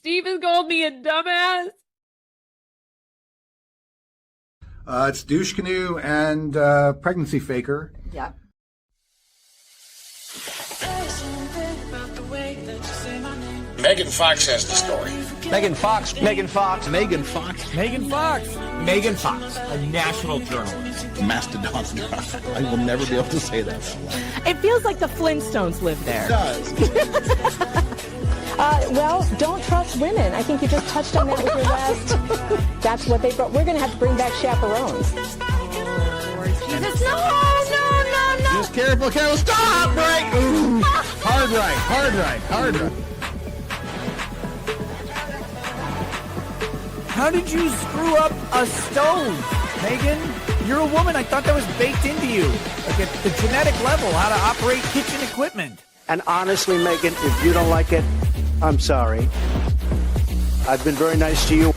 Steven called me a dumbass. It's douche canoe and pregnancy faker. Yeah. Megan Fox has the story. Megan Fox. Megan Fox. Megan Fox. Megan Fox. Megan Fox, a national journalist. Mastodon. I will never be able to say that. It feels like the Flintstones live there. It does. Well, don't trust women. I think you just touched on that with your last. That's what they brought. We're going to have to bring back chaperones. Jesus, no. Just careful. Stop! Right! Ooh. Hard right. How did you screw up a stove, Megan? You're a woman. I thought that was baked into you, like at the genetic level, how to operate kitchen equipment. And honestly, Megan, if you don't like it, I'm sorry. I've been very nice to you.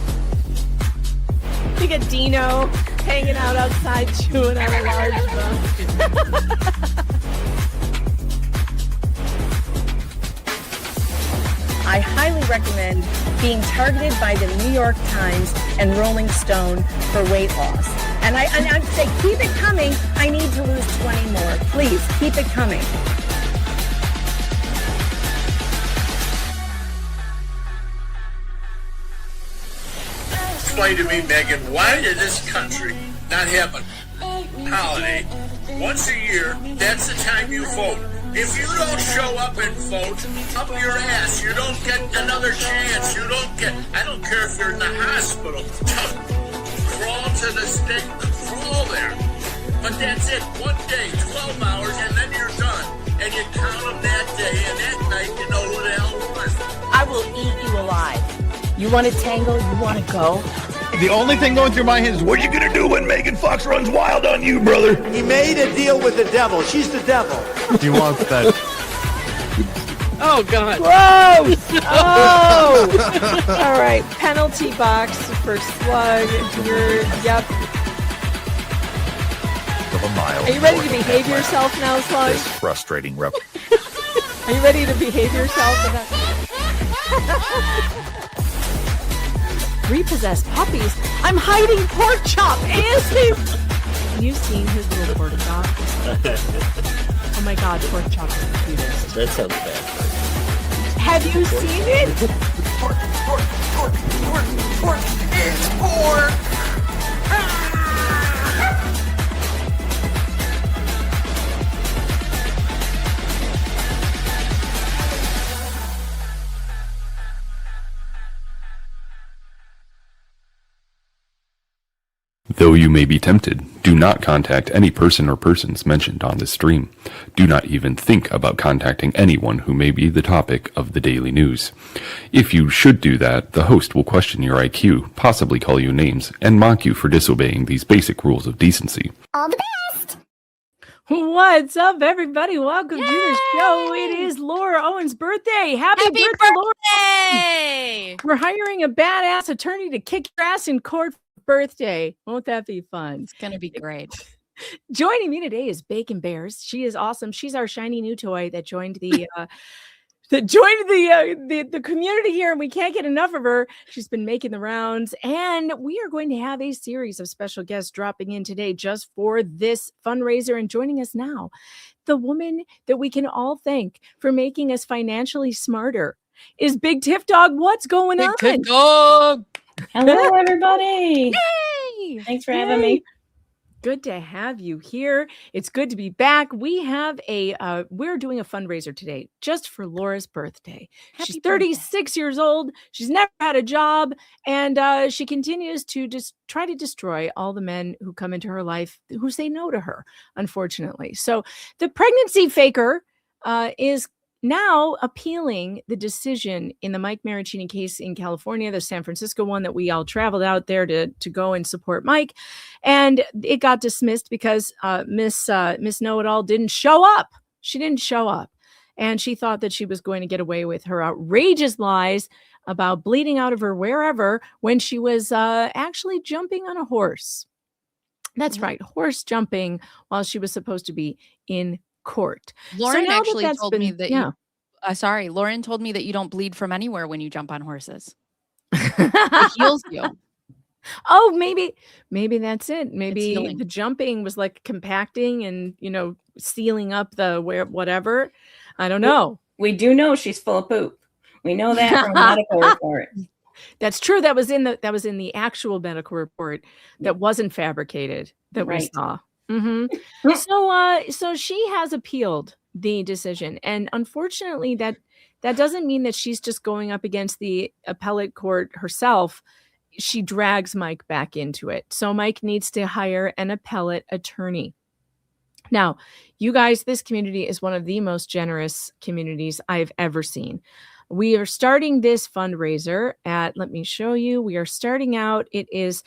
You get Dino hanging out outside chewing on a large bone. I highly recommend being targeted by the New York Times and Rolling Stone for weight loss. And I'd say, keep it coming. I need to lose 20 more. Please, keep it coming. Explain to me, Megan, why did this country not have a holiday once a year? That's the time you vote. If you don't show up and vote, up your ass. You don't get another chance. You don't get, I don't care if you're in the hospital. Crawl to the stake, crawl there. But that's it. One day, 12 hours, and then you're done. And you count them that day, and that night, you know who the hell was. I will eat you alive. You want to tangle? You want to go? The only thing going through my head is, what are you going to do when Megan Fox runs wild on you, brother? He made a deal with the devil. She's the devil. He wants that. Oh, God. Gross! Oh! All right, penalty box for Slug. Yep. Of a mile. Are you ready to behave yourself now, Slug? This frustrating rep. Are you ready to behave yourself? Repossessed puppies? I'm hiding pork chop! ASAP! Have you seen his little pork chop? Oh my god, pork chop is the cutest. That sounds bad. Have you seen it? Pork is pork. Though you may be tempted, do not contact any person or persons mentioned on this stream. Do not even think about contacting anyone who may be the topic of the daily news. If you should do that, the host will question your IQ, possibly call you names, and mock you for disobeying these basic rules of decency. All the best! What's up, everybody? Welcome to the show. It is Laura Owens' birthday. Happy birthday, Laura! We're hiring a badass attorney to kick your ass in court. Birthday. Won't that be fun? It's gonna be great. Joining me today is Bacon Bears. She is awesome. She's our shiny new toy that joined the the community here, and we can't get enough of her. She's been making the rounds, and we are going to have a series of special guests dropping in today just for this fundraiser. And joining us now, the woman that we can all thank for making us financially smarter is Big Tiff Dog. What's going on? Big Tiff Dog. Hello, everybody. Yay! Thanks for having me. Good to have you here. It's good to be back. We have we're doing a fundraiser today just for Laura's birthday. She's 36 years old. She's never had a job, and she continues to just try to destroy all the men who come into her life who say no to her, unfortunately. So the pregnancy faker is now appealing the decision in the Mike Marraccini case in California, the San Francisco one that we all traveled out there to go and support Mike. And it got dismissed because Miss Know-It-All didn't show up. She didn't show up. And she thought that she was going to get away with her outrageous lies about bleeding out of her wherever when she was actually jumping on a horse. That's right, horse jumping while she was supposed to be in court. Lauren so actually told me that sorry. Lauren told me that you don't bleed from anywhere when you jump on horses. It heals you. Oh, maybe that's it. Maybe healing. the jumping was like compacting and, sealing up the whatever. I don't know. We do know she's full of poop. We know that from a medical report. That's true. That was in the actual medical report that wasn't fabricated that we Right. saw. So she has appealed the decision, and unfortunately, that doesn't mean that she's just going up against the appellate court herself. She drags Mike back into it. So Mike needs to hire an appellate attorney. Now, you guys, this community is one of the most generous communities I've ever seen. We are starting this fundraiser at, let me show you, we are starting out, it is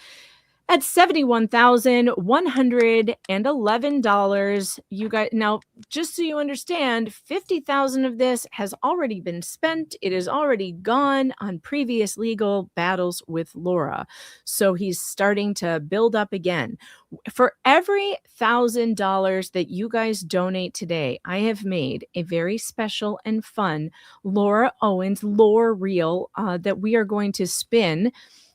at $71,111. You guys, now, just so you understand, $50,000 of this has already been spent. It is already gone on previous legal battles with Laura. So he's starting to build up again. For every $1,000 that you guys donate today, I have made a very special and fun Laura Owens lore reel that we are going to spin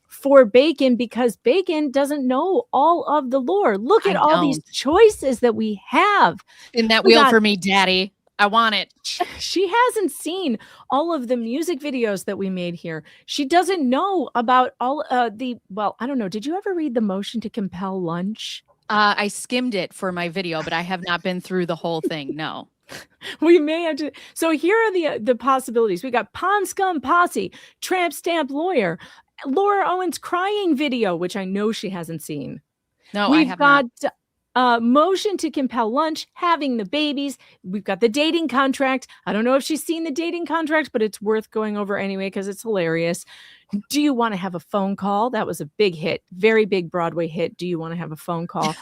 for Bacon, because Bacon doesn't know all of the lore. Look at all these choices that we have. In that wheel for me, Daddy. I want it. She hasn't seen all of the music videos that we made here. She doesn't know about all I don't know. Did you ever read The Motion to Compel Lunch? I skimmed it for my video, but I have not been through the whole thing. No. We may have to. So here are the possibilities. We got Pond Scum Posse, Tramp Stamp Lawyer, Laura Owens crying video, which I know she hasn't seen. No, I have not. Motion to Compel Lunch, having the babies. We've got the dating contract. I don't know if she's seen the dating contract, but it's worth going over anyway because it's hilarious. Do you want to have a phone call? That was a big hit, very big Broadway hit. Do you want to have a phone call?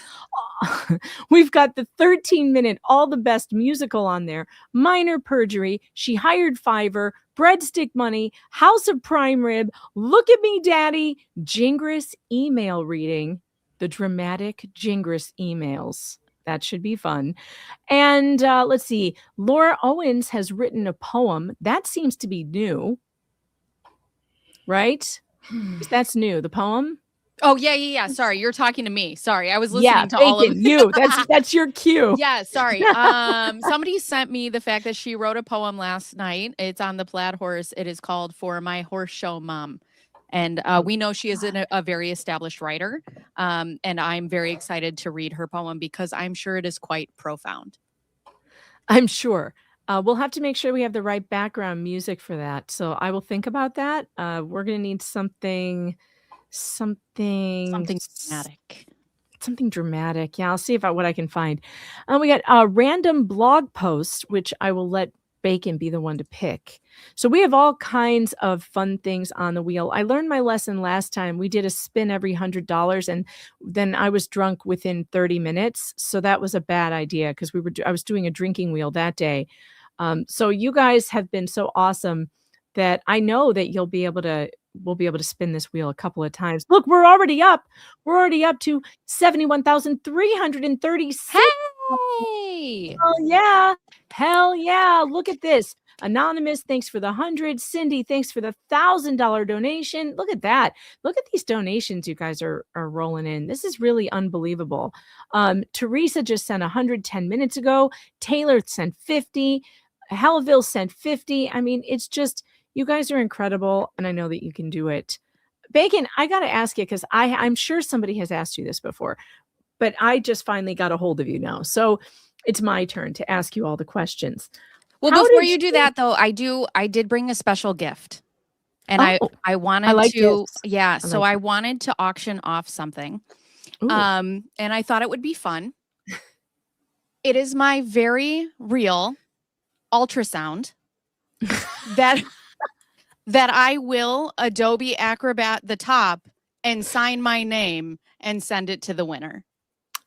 We've got the 13-minute All the Best musical on there. Minor Perjury. She Hired Fiverr. Breadstick Money. House of Prime Rib. Look at Me, Daddy. Gingras email reading. The dramatic Gingras emails. That should be fun. And let's see. Laura Owens has written a poem. That seems to be new. Right? That's new. The poem? Oh, yeah. Sorry, you're talking to me. Sorry, I was listening to Bacon, all of you. That's your cue. Yeah, sorry. Somebody sent me the fact that she wrote a poem last night. It's on the Plaid Horse. It is called For My Horse Show Mom. And we know she is a very established writer. And I'm very excited to read her poem because I'm sure it is quite profound. I'm sure. We'll have to make sure we have the right background music for that. So I will think about that. We're going to need something dramatic. Something dramatic. Yeah, I'll see what I can find. We got a random blog post, which I will let Bacon be the one to pick. So we have all kinds of fun things on the wheel. I learned my lesson last time. We did a spin every $100, and then I was drunk within 30 minutes. So that was a bad idea because I was doing a drinking wheel that day. So you guys have been so awesome that I know that we'll be able to spin this wheel a couple of times. Look, we're already up. We're already up to 71,336. Hey! Hell yeah. Look at this. Anonymous, thanks for the 100. Cindy, thanks for the $1,000 donation. Look at that. Look at these donations you guys are rolling in. This is really unbelievable. Teresa just sent 110 minutes ago. Taylor sent 50. Hellville sent 50. I mean, it's just, you guys are incredible, and I know that you can do it. Bacon, I got to ask you, because I'm sure somebody has asked you this before, but I just finally got a hold of you now. So it's my turn to ask you all the questions. Well, before you do that, though, I did bring a special gift. And I wanted to, gifts. Yeah. So I wanted to auction off something. And I thought it would be fun. It is my very real ultrasound that I will Adobe Acrobat the top and sign my name and send it to the winner.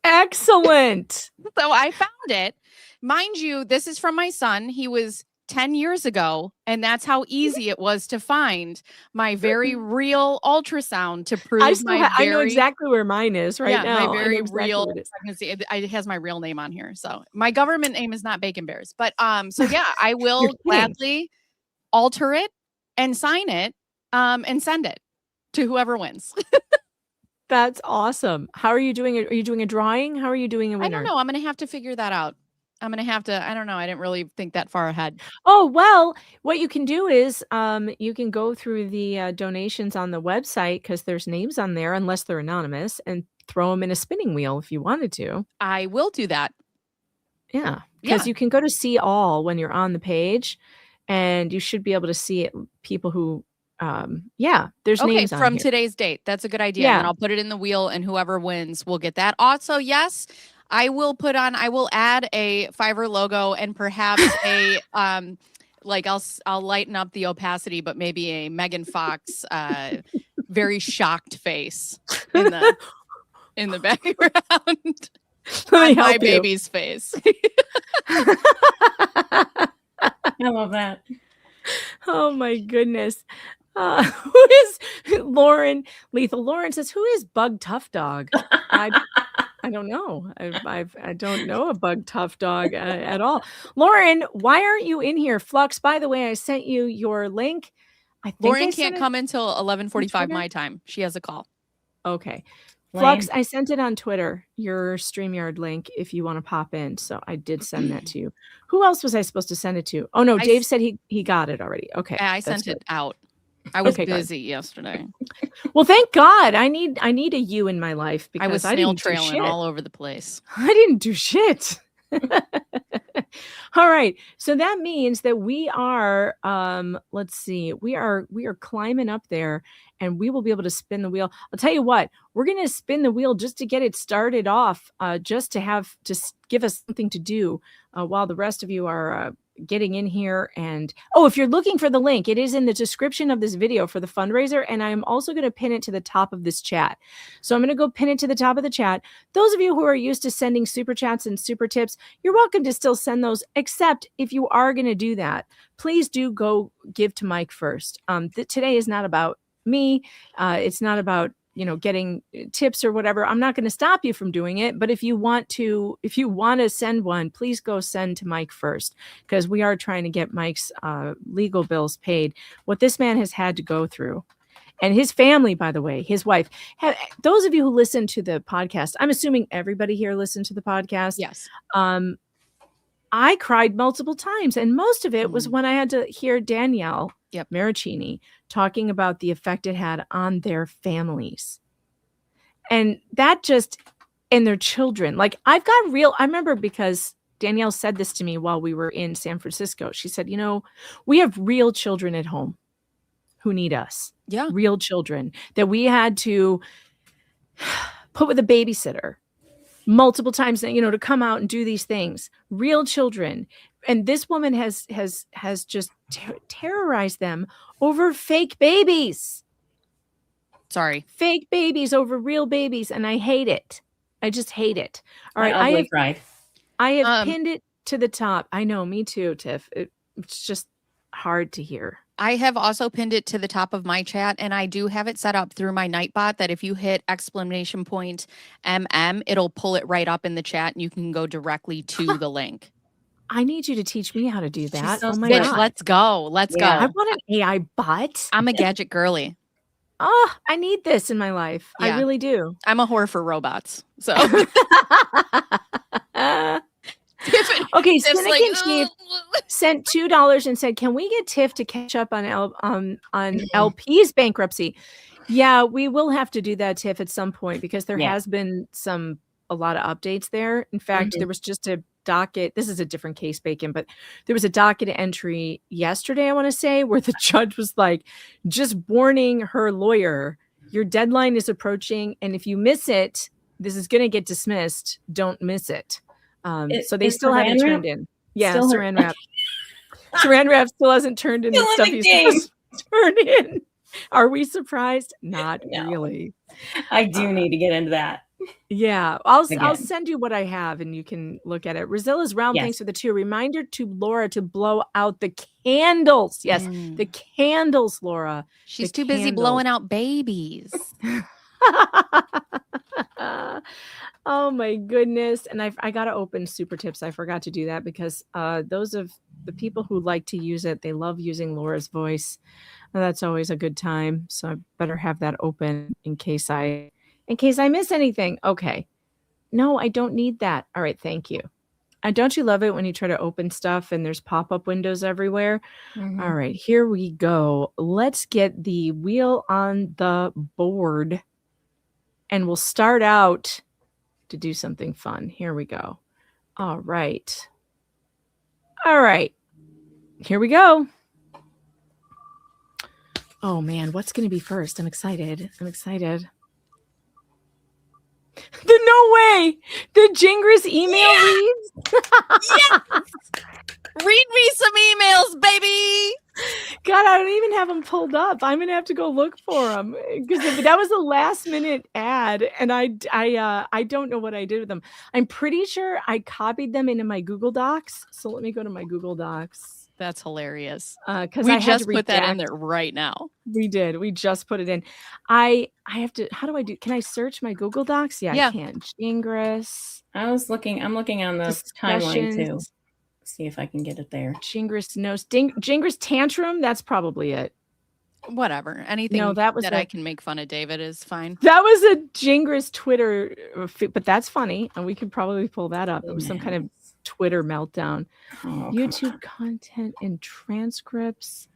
Excellent. So I found it. Mind you, this is from my son. He was 10 years ago, and that's how easy it was to find my very real ultrasound to prove I know exactly where mine is right now. My very real pregnancy. It has my real name on here. So my government name is not Bacon Bears, but so yeah, I will gladly alter it and sign it and send it to whoever wins. That's awesome. How are you doing it? Are you doing a drawing? How are you doing a winner? I don't know. I'm going to have to figure that out. I'm going to have to, I don't know. I didn't really think that far ahead. Oh, well, what you can do is you can go through the donations on the website because there's names on there, unless they're anonymous, and throw them in a spinning wheel if you wanted to. I will do that. Yeah, because you can go to see all when you're on the page, and you should be able to see it. People who, there's names on from here. Today's date. That's a good idea. And I'll put it in the wheel, and whoever wins will get that. Also, yes, I will add a Fiverr logo and perhaps a I'll lighten up the opacity, but maybe a Megan Fox very shocked face in the background. On my baby's face. I love that. Oh my goodness. Who is Lauren Lethal? Lauren says, who is Bug Tough Dog? I don't know. I don't know a Bug Tough Dog at all. Lauren, why aren't you in here? Flux, by the way, I sent you your link. Lauren can't come until 11:45 my time. She has a call. Okay. Flux, I sent it on Twitter, your StreamYard link, if you want to pop in. So I did send that to you. Who else was I supposed to send it to? Oh, no, Dave said he got it already. Okay. I sent it out. I was busy yesterday. Well, thank God. I need a you in my life because I was snail trailing all over the place. I didn't do shit. All right. So that means that we are, let's see, we are climbing up there and we will be able to spin the wheel. I'll tell you what, we're going to spin the wheel just to get it started off, just to give us something to do while the rest of you are getting in here. And if you're looking for the link, it is in the description of this video for the fundraiser. And I'm also going to pin it to the top of this chat. So I'm going to go pin it to the top of the chat. Those of you who are used to sending super chats and super tips, you're welcome to still send those, except if you are going to do that, please do go give to Mike first. Today is not about me. It's not about getting tips or whatever. I'm not going to stop you from doing it, but if you want to send one, please go send to Mike first, because we are trying to get Mike's legal bills paid. What this man has had to go through, and his family, by the way, his wife. Those of you who listen to the podcast, I'm assuming everybody here listened to the podcast. Yes. I cried multiple times, and most of it was when I had to hear Danielle Marraccini talking about the effect it had on their families. And that and their children. Like, I remember because Danielle said this to me while we were in San Francisco. She said, we have real children at home who need us. Yeah. Real children that we had to put with a babysitter multiple times, to come out and do these things. Real children. And this woman has just terrorized them over fake babies. Sorry. Fake babies over real babies. And I hate it. I just hate it. All right. I have pinned it to the top. I know, me too, Tiff. It's just hard to hear. I have also pinned it to the top of my chat, and I do have it set up through my Nightbot that if you hit !MM, it'll pull it right up in the chat and you can go directly to the link. I need you to teach me how to do that. So my God. Let's go. Go. I want an AI bot. I'm a gadget girly. Oh, I need this in my life. Yeah. I really do. I'm a whore for robots. So okay, Cynic Chief sent $2 and said, "Can we get Tiff to catch up on LP's bankruptcy?" Yeah, we will have to do that, Tiff, at some point, because there has been a lot of updates there. In fact, there was just a docket. This is a different case, Bacon, but there was a docket entry yesterday, I want to say, where the judge was like, just warning her lawyer, your deadline is approaching, and if you miss it, this is going to get dismissed. Don't miss it. So they still haven't turned in. Yeah, Saran wrap. Saran wrap still hasn't turned in the stuff he's supposed to turn in. Are we surprised? Not really. I do need to get into that. Yeah, I'll send you what I have and you can look at it. Rozilla's Realm, thanks for the 2. Reminder to Laura to blow out the candles. Yes, the candles, Laura. She's too busy blowing out babies. Oh my goodness. And I got to open super tips. I forgot to do that because those of the people who like to use it, they love using Laura's voice. And that's always a good time. So I better have that open in case I miss anything. Okay. No, I don't need that. All right. Thank you. And don't you love it when you try to open stuff and there's pop-up windows everywhere? Mm-hmm. All right, here we go. Let's get the wheel on the board. And we'll start out to do something fun. Here we go. All right. All right. Here we go. Oh, man. What's going to be first? I'm excited. No way. The Jingris email reads. Yes. Read me some emails, baby. God, I don't even have them pulled up. I'm gonna have to go look for them because that was a last minute ad, and I don't know what I did with them. I'm pretty sure I copied them into my Google Docs. So let me go to my Google Docs. That's hilarious. Because we just put that in there right now. We did. We just put it in. I have to. How do I do? Can I search my Google Docs? Yeah. I can. Jingris. I'm looking on the timeline too. See if I can get it there. Jingris notes. Jingris tantrum. That's probably it. Whatever. Anything that I can make fun of David is fine. That was a Jingris Twitter, but that's funny, and we could probably pull that up. It was some kind of Twitter meltdown. YouTube content and transcripts,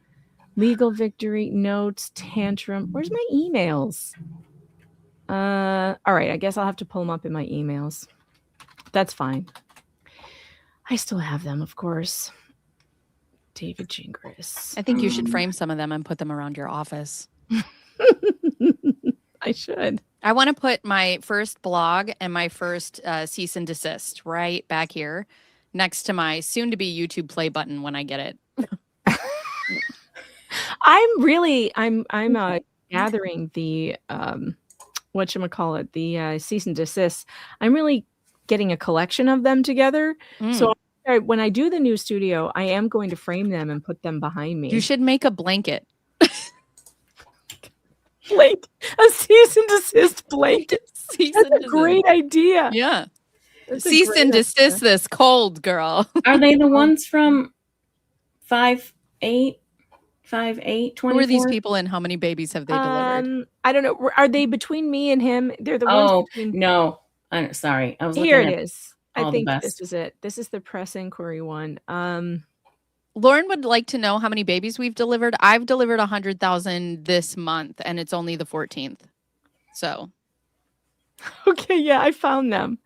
legal victory notes, tantrum. Where's my emails? All right. I guess I'll have to pull them up in my emails. That's fine. I still have them, of course. David Jingris. I think you should frame some of them and put them around your office. I should. I want to put my first blog and my first cease and desist right back here next to my soon-to-be YouTube play button when I get it. I'm gathering the whatchamacallit, the cease and desist. I'm really getting a collection of them together. So when I do the new studio, I am going to frame them and put them behind me. You should make a blanket. A cease and desist blanket. That's a great idea. Yeah. Cease and desist this cold, girl. Are they the ones from 5/8, 24? Who are these people and how many babies have they delivered? I don't know. Are they between me and him? They're the ones between... No. I'm sorry. I was here it is. I think this is it. This is the press inquiry one. Lauren would like to know how many babies we've delivered. I've delivered 100,000 this month, and it's only the 14th. So, okay, yeah, I found them.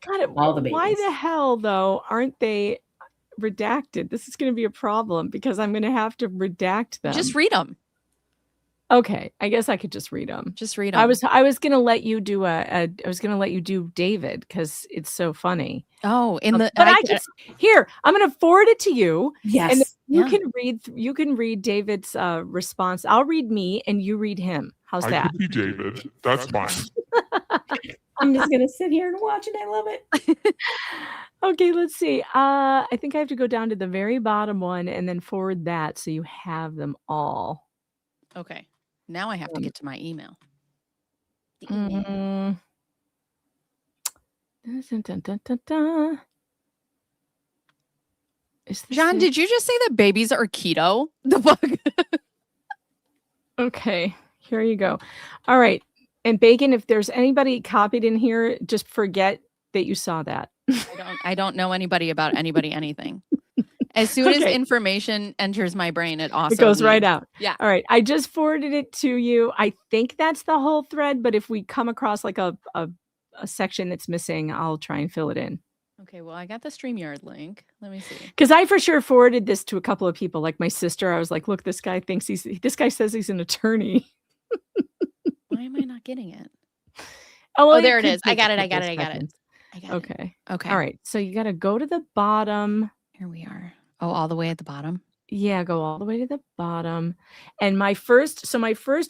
God, all the babies. Why the hell though aren't they redacted? This is going to be a problem because I'm going to have to redact them. Just read them. Okay, I guess I could just read them. Just read them. I was gonna let you do I was gonna let you do David because it's so funny. Oh, but here I'm gonna forward it to you. Yes, and you can read David's response. I'll read me and you read him. How's that? I could be David. That's fine. I'm just gonna sit here and watch it. I love it. Okay, let's see. I think I have to go down to the very bottom one and then forward that so you have them all. Okay. Now I have to get to my email. John, did you just say that babies are keto? The fuck? Okay, here you go. All right. And Bacon, if there's anybody copied in here, just forget that you saw that. I don't know anybody about anybody anything. As soon as information enters my brain, it goes right out. Yeah. All right. I just forwarded it to you. I think that's the whole thread, but if we come across like a section that's missing, I'll try and fill it in. Okay. Well, I got the StreamYard link. Let me see. Because I for sure forwarded this to a couple of people, like my sister. I was like, look, this guy says he's an attorney. Why am I not getting it? Oh, there it is. I got it. Okay. Okay. All right. So you got to go to the bottom. Here we are. Oh, all the way at the bottom. Yeah, go all the way to the bottom. And my first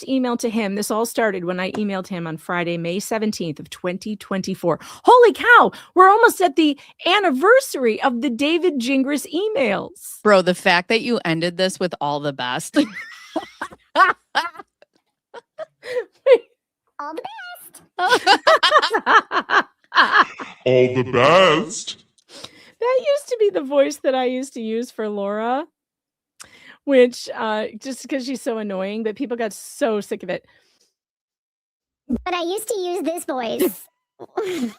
email to him, this all started when I emailed him on Friday, May 17th of 2024. Holy cow, we're almost at the anniversary of the David Gingras emails. Bro, the fact that you ended this with all the best. All the best. All the best. That used to be the voice that I used to use for Laura, which just because she's so annoying, but people got so sick of it. But I used to use this voice to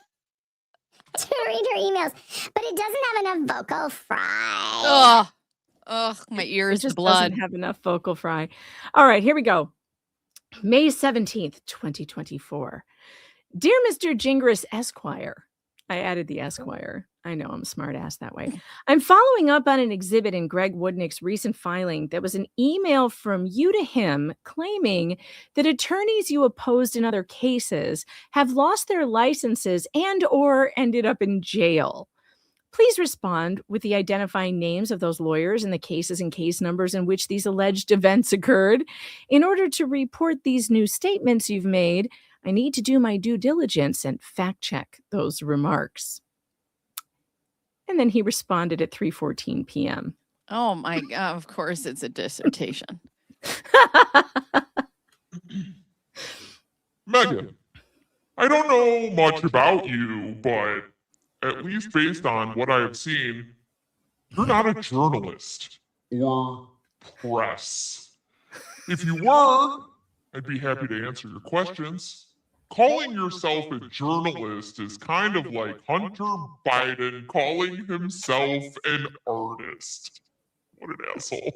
read her emails, but it doesn't have enough vocal fry. Oh, my ears just blood. Doesn't have enough vocal fry. All right, here we go. May 17th, 2024. Dear Mr. Gingras Esquire. I added the Esquire. I know I'm a smart ass that way. I'm following up on an exhibit in Greg Woodnick's recent filing that was an email from you to him claiming that attorneys you opposed in other cases have lost their licenses and or ended up in jail. Please respond with the identifying names of those lawyers and the cases and case numbers in which these alleged events occurred. In order to report these new statements you've made, I need to do my due diligence and fact check those remarks. And then he responded at 3:14 p.m. Oh my God, of course it's a dissertation. Megan, I don't know much about you, but at least based on what I have seen, you're not a journalist or press. If you were, I'd be happy to answer your questions. Calling yourself a journalist is kind of like Hunter Biden calling himself an artist. What an asshole.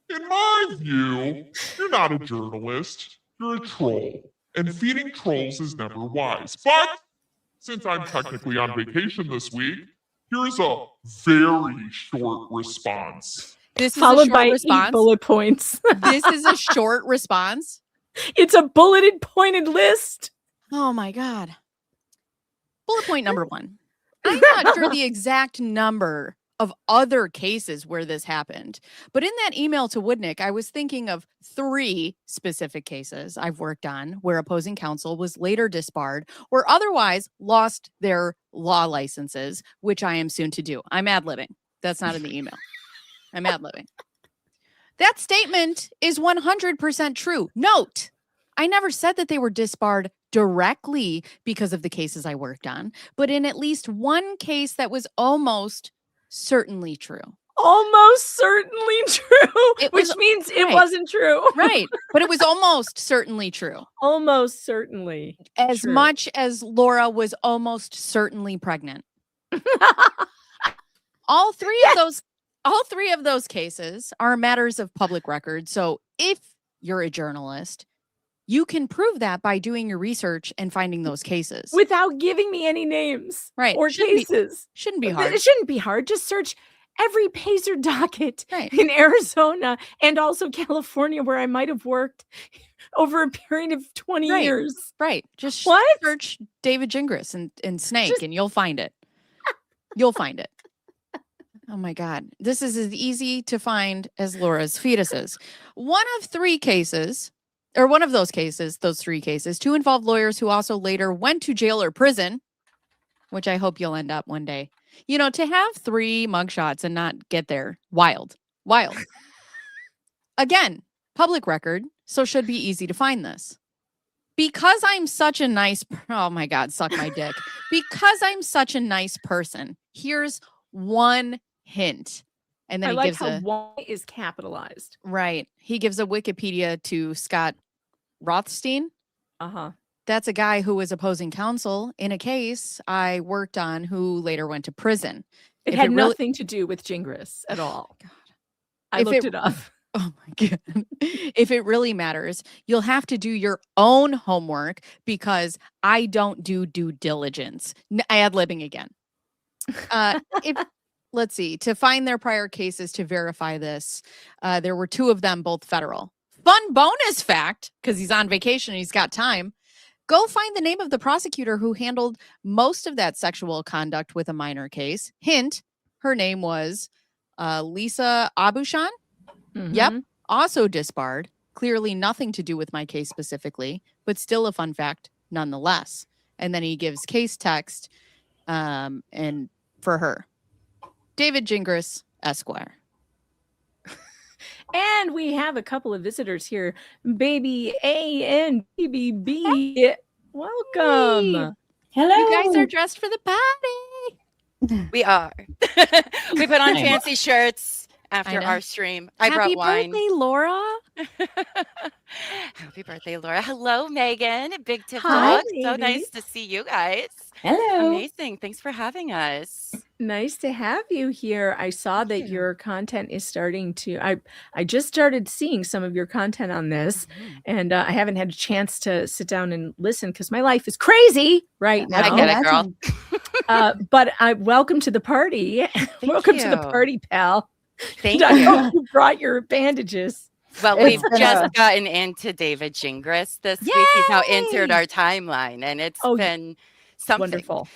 In my view, you're not a journalist, you're a troll. And feeding trolls is never wise. But since I'm technically on vacation this week, here's a very short response. This is followed a short by response. 8 bullet points. This is a short response. It's a bulleted, pointed list. Oh my God. Bullet point number 1. I'm not sure the exact number of other cases where this happened, but in that email to Woodnick, I was thinking of 3 specific cases I've worked on where opposing counsel was later disbarred or otherwise lost their law licenses, which I am soon to do. I'm ad-libbing. That's not in the email. I'm ad-libbing. That statement is 100% true. Note, I never said that they were disbarred directly because of the cases I worked on, but in at least one case that was almost certainly true. Almost certainly true, which means it right. wasn't true. Right. But it was almost certainly true. Almost certainly. As true. much as Laura was almost certainly pregnant. All three of those cases are matters of public record. So if you're a journalist, you can prove that by doing your research and finding those cases. Without giving me any names or cases. Shouldn't be hard. It shouldn't be hard. Just search every Pacer docket in Arizona and also California where I might have worked over a period of 20 years. Right. Just search David Gingras and Snake and you'll find it. You'll find it. Oh my God. This is as easy to find as Laura's fetuses. One of those cases, those 3 cases, 2 involved lawyers who also later went to jail or prison, which I hope you'll end up one day. You know, to have 3 mugshots and not get there, wild. Again, public record, so should be easy to find this. Because I'm such a nice, oh my God, suck my dick. Because I'm such a nice person, here's one hint. And then I he like gives how Y is capitalized. Right. He gives a Wikipedia to Scott Rothstein. Uh-huh. That's a guy who was opposing counsel in a case I worked on who later went to prison. It had nothing to do with Gingras at all. God. I looked it up. Oh my God. If it really matters, you'll have to do your own homework because I don't do due diligence. Ad-libbing again. Let's see. To find their prior cases to verify this, there were 2 of them, both federal. Fun bonus fact, because he's on vacation and he's got time. Go find the name of the prosecutor who handled most of that sexual conduct with a minor case. Hint, Her name was Lisa Abushan. Mhm. Yep. Also disbarred. Clearly nothing to do with my case specifically, but still a fun fact nonetheless. And then he gives case text and for her. David Gingras, Esquire. And we have a couple of visitors here. Baby A and BBB. Welcome. Hello. You guys are dressed for the party. We are. We put on fancy shirts after our stream. I brought wine. Happy birthday, Laura. Happy birthday, Laura. Hello, Megan. Big Tip Hi, Dog. So ladies. nice to see you guys. Hello. Amazing. Thanks for having us. Nice to have you here. I saw that your content is starting to, I just started seeing some of your content on this, and I haven't had a chance to sit down and listen because my life is crazy right now. I get it, girl. But welcome to the party. Welcome to the you. party, pal. Thank I you. hope you brought your bandages. Well, It's we've been just gotten into David Gingras this week. He's now entered Yay! our timeline, and it's been something. Wonderful.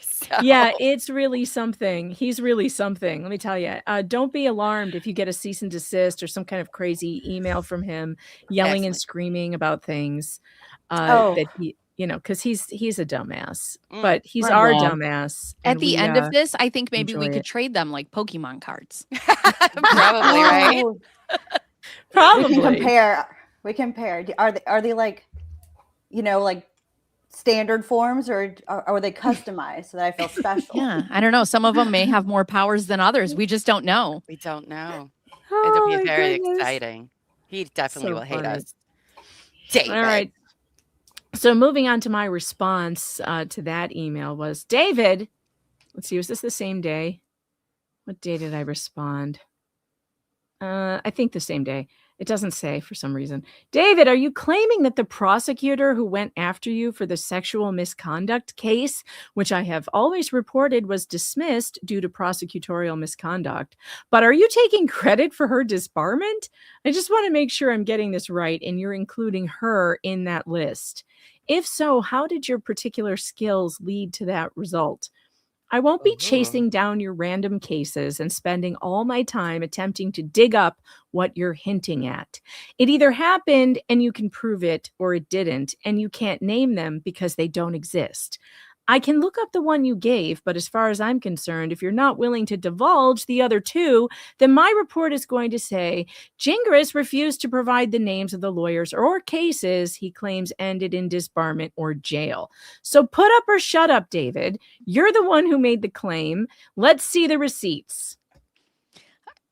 So- Yeah, it's really something. He's really something. Let me tell you. Don't be alarmed if you get a cease and desist or some kind of crazy email from him yelling and Excellent. screaming about things. Oh. That he, because he's a dumbass, Mm. but he's Oh, our yeah. dumbass. At and the we, end of this, I think maybe we enjoy could it. trade them like Pokemon cards. Probably, right? Oh, probably we can compare. We compare. Are they like, like standard forms, or are they customized so that I feel special? Yeah, I don't know. Some of them may have more powers than others. We just don't know. We don't know. Oh, It'll my be very goodness. exciting. He definitely So will hate funny. us. David. All right. So moving on to my response to that email was, David, let's see, was this the same day? What day did I respond? I think the same day. It doesn't say for some reason. David, are you claiming that the prosecutor who went after you for the sexual misconduct case, which I have always reported was dismissed due to prosecutorial misconduct, but are you taking credit for her disbarment? I just want to make sure I'm getting this right and you're including her in that list. If so, how did your particular skills lead to that result? I won't be chasing down your random cases and spending all my time attempting to dig up what you're hinting at. It either happened and you can prove it, or it didn't, and you can't name them because they don't exist. I can look up the one you gave, but as far as I'm concerned, if you're not willing to divulge the other two, then my report is going to say Gingras refused to provide the names of the lawyers or cases he claims ended in disbarment or jail. So put up or shut up, David. You're the one who made the claim. Let's see the receipts.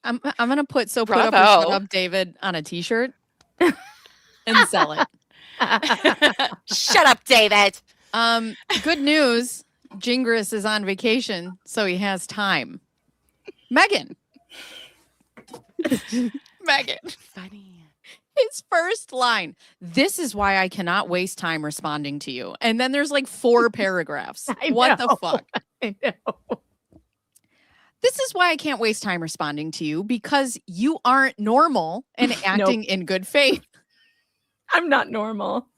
I'm gonna put put up or Bravo. shut up, David, on a t-shirt and sell it. Shut up, David. Good news. Gingras is on vacation, so he has time. Megan. Megan. Funny. His first line. This is why I cannot waste time responding to you. And then there's like 4 paragraphs. What the fuck? I know. This is why I can't waste time responding to you, because you aren't normal and acting in good faith. I'm not normal.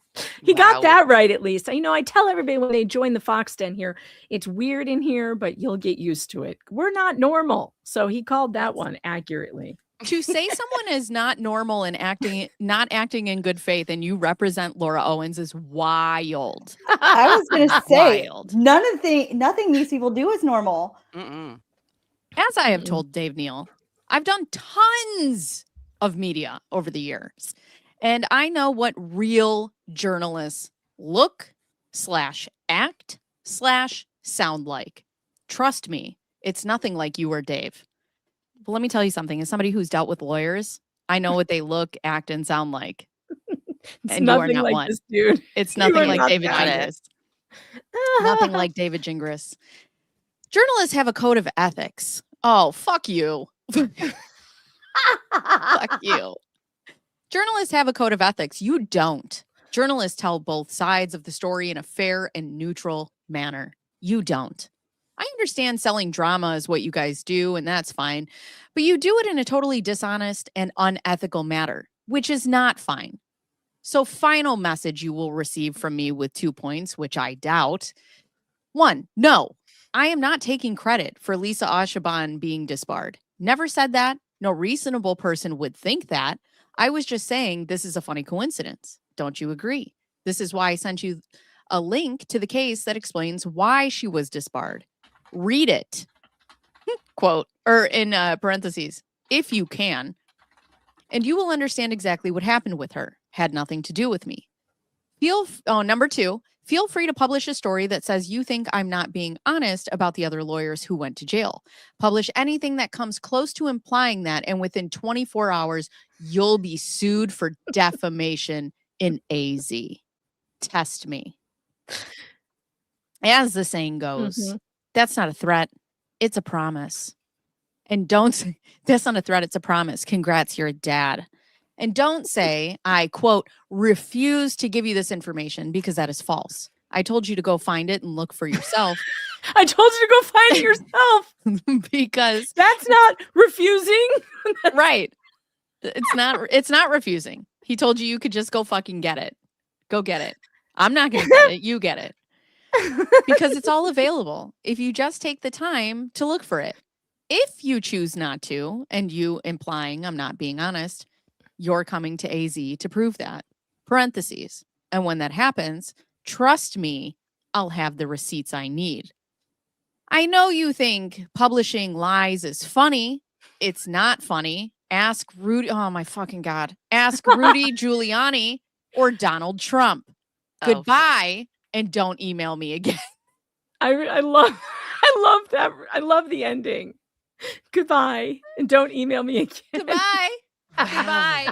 He got that right, at least. I tell everybody when they join the Fox Den here, it's weird in here, but you'll get used to it. We're not normal. So he called that one accurately. To say someone is not normal and not acting in good faith, and you represent Laura Owens, is wild. I was going to say, Wild. nothing these people do is normal. Mm-mm. As I have told Dave Neal, I've done tons of media over the years, and I know what real journalists look / act / sound like. Trust me, it's nothing like you or Dave. But let me tell you something. As somebody who's dealt with lawyers, I know what they look, act, and sound like. It's And you are nothing not like one. this dude. It's You nothing are like not David that. Gingras. Nothing like David Gingras. Journalists have a code of ethics. Oh, fuck you. Fuck you. Journalists have a code of ethics. You don't. Journalists tell both sides of the story in a fair and neutral manner. You don't. I understand selling drama is what you guys do, and that's fine. But you do it in a totally dishonest and unethical manner, which is not fine. So, final message you will receive from me with 2 points, which I doubt. 1, no. I am not taking credit for Lisa Ashaban being disbarred. Never said that. No reasonable person would think that. I was just saying this is a funny coincidence. Don't you agree? This is why I sent you a link to the case that explains why she was disbarred. Read it. Quote, or in parentheses, if you can. And you will understand exactly what happened with her. Had nothing to do with me. Number 2, feel free to publish a story that says you think I'm not being honest about the other lawyers who went to jail. Publish anything that comes close to implying that, and within 24 hours, you'll be sued for defamation in AZ. Test me. As the saying goes, that's not a threat. It's a promise. And that's not a threat. It's a promise. Congrats, you're a dad. And don't say, I, quote, refuse to give you this information, because that is false. I told you to go find it and look for yourself. I told you to go find it yourself. Because that's not refusing. Right. It's not refusing. He told you could just go fucking get it. Go get it. I'm not going to get it. You get it. Because it's all available if you just take the time to look for it. If you choose not to, and you implying I'm not being honest, you're coming to AZ to prove that. Parentheses. And when that happens, trust me, I'll have the receipts I need. I know you think publishing lies is funny. It's not funny. Ask Rudy. Oh my fucking God. Ask Rudy Giuliani or Donald Trump. Goodbye, and don't email me again. I love that. I love the ending. Goodbye, and don't email me again. Goodbye. Goodbye.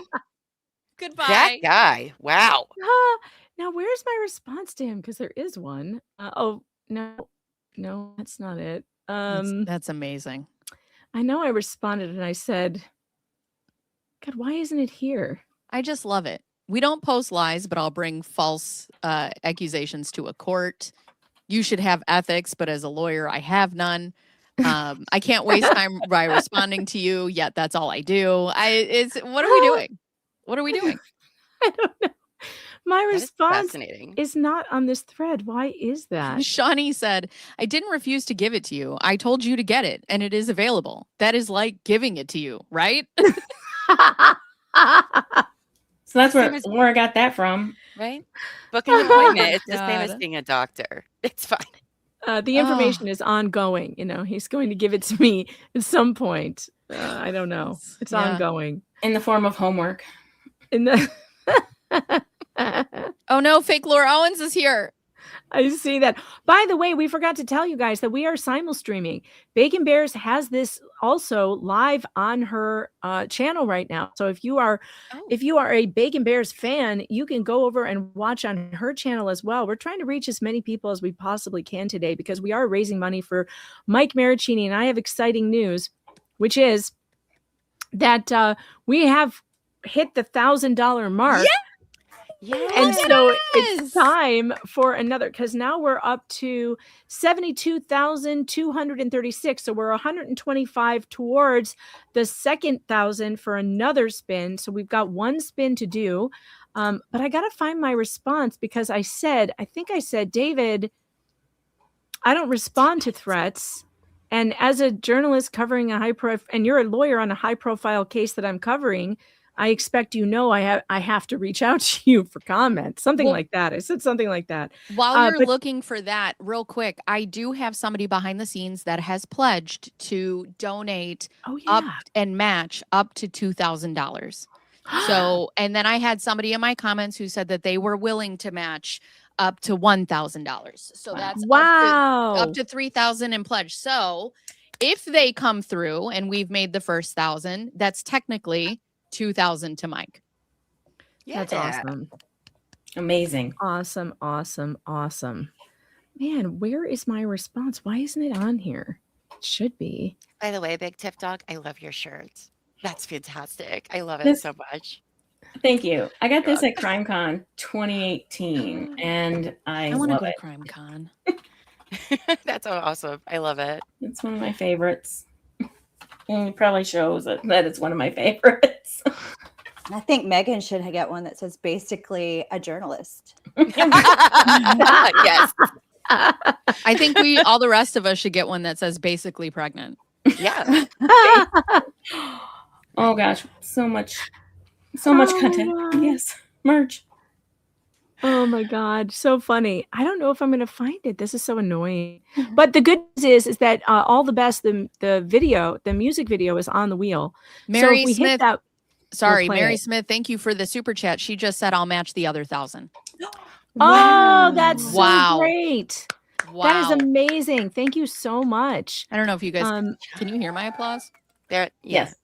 Goodbye. That guy. Wow. Now, where's my response to him? Because there is one. No, that's not it. That's amazing. I know I responded and I said, God, why isn't it here? I just love it. We don't post lies, but I'll bring false accusations to a court. You should have ethics, but as a lawyer, I have none. I can't waste time by responding to you, yet that's all I do. What are we doing? What are we doing? I don't know. My That is response fascinating. is not on this thread. Why is that? Shawnee said, I didn't refuse to give it to you. I told you to get it, and it is available. That is like giving it to you, right? So that's where I got that from. Right? Booking an appointment. It's the same as being a doctor. It's fine. The information is ongoing. He's going to give it to me at some point. I don't know. It's ongoing. In the form of homework. Oh no, fake Laura Owens is here. I see that. By the way, we forgot to tell you guys that we are simul streaming. Bacon Bears has this also live on her channel right now. So if you are a Bacon Bears fan, you can go over and watch on her channel as well. We're trying to reach as many people as we possibly can today, because we are raising money for Mike Marraccini, and I have exciting news, which is that we have hit the $1,000 mark. And so it's time for another, because now we're up to 72,236. So we're 125 towards the second 1,000 for another spin. So we've got one spin to do. But I got to find my response, because I think I said, David, I don't respond to threats. And as a journalist covering and you're a lawyer on a high profile case that I'm covering, I expect I have to reach out to you for comments, something like that. I said something like that. While you're looking for that, real quick, I do have somebody behind the scenes that has pledged to donate up and match up to $2,000. So, and then I had somebody in my comments who said that they were willing to match up to $1,000. So that's up to 3,000 in pledge. So if they come through and we've made the first 1,000, that's technically 2,000 to Mike. Yeah. That's awesome. Amazing. Awesome. Man, where is my response? Why isn't it on here? It should be. By the way, Big Tip Dog, I love your shirts. That's fantastic. I love it so much. Thank you. I got this at CrimeCon 2018, and I want to love go it. to CrimeCon. That's so awesome. I love it. It's one of my favorites. And it probably shows that it's one of my favorites. I think Megan should get one that says basically a journalist. Yes. I think all the rest of us should get one that says basically pregnant. Yeah. Oh gosh, so much content. God. Yes, merch. Oh my God, so funny. I don't know if I'm going to find it. This is so annoying. But the good news is that all the best, the music video is on the wheel. Mary so if we Smith, hit that, sorry, we'll Mary it. Smith, thank you for the super chat. She just said I'll match the other 1,000. Oh, that's so Wow. great. Wow. That is amazing. Thank you so much. I don't know if you guys can you hear my applause? There. Yes.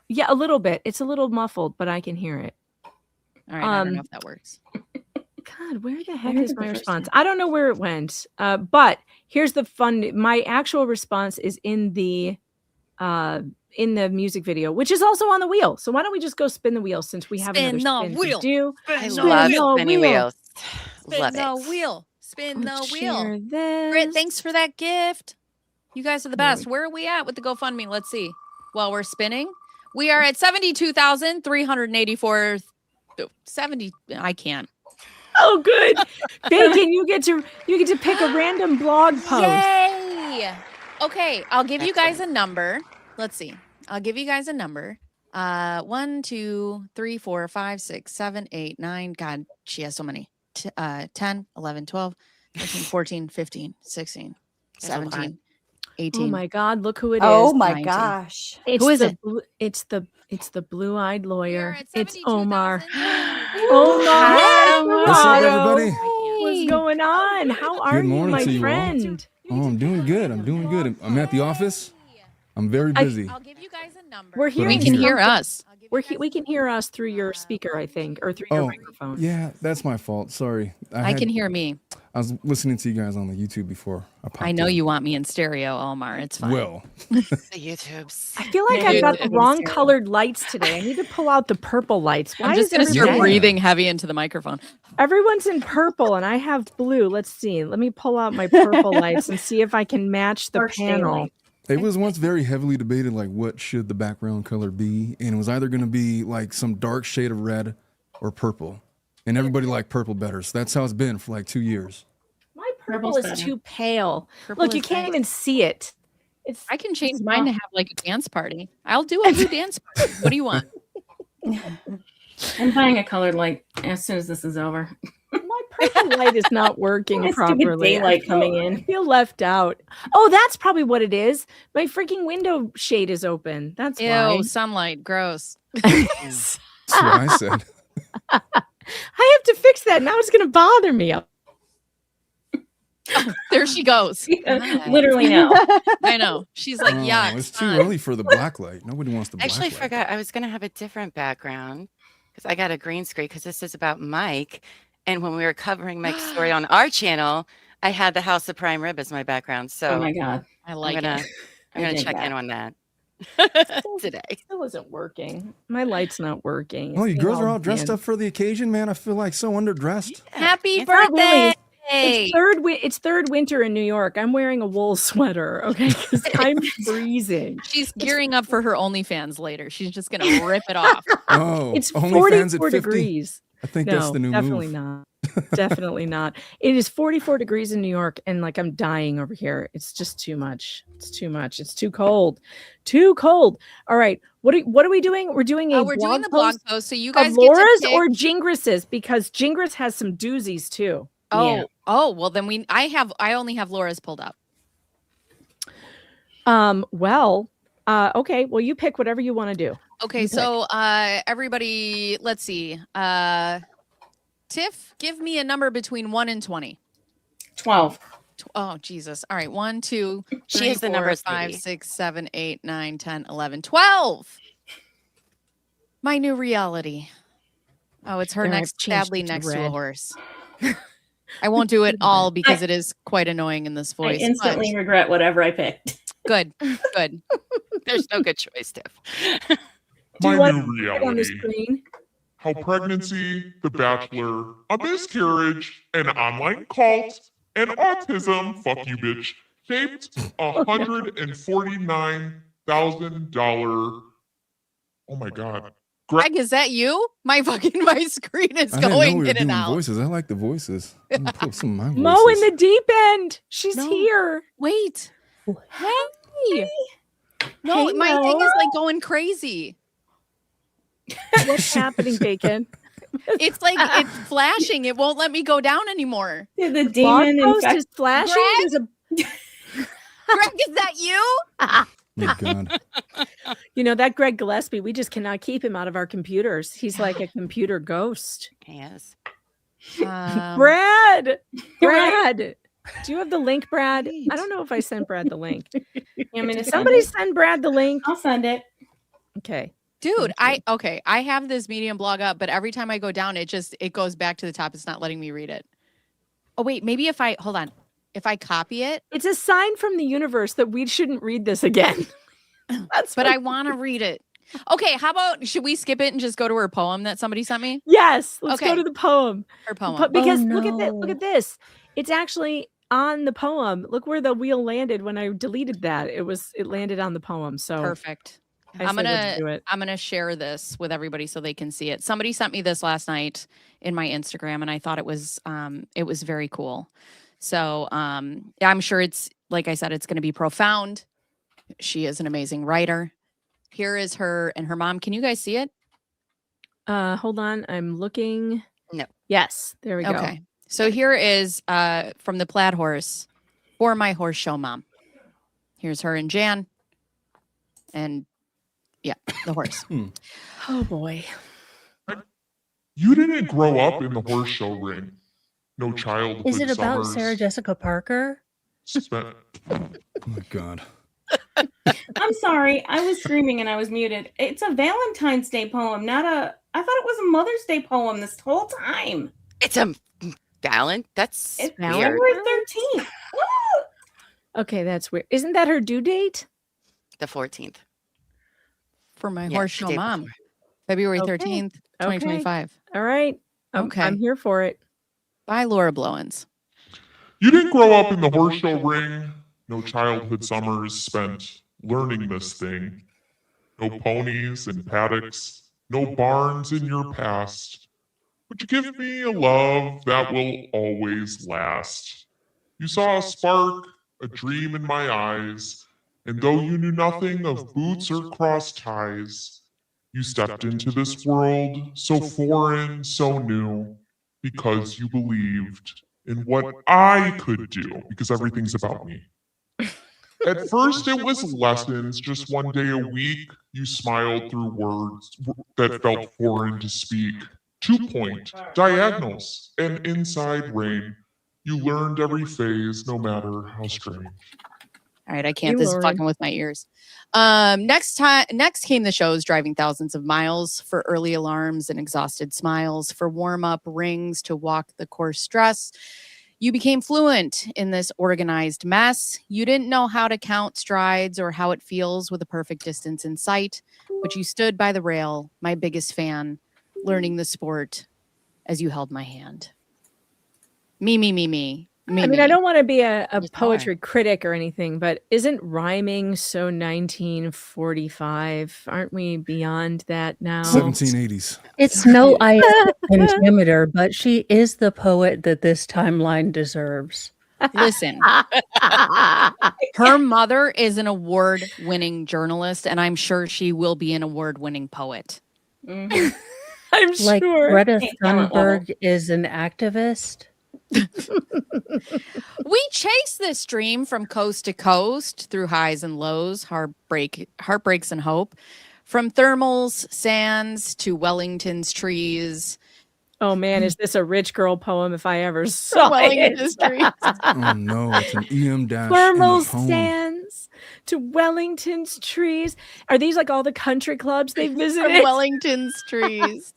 Yeah, a little bit. It's a little muffled, but I can hear it. All right, I don't know if that works. God, where the heck Where is did the my first response? I don't know where it went. But here's the fun. My actual response is in the music video, which is also on the wheel. So why don't we just go spin the wheel since we have another spin to do? I love spinning wheels. Spin Love the it. wheel. Spin the wheel. Share this. Britt, thanks for that gift. You guys are the best. Where are we at with the GoFundMe? Let's see. While we're spinning, we are at 72,384. 70. I can't. Oh, good. Bacon, you get to pick a random blog post. Yay! Okay, I'll give you guys a number. Let's see. I'll give you guys a number. 1, 2, 3, 4, 5, 6, 7, 8, 9. God, she has so many. 10, 11, 12, 13, 14, 15, 16, 17, 18. Oh my God, look who it is. Oh my 19. gosh. Who is it? It's the blue-eyed lawyer. It's Omar. Omar. What's up, everybody? What's going on? How are Good you, morning my to you all. friend? Oh, I'm doing good. I'm at the office. I'm very busy. I'll give you guys a number. We're But I'm hearing We can here. hear us. we can hear us through your speaker, I think, or through your microphone. Yeah, that's my fault. Sorry. I can hear me. I was listening to you guys on the YouTube before. I know you want me in stereo, Omar. It's fine. Well, The YouTubes. I feel like I've got the wrong colored lights today. I need to pull out the purple lights. Why I'm just is going to start everybody- breathing heavy into the microphone. Everyone's in purple and I have blue. Let's see. Let me pull out my purple lights and see if I can match the panel. it was once very heavily debated, like what should the background color be, and it was either going to be like some dark shade of red or purple, and everybody liked purple better. So that's how it's been for like 2 years. My purple Purple's is better. too pale. Purple Look, you is can't nice. even see it. I can change mine to have like a dance party. I'll do a blue dance party. What do you want? I'm buying a colored light as soon as this is over. My purple light is not working My stupid properly. daylight I feel- coming in. I feel left out. Oh, that's probably what it is. My freaking window shade is open. That's why. Ew, sunlight, gross. That's what I said. I have to fix that. Now it's going to bother me. There she goes. Literally now. I know. She's like, yeah, It's too early for the black light. Nobody wants the I black actually light. forgot I was going to have a different background because I got a green screen because this is about Mike. And when we were covering Mike's story on our channel, I had the House of Prime Rib as my background. So Oh my God. I like I'm gonna, it. I'm gonna dig check that. in on that today. Still isn't working. My light's not working. Oh, It's you being girls are all dressed bland. up for the occasion, man. I feel like so underdressed. Happy It's not birthday. It's third winter in New York. I'm wearing a wool sweater, okay? Because I'm freezing. She's gearing up for her OnlyFans later. She's just going to rip it off. Oh, It's OnlyFans at 44 50? degrees. I think that's No, the new definitely move. not. Definitely not. It is 44 degrees in New York, and like I'm dying over here. It's just too much. It's too much. It's too cold. Too cold. All right. What are we doing? We're doing a We're doing the blog post. So you of guys get to Laura's pick- or Gingris's, because Gingras has some doozies too. Oh, well then I only have Laura's pulled up. Okay. Well, you pick whatever you want to do. Okay, You so everybody, let's see. Tiff, give me a number between 1 and 20. 12. Oh, Jesus. All right. 1, 2, She 3, has the 4, numbers, 5, baby. 6, 7, 8, 9, 10, 11, 12. My new reality. Oh, it's her There, I've next, changed sadly it to next to a red. horse. I won't do it all because it is quite annoying in this I voice. instantly regret whatever I picked. Good, good. There's no good choice, Tiff. Do you My want new to put it on the reality. screen? How pregnancy, The Bachelor, a miscarriage, an online cult, and autism, fuck you bitch, shaped $149,000. Oh my God. Greg, is that you? My screen is I didn't know going we were in and doing out. voices. I like the voices. I'm gonna put some of my Mo voices. in the deep end. She's here. Wait. Hey. No, Hey, my Mo. thing is like going crazy. What's happening, Bacon? It's like it's flashing. It won't let me go down anymore. Yeah, the Blog demon post infect- is flashing. Greg? There's a Greg, is that you? Oh, God. You know, that Greg Gillespie, we just cannot keep him out of our computers. He's like a computer ghost. Yes. Brad, do you have the link, Brad? I don't know if I sent Brad the link. Somebody send Brad the link. I'll send it. Okay. Dude, I have this Medium blog up, but every time I go down, it goes back to the top. It's not letting me read it. Oh, wait, maybe if I copy it. It's a sign from the universe that we shouldn't read this again. But I want to read it. Okay, how about, should we skip it and just go to her poem that somebody sent me? Yes, let's Okay. go to the poem. Her poem. Because look at this. It's actually on the poem. Look where the wheel landed when I deleted that. It landed on the poem. So Perfect. I say let's do it. I'm gonna share this with everybody so they can see it. Somebody sent me this last night in my Instagram, and I thought it was very cool. So I'm sure it's, like I said, it's gonna be profound. She is an amazing writer. Here is her and her mom. Can you guys see it? Hold on. I'm looking. No. Yes, there we go. Okay. So here is from the Plaid Horse for my horse show mom. Here's her and Jan. And yeah, the horse. Oh boy. You didn't grow up in the horse show ring. No childhood Is it about summers Sarah Jessica Parker? spent. Oh, my God. I'm sorry. I was screaming and I was muted. It's a Valentine's Day poem, not a. I thought it was a Mother's Day poem this whole time. It's a That's It's weird. February 13th. Okay, that's weird. Isn't that her due date? The 14th. For my Yeah, horse the show day mom. before. February Okay. 13th, Okay. 2025. All right. Okay. I'm here for it. By Laura Owens. You didn't grow up in the horse show ring. No childhood summers spent learning this thing. No ponies and paddocks. No barns in your past. Would you give me a love that will always last? You saw a spark, a dream in my eyes, and though you knew nothing of boots or cross ties, you stepped into this world so foreign, so new, because you believed in what I could do, because everything's about me. At first, it was lessons, just one day a week. You smiled through words that felt foreign to speak. 2-point, diagonals, and inside rain. You learned every phase, no matter how strange. All right, I can't. You This is Lauren. fucking with my ears. Next came the shows, driving thousands of miles for early alarms and exhausted smiles, for warm up rings to walk the course stress. You became fluent in this organized mess. You didn't know how to count strides or how it feels with a perfect distance in sight, but you stood by the rail, my biggest fan, learning the sport as you held my hand. Me. I mean, I don't want to be a poetry critic or anything, but isn't rhyming so 1945? Aren't we beyond that now? 1780s. It's no ice pentameter, but she is the poet that this timeline deserves. Listen, her mother is an award-winning journalist, and I'm sure she will be an award-winning poet. Mm-hmm. I'm Like sure. Greta talent level. Thunberg is an activist. We chase this dream from coast to coast through highs and lows, heartbreaks and hope, from thermals, sands to Wellington's trees. Oh man, is this a rich girl poem if I ever saw Wellington's it? trees. Oh, no. It's an EM dash. Thermal and a poem. sands to Wellington's trees. Are these like all the country clubs they've From visited? Wellington's trees.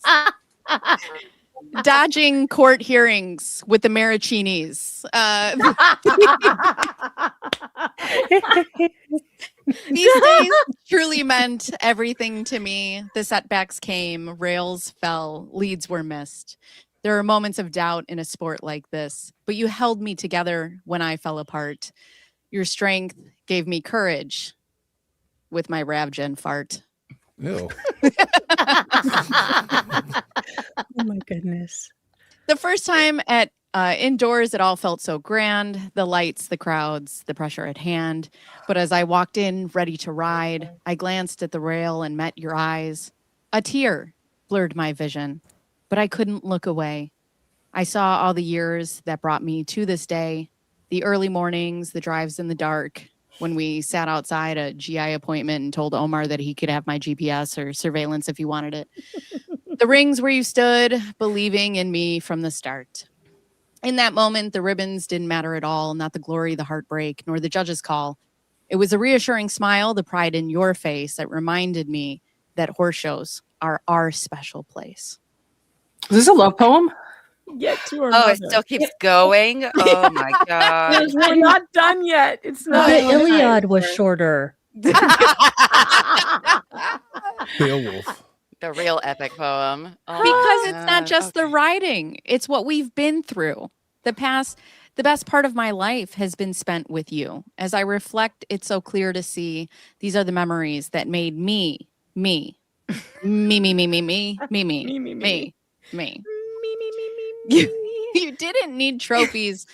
Dodging court hearings with the Marraccinis. These days truly meant everything to me. The setbacks came, rails fell, leads were missed. There are moments of doubt in a sport like this, but you held me together when I fell apart. Your strength gave me courage with my Ravgen fart. Ew. Oh my goodness. The first time at indoors, it all felt so grand. The lights, the crowds, the pressure at hand. But as I walked in, ready to ride, I glanced at the rail and met your eyes. A tear blurred my vision, but I couldn't look away. I saw all the years that brought me to this day, the early mornings, the drives in the dark, when we sat outside a GI appointment and told Omar that he could have my GPS or surveillance if he wanted it. The rings where you stood, believing in me from the start. In that moment, the ribbons didn't matter at all, not the glory, the heartbreak, nor the judge's call. It was a reassuring smile, the pride in your face that reminded me that horse shows are our special place. Is this a love poem? Get to our Oh, it still keeps going. Oh my god. We're not done yet. It's not. The Iliad was shorter. Beowulf. The real epic poem. Oh, Because it's not God. just the writing. It's what we've been through. The best part of my life has been spent with you. As I reflect, it's so clear to see these are the memories that made me. You didn't need trophies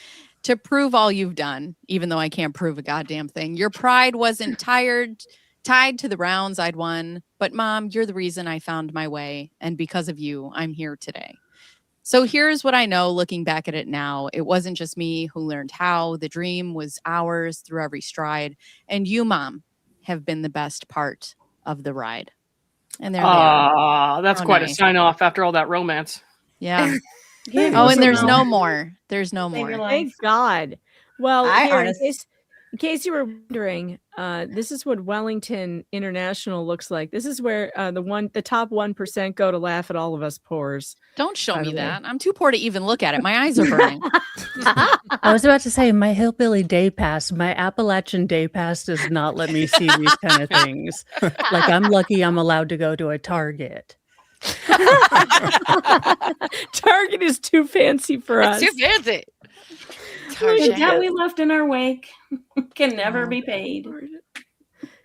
to prove all you've done, even though I can't prove a goddamn thing. Your pride wasn't tied to the rounds I'd won. But Mom, you're the reason I found my way. And because of you, I'm here today. So here's what I know looking back at it now. It wasn't just me who learned how. The dream was ours through every stride. And you, Mom, have been the best part of the ride. And there they are. That's Oh, quite a nice. sign off after all that romance. Yeah. Yeah, Oh, and there's so- no more. There's no Save more. your life. Thank God. Well, I here, honest- in case you were wondering, this is what Wellington International looks like. This is where the top 1% go to laugh at all of us poors. Don't show By me the way. that. I'm too poor to even look at it. My eyes are burning. I was about to say my hillbilly day pass, my Appalachian day pass does not let me see these kind of things. Like I'm lucky I'm allowed to go to a Target. Target is too fancy for us. It's too fancy. The debt we left in our wake can never be paid.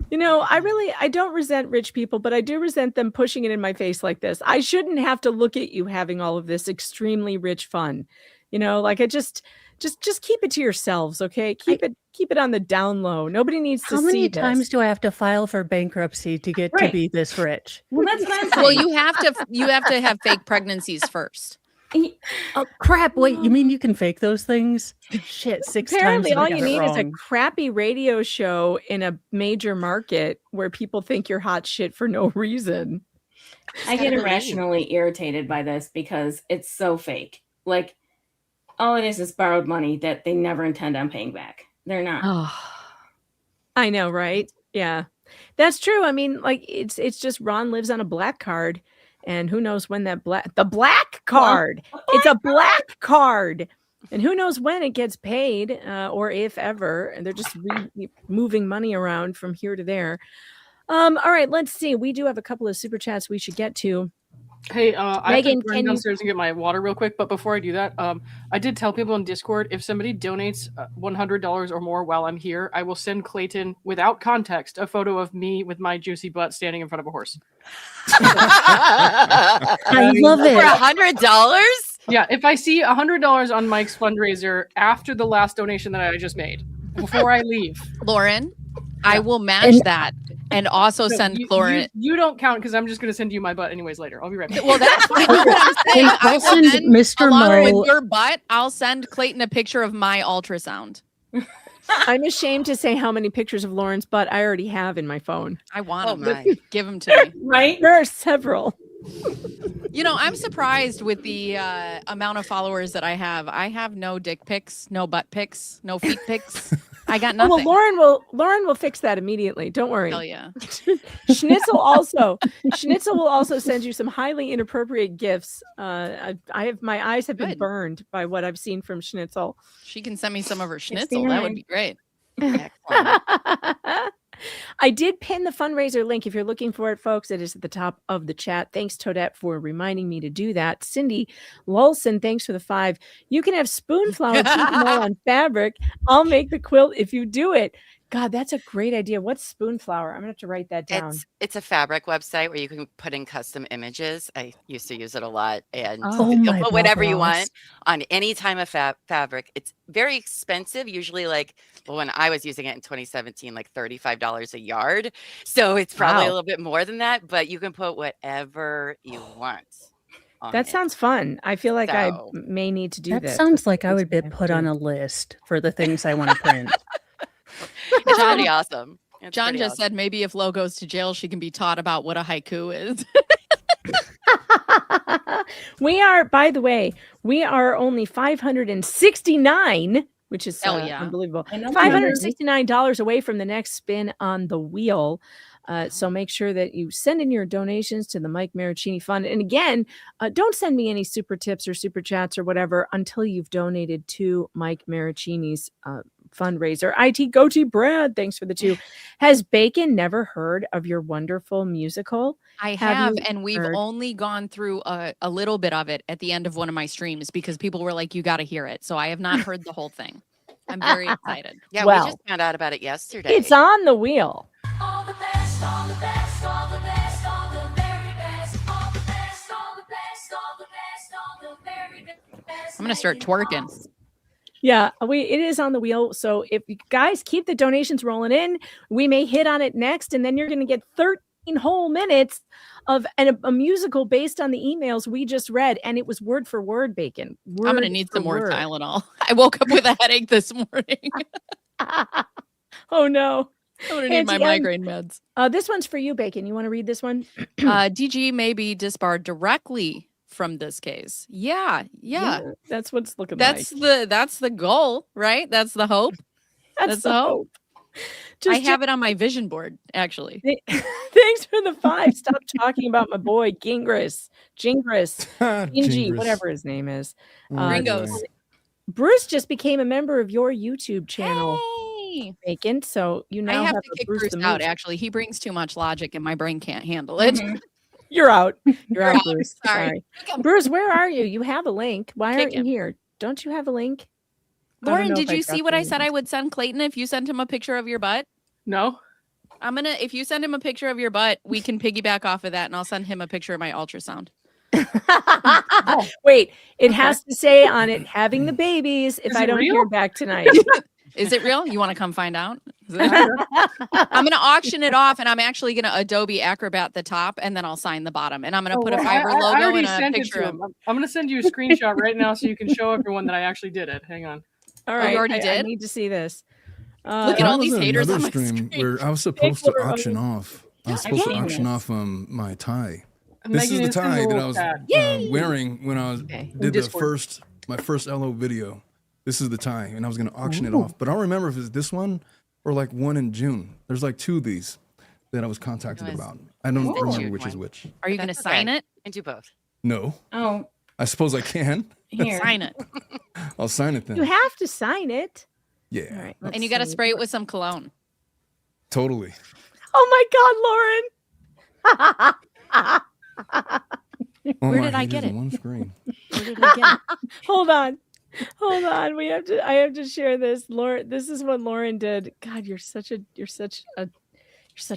You know, I don't resent rich people, but I do resent them pushing it in my face like this. I shouldn't have to look at you having all of this extremely rich fun. You know, like I just keep it to yourselves, okay? Keep it on the down low. Nobody needs to see How many this. times do I have to file for bankruptcy to get Right. to be this rich? Well, that's what I'm saying. Well, you have to have fake pregnancies first. Oh crap! Wait, you mean you can fake those things? Shit, six Apparently, times. all I got you it need is a wrong. crappy radio show in a major market where people think you're hot shit for no reason. I get irrationally irritated by this because it's so fake. Like, all it is borrowed money that they never intend on paying back. They're not. I know, right? Yeah, that's true. I mean, like it's just Ron lives on a black card, and who knows when the black card. It's a black card, and who knows when it gets paid or if ever. And they're just moving money around from here to there. All right, let's see. We do have a couple of super chats we should get to. Hey, I have Megan, to run can you- downstairs and get my water real quick. But before I do that, I did tell people in Discord, if somebody donates $100 or more while I'm here, I will send Clayton, without context, a photo of me with my juicy butt standing in front of a horse. I love it. For $100? Yeah, if I see $100 on Mike's fundraiser after the last donation that I just made, before I leave, Lauren, I will match that and also So send you, Lauren. You don't count because I'm just going to send you my butt anyways later. I'll be right back. Well, that's fine. That's what I'm saying. And I I'll will send send Mr. Alana Mo- with your butt. I'll send Clayton a picture of my ultrasound. I'm ashamed to say how many pictures of Lauren's butt I already have in my phone. I want Oh them. my. Give them to me. Right? There are several. You know, I'm surprised with the amount of followers that I have. I have no dick pics, no butt pics, no feet pics. I got Oh, nothing. well, Lauren will fix that immediately. Don't worry. Hell yeah. Schnitzel will also send you some highly inappropriate gifts. I have my eyes have been Good. burned by what I've seen from Schnitzel. She can send me some of her schnitzel. That would be great. Excellent. I did pin the fundraiser link. If you're looking for it, folks, it is at the top of the chat. Thanks, Toadette, for reminding me to do that. Cindy Lulson, thanks for the 5. You can have spoon flour, keep them all on fabric. I'll make the quilt if you do it. God, that's a great idea. What's Spoon Flower? I'm gonna have to write that down. It's a fabric website where you can put in custom images. I used to use it a lot, and Oh you'll my put whatever you Ross. want on any time of fabric. It's very expensive, usually when I was using it in 2017, like $35 a yard. So it's probably a little bit more than that, but you can put whatever you want. That sounds fun. I feel like I may need to do That this. sounds like I would be put on a list for the things I want to print. It's pretty awesome. John just said maybe if Lo goes to jail, she can be taught about what a haiku is. We are, by the way, we are only 569, which is unbelievable. $569 away from the next spin on the wheel. So make sure that you send in your donations to the Mike Marraccini Fund. And again, don't send me any super tips or super chats or whatever until you've donated to Mike Marraccini's fundraiser. IT Goatee Brad, thanks for the 2. Has Bacon never heard of your wonderful musical? I have, and we've only gone through a little bit of it at the end of one of my streams because people were like, you got to hear it. So I have not heard the whole thing. I'm very excited. Yeah, we just found out about it yesterday. It's on the wheel. All the best, all the best, all the best, all the very best, all the best, all the best, all the best, all the very best. I'm going to start twerking. Yeah, it is on the wheel. So if you guys keep the donations rolling in, we may hit on it next, and then you're going to get 13 whole minutes of a musical based on the emails we just read, and it was word for word, Bacon. I'm going to need some more Tylenol. I woke up with a headache this morning. Oh no. I'm going to need my migraine meds. This one's for you, Bacon. You want to read this one? DG may be disbarred directly from this case. Yeah. That's what's looking that's like. That's the goal, right? That's the hope. That's the hope. I have it on my vision board, actually. Thanks for the 5. Stop talking about my boy Gingras, Gingy, whatever his name is. Gringos. Bruce just became a member of your YouTube channel. Bacon, so you now I have have to a kick Bruce Bruce the out. Moose. Actually, he brings too much logic, and my brain can't handle it. You're out. You're out, Bruce. Sorry. Bruce, where are you? You have a link. Why aren't you here? Don't you have a link? Lauren, did you see what I said I would send Clayton if you sent him a picture of your butt? No. If you send him a picture of your butt, we can piggyback off of that, and I'll send him a picture of my ultrasound. Wait, it has to say on it having the babies if I don't hear back tonight. Is it real? You want to come find out? I'm going to auction it off, and I'm actually going to Adobe Acrobat the top, and then I'll sign the bottom. And I'm going to put a Fiverr logo and a picture of him. I'm going to send you a screenshot right now so you can show everyone that I actually did it. Hang on. All right, you already did? I need to see this. Look at all these haters on my stream screen. where I was supposed to auction off. My tie. This is the tie that I was wearing when I did my first LO video. This is the tie, and I was going to auction it off. But I don't remember if it's this one or like one in June. There's like 2 of these that I was contacted about. I don't remember which is which. Are you going to sign it? And do both. No. Oh. I suppose I can. Here. Sign it. I'll sign it then. You have to sign it. Yeah. All right, And you got to spray it with some cologne. Totally. Oh my God, Lauren. Where did I get it? One screen. Where did I get it? Hold on. I have to share this. Lauren, this is what Lauren did. God, you're such a And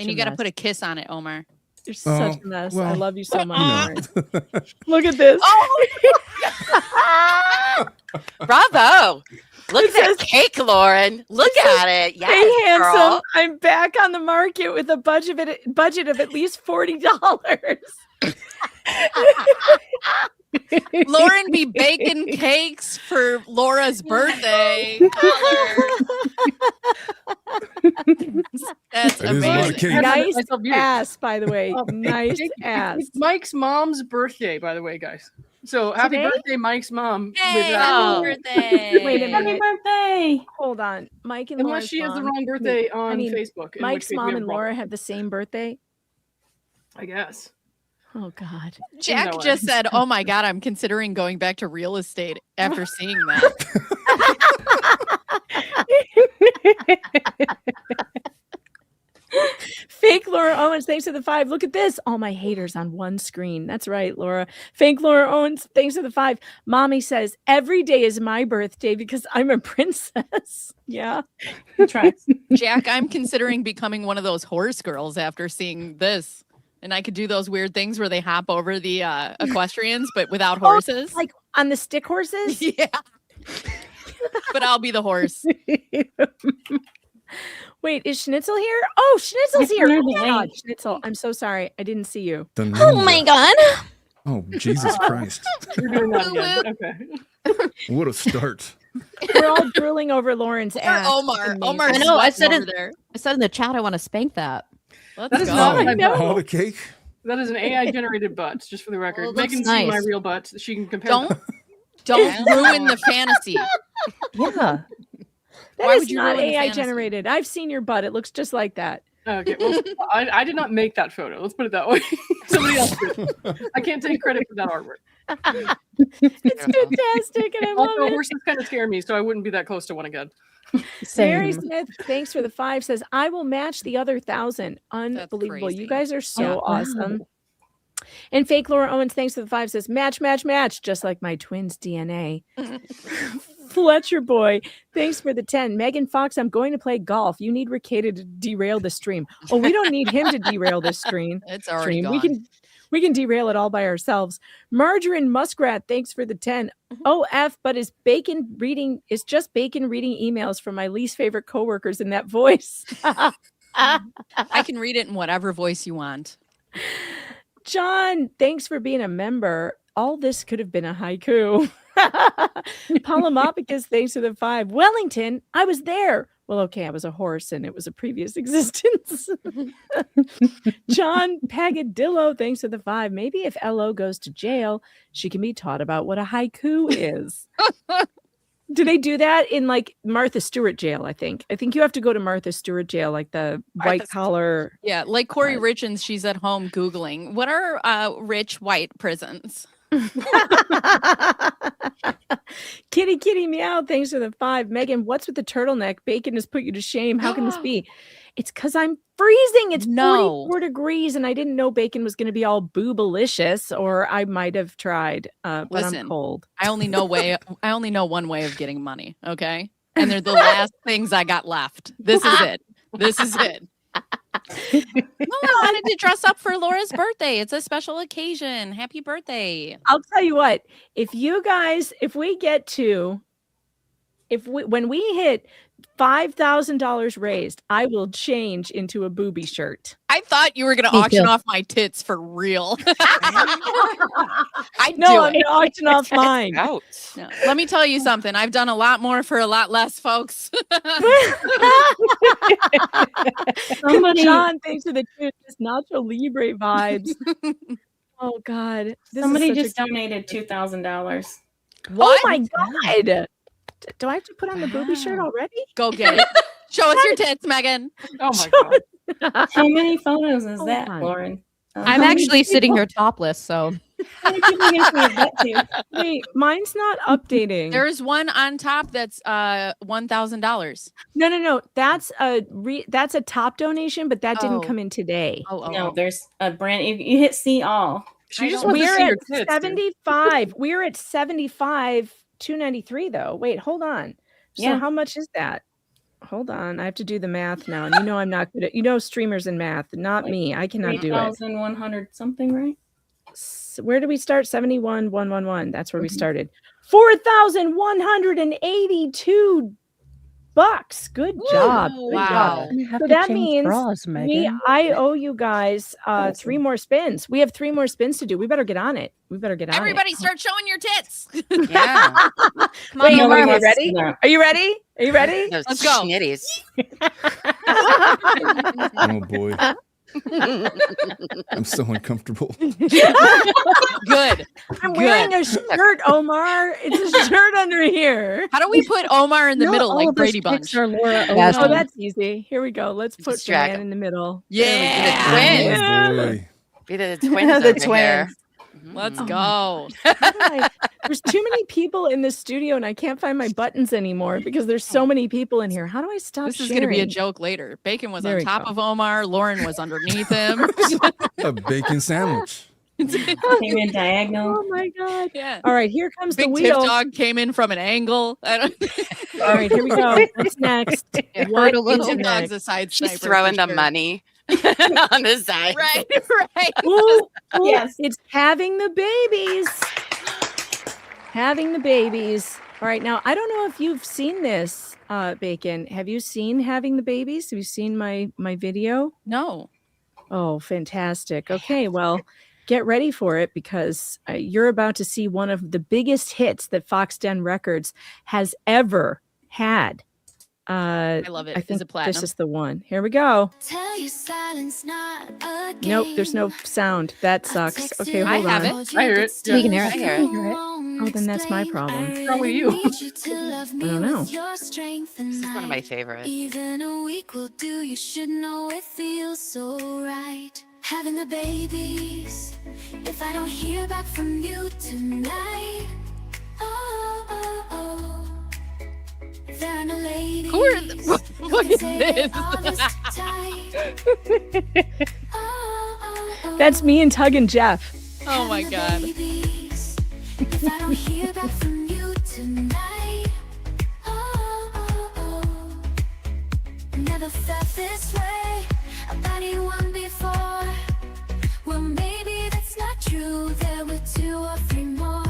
you got to mess. put a kiss on it, Omar. You're such a mess. I love you so much, Lauren. No. Look at this. Bravo. Look at that cake, Lauren. Look at it. Yes, hey, handsome. girl. I'm back on the market with a budget of at least $40. Lauren be baking cakes for Laura's birthday. That's That is a lot of amazing. cake. Nice That's so beautiful. ass, by the way. Nice ass. It's Mike's mom's birthday, by the way, guys. So happy Today? birthday, Mike's mom. Hey, with, happy birthday. Wait a Happy minute. birthday. Hold on. Mike and Unless Laura's she has the mom- wrong birthday on mean, Facebook. in Mike's which case we mom have and a Laura problem. have the same birthday. I guess. Oh God. Jack No, just said, "Oh my God, I'm considering going back to real estate after seeing that." Fake Laura Owens, thanks for the 5. Look at this. All my haters on one screen. That's right, Laura. Fake Laura Owens, thanks for the 5. Mommy says, every day is my birthday because I'm a princess. Yeah. Jack, I'm considering becoming one of those horse girls after seeing this. And I could do those weird things where they hop over the equestrians, but without horses. Like on the stick horses? Yeah. But I'll be the horse. Wait, is Schnitzel here? Oh, Schnitzel's here. turned Oh my away. God, Schnitzel, I'm so sorry. I didn't see you. Oh my God. Oh, Jesus Christ. You're doing that again. Okay. What a start. We're all drooling over Lauren's ass. Omar. Omar. I know. I said over it. there. I said in the chat I want to spank that. Let's That is go. not my butt. All the cake? That is an AI generated butt, just for the record. Well, it Megan looks see my nice. real butt. She can compare. Don't ruin the fantasy. Yeah. That Why is would you not ruin the AI fantasy? generated. I've seen your butt. It looks just like that. Okay, well, I did not make that photo. Let's put it that way. Somebody else did. I can't take credit for that artwork. It's fantastic, and I love Also, it. horses kind of scare me, so I wouldn't be that close to one again. Mary Same. Smith, thanks for the 5, says, I will match the other 1,000. Unbelievable. crazy. You guys are so Yeah. awesome. And Fake Laura Owens, thanks for the 5, says, match, match, match, just like my twins' DNA. Fletcher Boy, thanks for the 10. Megan Fox, I'm going to play golf. You need Ricada to derail the stream. Oh, we don't need him to derail this stream. It's already stream. gone. We can derail it all by ourselves. Margarine Muskrat, thanks for the 10. OF, but is just Bacon reading emails from my least favorite coworkers in that voice. I can read it in whatever voice you want. John, thanks for being a member. All this could have been a haiku. Palomopicus, thanks for the 5. Wellington, I was there. Well, okay, I was a horse and it was a previous existence. John Pagadillo, thanks for the 5. Maybe if LO goes to jail, she can be taught about what a haiku is. Do they do that in like Martha Stewart jail? I think you have to go to Martha Stewart jail, like the white collar. Yeah, like Corey Richens, she's at home Googling, what are rich white prisons? Kitty meow, thanks for the 5. Megan, what's with the turtleneck? Bacon has put you to shame. How can this be? It's because I'm freezing. It's 44 degrees, and I didn't know bacon was going to be all boobalicious, or I might have tried. But Listen, I'm cold. I only know one way of getting money. Okay, and they're the last things I got left. This is it. This is it. No, I wanted to dress up for Laura's birthday. It's a special occasion. Happy birthday. I'll tell you what, when we hit $5,000 raised, I will change into a booby shirt. I thought you were going to Me auction too. off my tits for real. I'm going to auction off mine. No, let me tell you something. I've done a lot more for a lot less, folks. John, thanks for the just Nacho Libre vibes. Oh God, this is Somebody such a just donated $2,000. Oh my God. Do I have to put on the booby shirt already? Go get it. Show us your tits, Megan. Oh my God. How many photos is that, on. Lauren? I'm actually sitting here topless, so Wait, mine's not updating. There's one on top that's $1,000. No. That's a top donation, but that didn't Oh. come in today. No, there's a brand. You hit see all. She just wants to We're see your at tits. dude. 75. We're at 75, 293 though. Wait, hold on. So Yeah. how much is that? Hold on. I have to do the math now. And I'm not good at streamers and math, not me. I cannot do it. 3,100 something, right? Where did we start? 71,111. That's where we started. $4,182. Good job. Good Wow. job. You have So to that change means bras, Megan. I owe you guys 3 more spins. We have 3 more spins to do. We better get on it. Everybody start showing your tits. Yeah. Come Wait, on, are we Laura. ready? Are you ready? Are you ready? Those Let's go. schnitties. Oh boy. I'm so uncomfortable. Good. I'm wearing a shirt, Omar. It's a shirt under here. How do we put Omar in the middle all like of us Brady pics Bunch? are Laura Yes. Oh, Owens. that's easy. Here we go. Let's put Just drag Joanne him. in the middle. Yeah. The twins. Oh boy. Be the twins The over here. Let's go. There's too many people in this studio and I can't find my buttons anymore because there's so many people in here. How do I stop This is going to be a joke later. Bacon was There on we top go. of Omar. Lauren was underneath him. A bacon sandwich. Came in diagonal. Oh my god. Yeah. All right, here comes Big the Tiff wheel. dog came in from an angle. I don't. All right, here we go. What's next? It What hurt a little. is Tiff dog's next? a side She's sniper throwing for the sure. money on the side. Right, right. Ooh, ooh, Yes. it's having the babies. Having the babies. All right, now I don't know if you've seen this, Bacon. Have you seen having the babies? Have you seen my video? No. Oh, fantastic. Okay, well, get ready for it because you're about to see one of the biggest hits that Fox Den Records has ever had. I love it. I Is think it platinum? this is the one. Here we go. Tell you silence not a Nope, game. there's no sound. That sucks. Okay, I hold have on. it. I hear it. We can hear I it. hear it. Oh, then that's my problem. What's wrong with you? I don't know. This is one of my favorites. Even a week will do. You should know it feels so right. Having the babies. If I don't hear back from you tonight. Oh, oh, oh. There are no ladies. Who are the, look at this. That's me and Tug and Jeff. Oh my god. Babies. If I don't hear back from you tonight. Oh, oh, oh. Never felt this way about anyone before. Well, maybe that's not true. There were 2 or 3 more.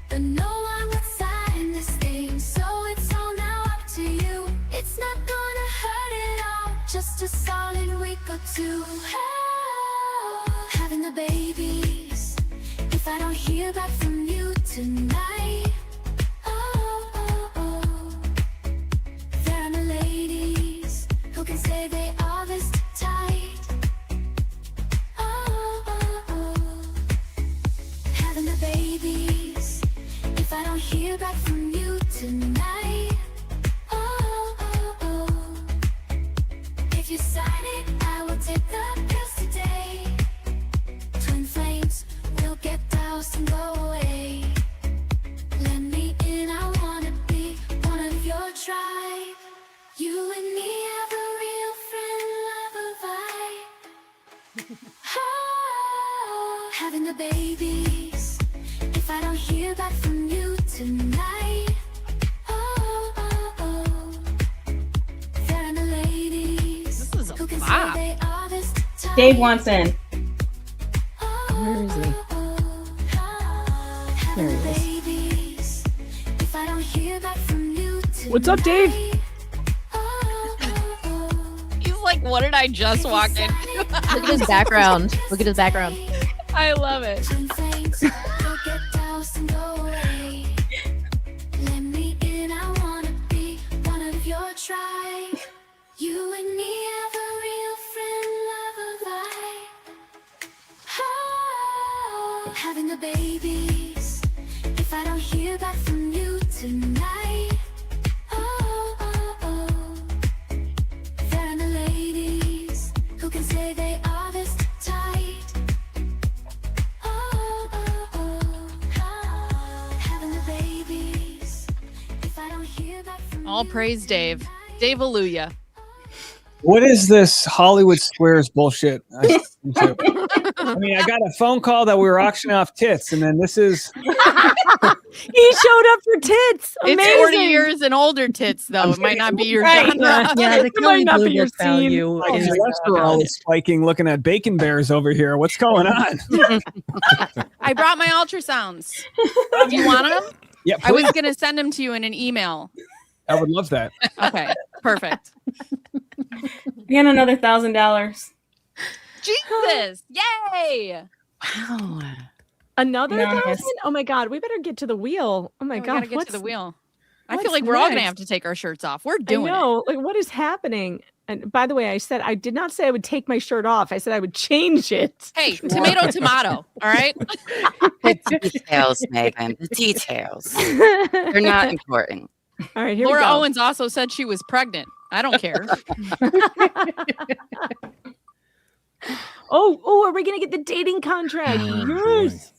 But no one would sign this thing. So it's all now up to you. It's not gonna hurt at all. Just a solid week or 2. Oh, having the babies. If I don't hear back from you tonight. Oh, oh, oh. There are no ladies who can say they are this tight. Oh, oh, oh. Having the babies. If I don't hear back from you tonight. Oh, oh, oh. If you sign it, I will take the pills today. Twin flames will get doused and go away. Let me in, I wanna be one of your tribe. You and me have a real friend, love vibe. Oh, having the babies. If I don't hear back from you tonight. Oh, oh, oh. There are no ladies This is a who can say bop. they are this type. Dave wants in. Where is he? There he is. Babies. If I don't hear back from you What's up, Dave? He's like, what did I just walk in? Look at his background. Look at his background. I love it. Let me in, I wanna be one of your tribe. You and me have a real friend, love vibe. Oh, having the babies. If I don't hear back from you tonight. Oh, oh, oh. There are no ladies who can say they are this tight. Oh, oh, oh. Having the babies. If I don't hear back from All praise Dave. Dave Alleluia. What is this Hollywood Squares bullshit? I mean, I got a phone call that we were auctioning off tits, and then this is. He showed up for tits. Amazing. It's 40 years and older tits, though. It might not be your Right. genre. Yeah, the It might Kelly not Blue be your Book value My is cholesterol is spiking looking at bacon bears over here. What's going on? I brought my ultrasounds. Do you want them? Yeah, I was please. going to send them to you in an email. I would love that. Okay, perfect. And another $1,000. Jesus. Yay. Wow. Another Nice. 1,000? Oh my god, we better get to the wheel. Oh my We god, gotta get what's to the wheel. I feel what's like we're all going to next? have to take our shirts off. We're I doing it. know. Like, what is happening? And by the way, I said I did not say I would take my shirt off. I said I would change it. Hey, tomato. All right. The details, Megan. The details. They're not important. All right, here Laura we go. Owens also said she was pregnant. I don't care. Oh, are we gonna get the dating contract? Oh, Yes.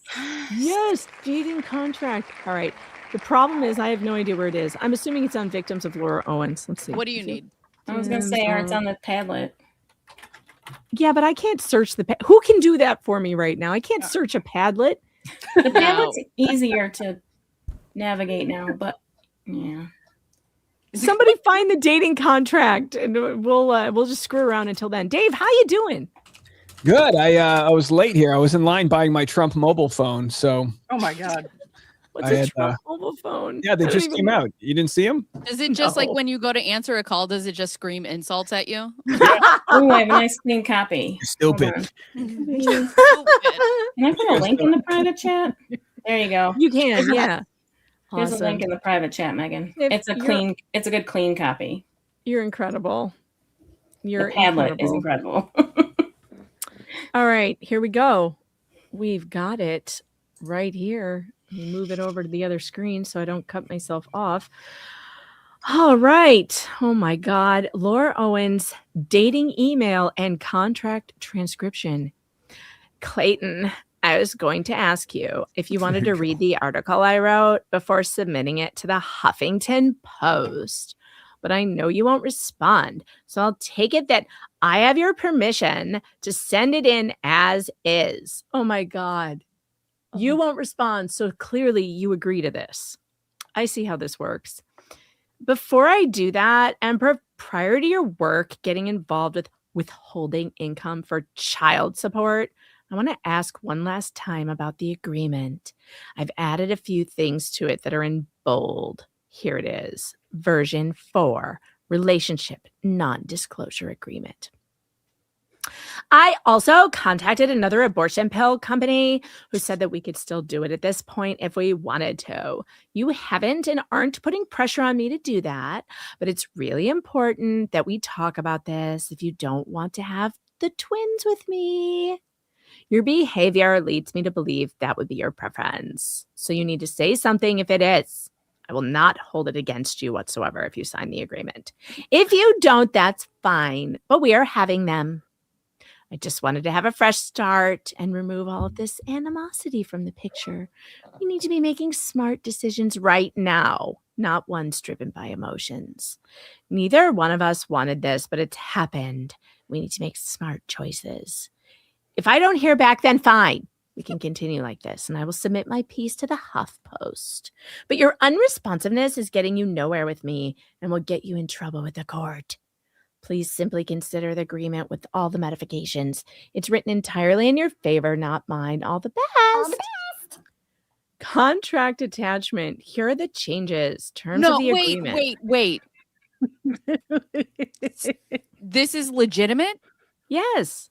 Yes, dating contract. All right. The problem is I have no idea where it is. I'm assuming it's on Victims of Laura Owens. Let's see. What do you need? I was gonna say, or it's on the Padlet. Yeah, but I can't search the who can do that for me right now? I can't search a Padlet. The Padlet's easier to navigate now, but yeah. Somebody find the dating contract, and we'll just screw around until then. Dave, how you doing? Good. I was late here. I was in line buying my Trump mobile phone. So. Oh my God. What's a Trump mobile phone? Yeah, they just came out. You didn't see them? Is it just like when you go to answer a call, does it just scream insults at you? Oh, I have a nice clean copy. Stupid. Can I put a link in the private chat? There you go. You can, yeah. Here's Awesome. a link in the private chat, Megan. If It's a good clean copy. You're incredible. The Padlet is incredible. All right, here we go. We've got it right here. Let me move it over to the other screen so I don't cut myself off. All right. Oh my God. Laura Owens, dating email and contract transcription. Clayton, I was going to ask you if you wanted to read the article I wrote before submitting it to the Huffington Post, but I know you won't respond. So I'll take it that I have your permission to send it in as is. Oh my God. You won't respond. So clearly you agree to this. I see how this works. Before I do that, Emperor, prior to your work getting involved with withholding income for child support, I want to ask one last time about the agreement. I've added a few things to it that are in bold. Here it is. Version 4, relationship non-disclosure agreement. I also contacted another abortion pill company who said that we could still do it at this point if we wanted to. You haven't and aren't putting pressure on me to do that, but it's really important that we talk about this if you don't want to have the twins with me. Your behavior leads me to believe that would be your preference. So you need to say something if it is. I will not hold it against you whatsoever if you sign the agreement. If you don't, that's fine, but we are having them. I just wanted to have a fresh start and remove all of this animosity from the picture. We need to be making smart decisions right now, not ones driven by emotions. Neither one of us wanted this, but it's happened. We need to make smart choices. If I don't hear back, then fine. We can continue like this, and I will submit my piece to the HuffPost. But your unresponsiveness is getting you nowhere with me and will get you in trouble with the court. Please simply consider the agreement with all the modifications. It's written entirely in your favor, not mine. All the best. All the best. Contract attachment. Here are the changes. Terms of the agreement. Wait. This is legitimate? Yes.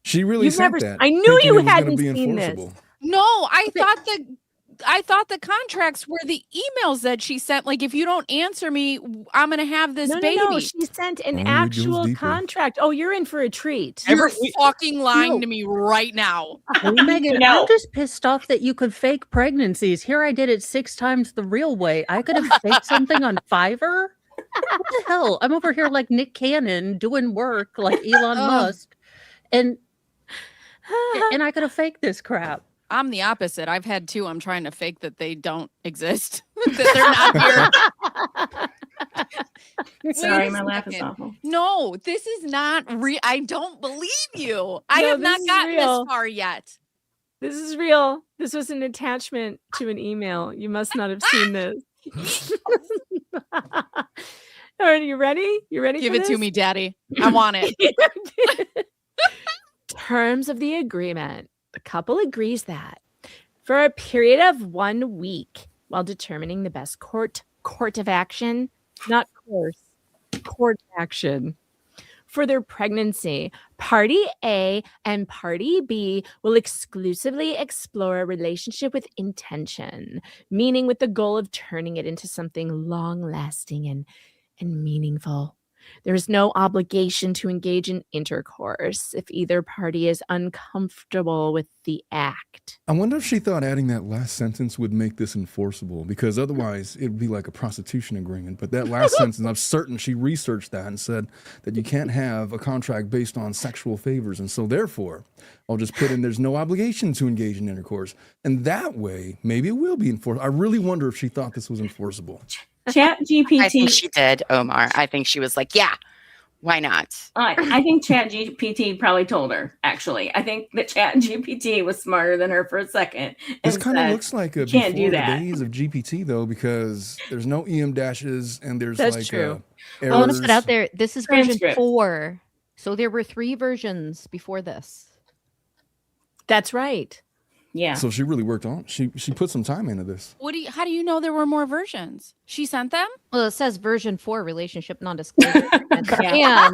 She really sent that. I knew thinking you it was gonna hadn't be seen this. enforceable. No, I thought the contracts were the emails that she sent. Like, if you don't answer me, I'm gonna have this baby. No. She sent an actual contract. Oh, you're in for a treat. You're fucking lying to me right now. Megan, I'm just pissed off that you could fake pregnancies. Here I did it 6 times the real way. I could have faked something on Fiverr. What the hell? I'm over here like Nick Cannon doing work like Elon Musk. And I could have faked this crap. I'm the opposite. I've had 2. I'm trying to fake that they don't exist. That they're not here. Sorry, my laugh is awful. No, this is not real. I don't believe you. I have not gotten this far yet. This is real. This was an attachment to an email. You must not have seen this. All right, you ready? You ready? Give for it this? to me, Daddy. I want it. Terms of the agreement. The couple agrees that for a period of 1 week, while determining the best court of action, not course, court action, for their pregnancy, Party A and Party B will exclusively explore a relationship with intention, meaning with the goal of turning it into something long-lasting and meaningful. There is no obligation to engage in intercourse if either party is uncomfortable with the act. I wonder if she thought adding that last sentence would make this enforceable, because otherwise it would be like a prostitution agreement. But that last sentence, I'm certain she researched that and said that you can't have a contract based on sexual favors. And so therefore, I'll just put in there's no obligation to engage in intercourse. And that way, maybe it will be enforced. I really wonder if she thought this was enforceable. Chat GPT. I think she did, Omar. I think she was like, yeah, why not? I think Chat GPT probably told her, actually. I think that Chat GPT was smarter than her for a second. This kind of looks like a before the days of GPT, though, because there's no EM dashes and there's That's like true. I want to put out there, this is version Transcript. 4. So there were 3 versions before this. That's right. Yeah. So she really worked on. She put some time into this. How do you know there were more versions? She sent them? Well, it says version 4, relationship non-disclosure. And I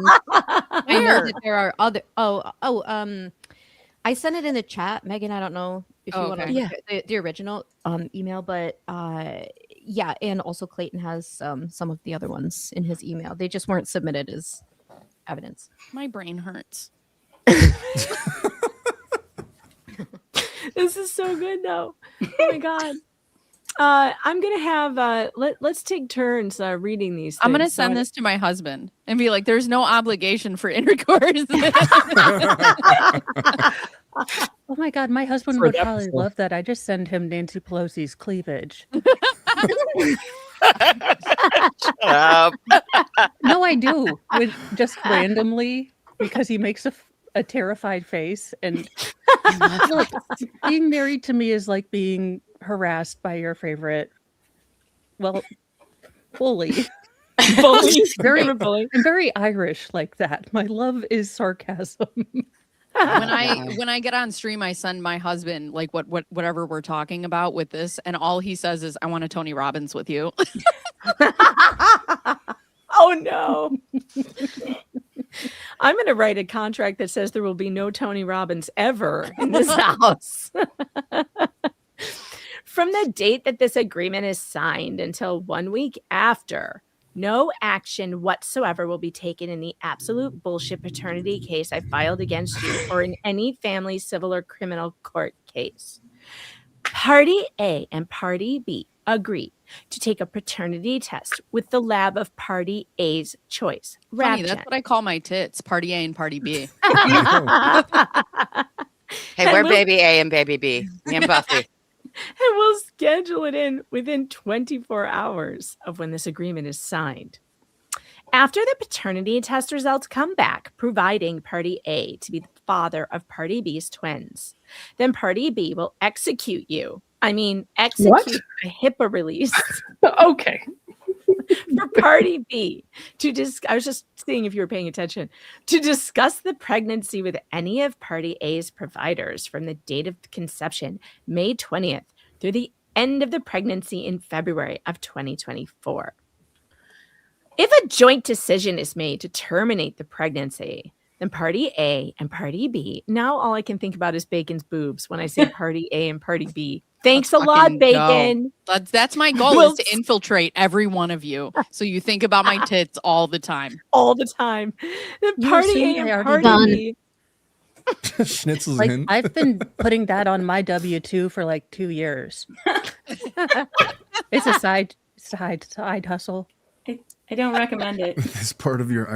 know that there are other. I sent it in the chat, Megan. I don't know if you want to look at the original email, but yeah, and also Clayton has some of the other ones in his email. They just weren't submitted as evidence. My brain hurts. This is so good, though. Oh my god. I'm gonna have let's take turns reading these. I'm gonna send this to my husband and be like, "There's no obligation for intercourse." Oh my god, my husband would probably love that. I just send him Nancy Pelosi's cleavage. Shut up. No, I do. Just randomly, because he makes a terrified face, and like, being married to me is like being harassed by your favorite, bully. I'm very Irish like that. My love is sarcasm. When I get on stream, I send my husband like whatever we're talking about with this, and all he says is, "I want a Tony Robbins with you." Oh no. I'm going to write a contract that says there will be no Tony Robbins ever in this house. From the date that this agreement is signed until 1 week after, no action whatsoever will be taken in the absolute bullshit paternity case I filed against you or in any family civil or criminal court case. Party A and Party B agree to take a paternity test with the lab of Party A's choice. Funny, that's what I call my tits, Party A and Party B. Hey, we're baby A and baby B. Me and Buffy. And we'll schedule it in within 24 hours of when this agreement is signed. After the paternity test results come back, providing Party A to be the father of Party B's twins, then Party B will execute you. Execute a HIPAA release. Okay. For Party B I was just seeing if you were paying attention, to discuss the pregnancy with any of Party A's providers from the date of conception, May 20th, through the end of the pregnancy in February of 2024. If a joint decision is made to terminate the pregnancy, then Party A and Party B, now all I can think about is Bacon's boobs when I say Party A and Party B. Thanks a lot, Bacon. That's my goal, is to infiltrate every one of you. So you think about my tits all the time. All the time. The Party A and Party B. Schnitzel's like, in. I've been putting that on my W-2 for like 2 years. It's a side hustle. I don't recommend it. It's part of your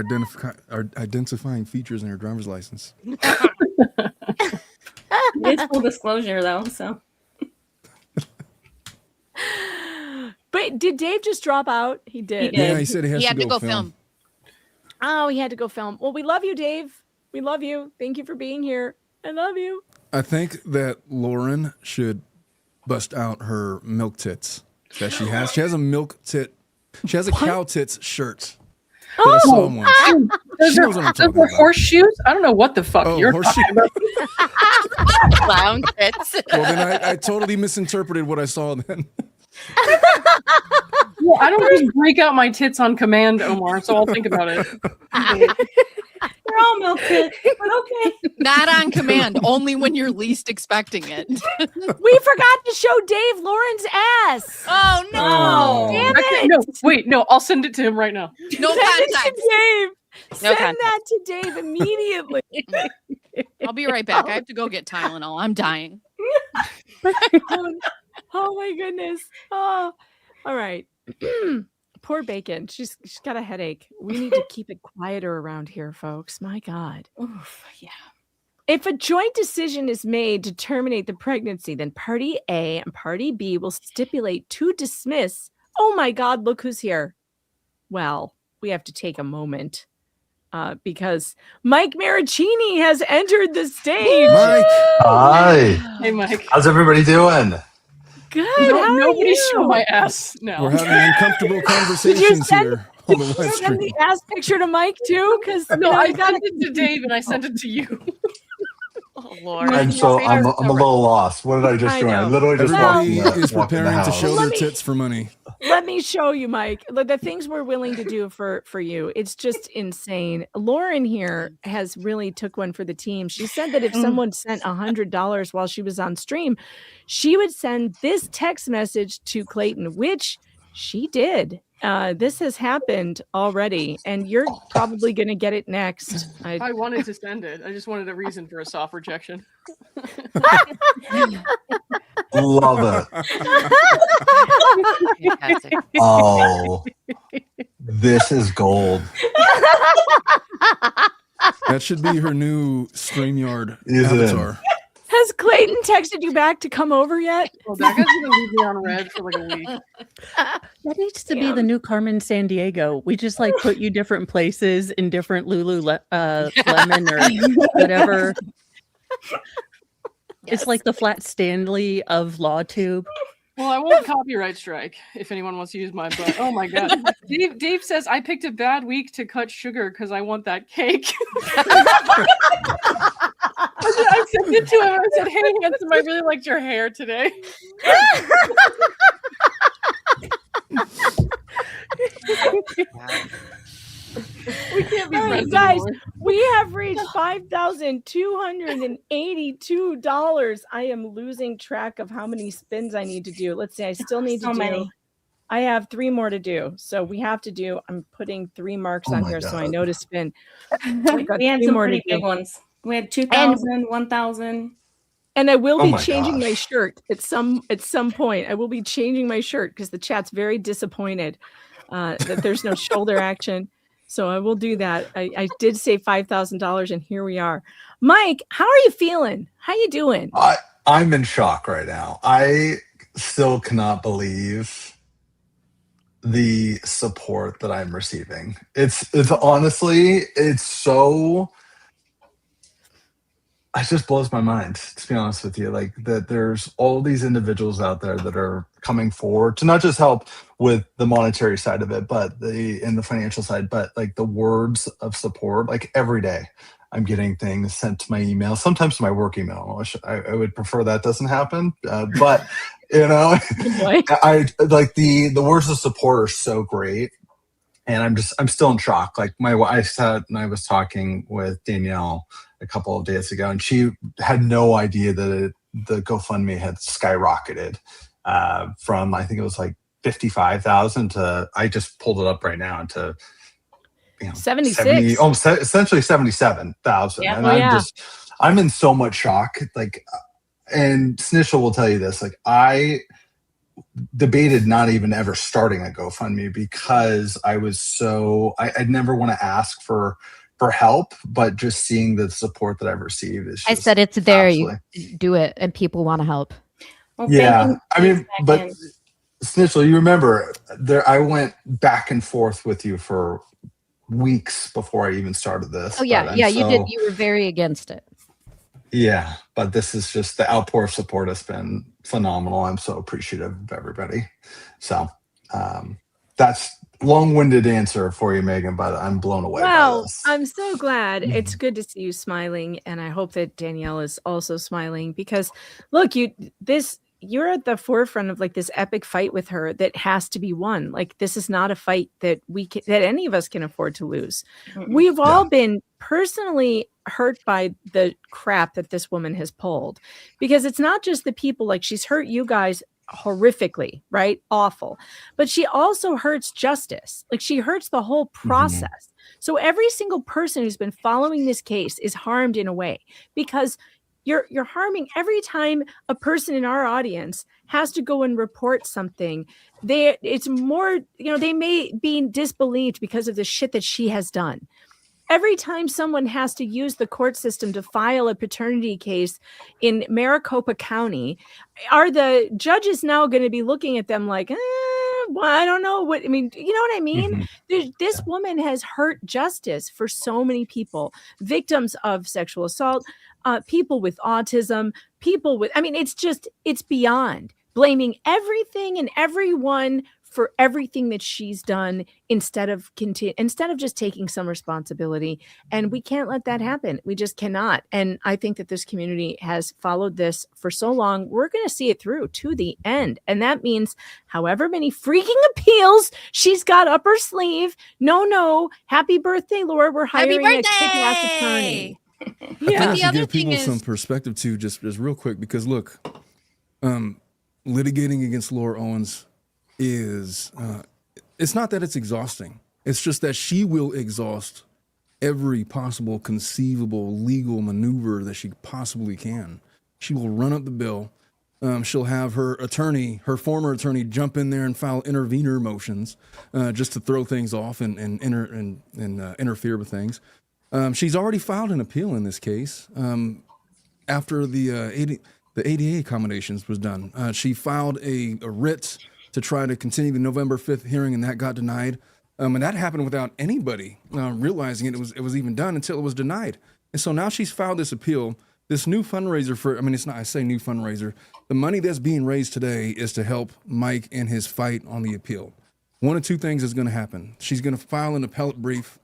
identifying features in your driver's license. It's full disclosure, though, so. But did Dave just drop out? He did. Yeah, he said he had to go film. Oh, he had to go film. Well, we love you, Dave. We love you. Thank you for being here. I love you. I think that Lauren should bust out her milk tits that she has. She has a milk tit. She has a cow tits shirt. That I saw once. She knows what I'm talking about. Horseshoes? I don't know what the fuck you're talking about. Clown tits. Well, then I totally misinterpreted what I saw then. Well, I don't just break out my tits on command, Omar, so I'll think about it. They're all milk tits, but okay. Not on command, only when you're least expecting it. We forgot to show Dave Lauren's ass. Oh no! Damn Okay, it! no, wait, no, I'll send it to him right now. No Send it context. to Dave. No Send context. that to Dave immediately. I'll be right back. I have to go get Tylenol. I'm dying. Oh my goodness. Oh, all right. Poor Bacon. She's got a headache. We need to keep it quieter around here, folks. My God. Oof, yeah. If a joint decision is made to terminate the pregnancy, then Party A and Party B will stipulate to dismiss. Oh my God, look who's here. Well, we have to take a moment because Mike Marraccini has entered the stage. Mike. Hi. Hey, Mike. How's everybody doing? Good. No, how are nobody you? show my ass. No. We're having uncomfortable conversations here on the live Send stream. the ass picture to Mike too, because No, I sent it to Dave and I sent it to you. Oh Lord. I'm a little lost. What did I just I do? I know. literally just Everybody walked in is the preparing to house. show Let their me- tits for money. Let me show you, Mike. The things we're willing to do for you. It's just insane. Lauren here has really took one for the team. She said that if someone sent $100 while she was on stream, she would send this text message to Clayton, which she did. This has happened already, and you're probably going to get it next. I wanted to send it. I just wanted a reason for a soft rejection. Love it. Fantastic. Oh, this is gold. That should be her new Streamyard Is it? avatar. Has Clayton texted you back to come over yet? Oh, that guy's gonna leave me on red for like a week. That needs to be the new Carmen San Diego. We just like put you different places in different Lemon or whatever. It's like the Flat Stanley of LawTube. Well, I won't copyright strike if anyone wants to use my butt. Oh my god. Dave says I picked a bad week to cut sugar because I want that cake. I sent it to him. I said, "Hey, handsome, I really liked your hair today." We can't be All right, friends guys, anymore. we have reached $5,282. I am losing track of how many spins I need to do. Let's see. I still need So to do. many. I have 3 more to do. So we have to do. I'm putting 3 marks Oh on my here so I God. know to spin. We had 3 some more to pretty big do. ones. We had 2,000, 1,000. And I will Oh be my changing my gosh. shirt at some point. I will be changing my shirt because the chat's very disappointed that there's no shoulder action. So I will do that. I did save $5,000, and here we are. Mike, how are you feeling? How you doing? I'm in shock right now. I still cannot believe the support that I'm receiving. It's honestly, it's so. It just blows my mind, to be honest with you. Like that, there's all these individuals out there that are coming forward to not just help with the monetary side of it, but the financial side, but like the words of support. Like every day, I'm getting things sent to my email, sometimes to my work email. I would prefer that doesn't happen, but you know, I like the words of support are so great. And I'm still in shock. Like I sat and I was talking with Danielle a couple of days ago, and she had no idea that the GoFundMe had skyrocketed from, I think it was like 55,000 to, I just pulled it up right now to 76. Essentially 77,000. Yeah. And I'm in so much shock. Like, and Snitchell will tell you this, like I debated not even ever starting a GoFundMe because I was I'd never want to ask for help, but just seeing the support that I've received is just I said it's there. absolutely- You do it, and people want to help. Well, yeah. Bacon I mean, is back but in. Snitchell, you remember I went back and forth with you for weeks before I even started this. Oh yeah, but I'm yeah. You so- did. You were very against it. Yeah, but this is just the outpour of support has been phenomenal. I'm so appreciative of everybody. So that's long-winded answer for you, Megan, but I'm blown away by Well, this. I'm so glad. It's good to see you smiling, and I hope that Danielle is also smiling because, look, you're at the forefront of like this epic fight with her that has to be won. Like this is not a fight that that any of us can afford to lose. We've all been personally hurt by the crap that this woman has pulled, because it's not just the people, like she's hurt you guys horrifically, right? Awful. But she also hurts justice. Like she hurts the whole process. So every single person who's been following this case is harmed in a way, because you're harming every time a person in our audience has to go and report something. It's more, they may be disbelieved because of the shit that she has done. Every time someone has to use the court system to file a paternity case in Maricopa County, are the judges now going to be looking at them like, well, I don't know what, I mean, you know what I mean? This woman has hurt justice for so many people, victims of sexual assault, people with autism, people with, I mean, it's beyond blaming everything and everyone for everything that she's done instead of just taking some responsibility. And we can't let that happen. We just cannot. And I think that this community has followed this for so long. We're going to see it through to the end. And that means however many freaking appeals she's got up her sleeve. No. Happy birthday, Laura. We're hiring a kick-ass attorney. Yeah. To give people some perspective too, just real quick, because look, litigating against Laura Owens is it's not that it's exhausting. It's just that she will exhaust every possible conceivable legal maneuver that she possibly can. She will run up the bill. She'll have her former attorney, jump in there and file intervener motions just to throw things off and interfere with things. She's already filed an appeal in this case after the ADA accommodations was done. She filed a writ to try to continue the November 5th hearing, and that got denied. And that happened without anybody realizing it was even done until it was denied. And so now she's filed this appeal, this new fundraiser it's not, I say new fundraiser. The money that's being raised today is to help Mike in his fight on the appeal. One of two things is going to happen. She's going to file an appellate brief.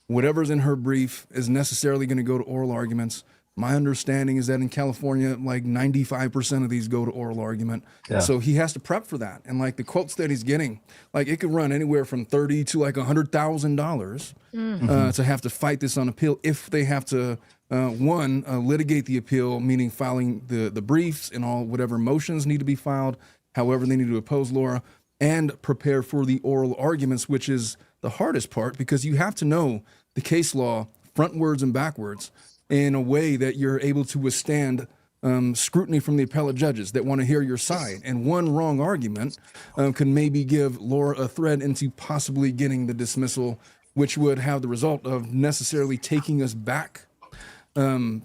Whatever's in her brief is necessarily going to go to oral arguments. My understanding is that in California, like 95% of these go to oral argument. Yeah. So he has to prep for that. And like the quotes that he's getting, like it could run anywhere from $30,000 to like $100,000 to have to fight this on appeal if they have to, litigate the appeal, meaning filing the briefs and all whatever motions need to be filed, however they need to oppose Laura, and prepare for the oral arguments, which is the hardest part because you have to know the case law frontwards and backwards in a way that you're able to withstand scrutiny from the appellate judges that want to hear your side. And one wrong argument can maybe give Laura a thread into possibly getting the dismissal, which would have the result of necessarily taking us back,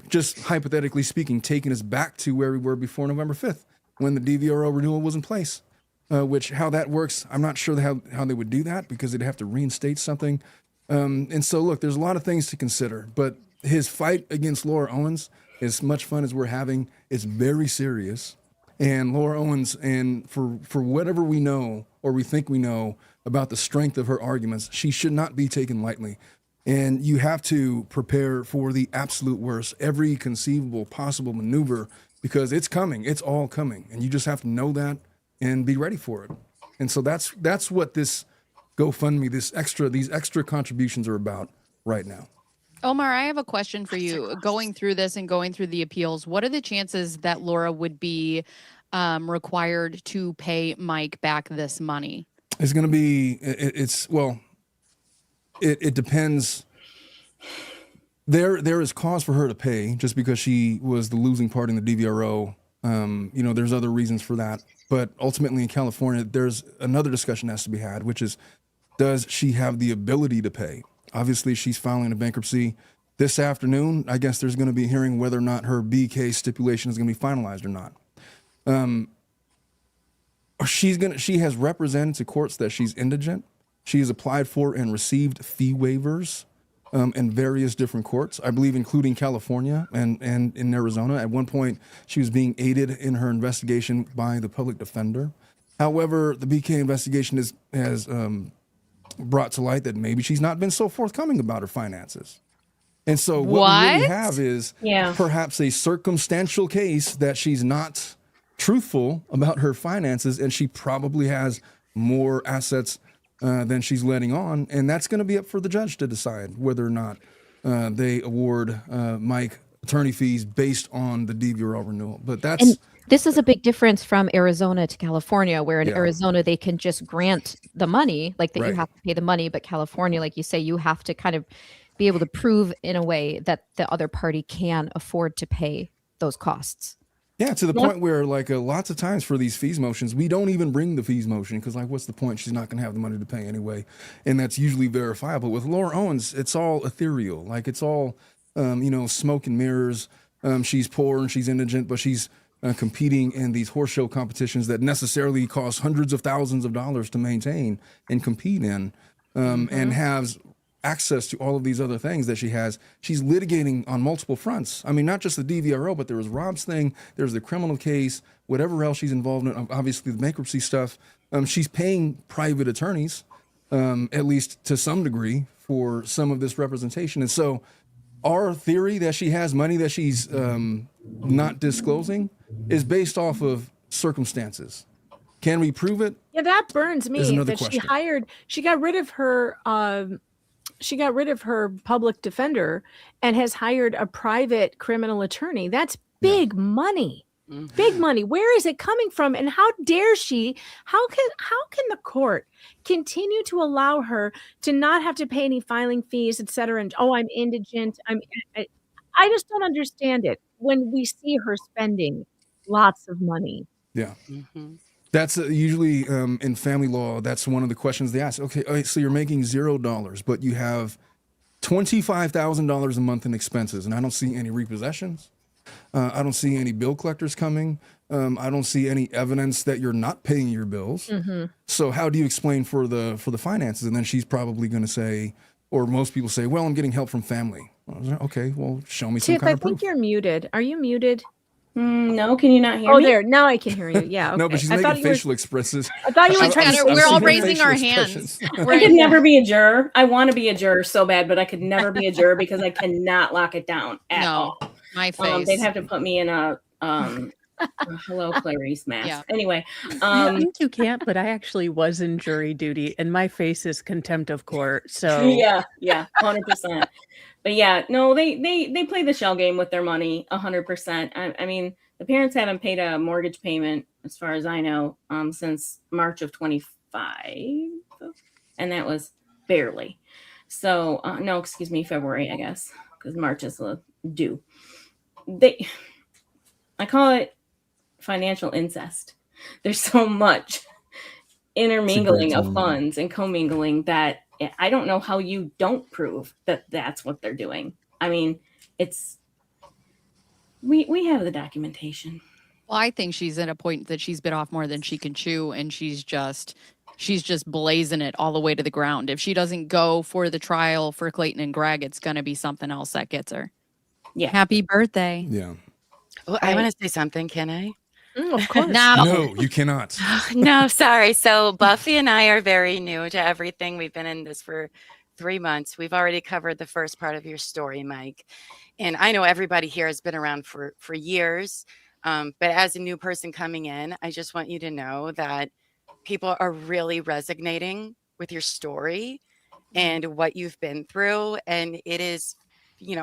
just hypothetically speaking, taking us back to where we were before November 5th when the DVRO renewal was in place. Which how that works, I'm not sure how they would do that because they'd have to reinstate something. And so, look, there's a lot of things to consider, but his fight against Laura Owens, as much fun as we're having, is very serious. And Laura Owens, and for whatever we know or we think we know about the strength of her arguments, she should not be taken lightly. And you have to prepare for the absolute worst, every conceivable possible maneuver, because it's coming. It's all coming. And you just have to know that and be ready for it. And so that's what this GoFundMe, these extra contributions are about right now. Omar, I have a question for you. Going through this and going through the appeals, what are the chances that Laura would be required to pay Mike back this money? It's going to be, it depends. There is cause for her to pay just because she was the losing party in the DVRO. There's other reasons for that. But ultimately in California, there's another discussion that has to be had, which is, does she have the ability to pay? Obviously, she's filing a bankruptcy this afternoon. I guess there's going to be a hearing whether or not her BK stipulation is going to be finalized or not. She has represented to courts that she's indigent. She has applied for and received fee waivers in various different courts, I believe, including California and in Arizona. At one point, she was being aided in her investigation by the public defender. However, the BK investigation has brought to light that maybe she's not been so forthcoming about her finances. And so what we really have is perhaps a circumstantial case that she's not truthful about her finances, and she probably has more assets than she's letting on. And that's going to be up for the judge to decide whether or not they award Mike attorney fees based on the DVRL renewal. But that's... And this is a big difference from Arizona to California, where in Arizona, they can just grant the money, like that you have to pay the money. But California, like you say, you have to kind of be able to prove in a way that the other party can afford to pay those costs. Yeah, to the point where like lots of times for these fees motions, we don't even bring the fees motion because like, what's the point? She's not going to have the money to pay anyway. And that's usually verifiable. With Laura Owens, it's all ethereal. Like it's all, smoke and mirrors. She's poor and she's indigent, but she's competing in these horse show competitions that necessarily cost hundreds of thousands of dollars to maintain and compete in, and has access to all of these other things that she has. She's litigating on multiple fronts. I mean, not just the DVRO, but there was Rob's thing, there's the criminal case, whatever else she's involved in, obviously the bankruptcy stuff. She's paying private attorneys, at least to some degree, for some of this representation. And so our theory that she has money that she's not disclosing is based off of circumstances. Can we prove it? Yeah, that burns me that question. she got rid of her public defender and has hired a private criminal attorney. That's big money. Big money. Where is it coming from? And how dare she? How can the court continue to allow her to not have to pay any filing fees, et cetera? And I'm indigent. I just don't understand it when we see her spending lots of money. Yeah. That's usually in family law. That's one of the questions they ask. Okay, so you're making $0, but you have $25,000 a month in expenses, and I don't see any repossessions. I don't see any bill collectors coming. I don't see any evidence that you're not paying your bills. So how do you explain for the finances? And then she's probably going to say, or most people say, well, I'm getting help from family. Okay, well, show me some Tiff, kind I of proof. think you're muted. Are you muted? No, can you not hear me? Oh, there. Now I can hear you. Yeah. Okay. No, but she's making facial expressions. I thought you were trying to. We're all raising our hands. I could never be a juror. I want to be a juror so bad, but I could never be a juror because I cannot lock it down at all. My face. They'd have to put me in a hello Clarice mask. Yeah. Anyway, I think you can't, but I actually was in jury duty, and my face is contempt of court. So yeah, 100%. But yeah, no, they play the shell game with their money 100%. I mean, the parents haven't paid a mortgage payment, as far as I know, since March of 25, and that was barely. So no, excuse me, February, I guess, because March is due. I call it financial incest. There's so much intermingling of funds and commingling that I don't know how you don't prove that that's what they're doing. I mean, we have the documentation. Well, I think she's at a point that she's bit off more than she can chew, and she's just blazing it all the way to the ground. If she doesn't go for the trial for Clayton and Greg, it's going to be something else that gets her. Yeah. Happy birthday. Yeah. Well, I want to say something. Can I? Of course. No, you cannot. No, sorry. So Buffy and I are very new to everything. We've been in this for 3 months. We've already covered the first part of your story, Mike. And I know everybody here has been around for years. But as a new person coming in, I just want you to know that people are really resonating with your story and what you've been through. And it is,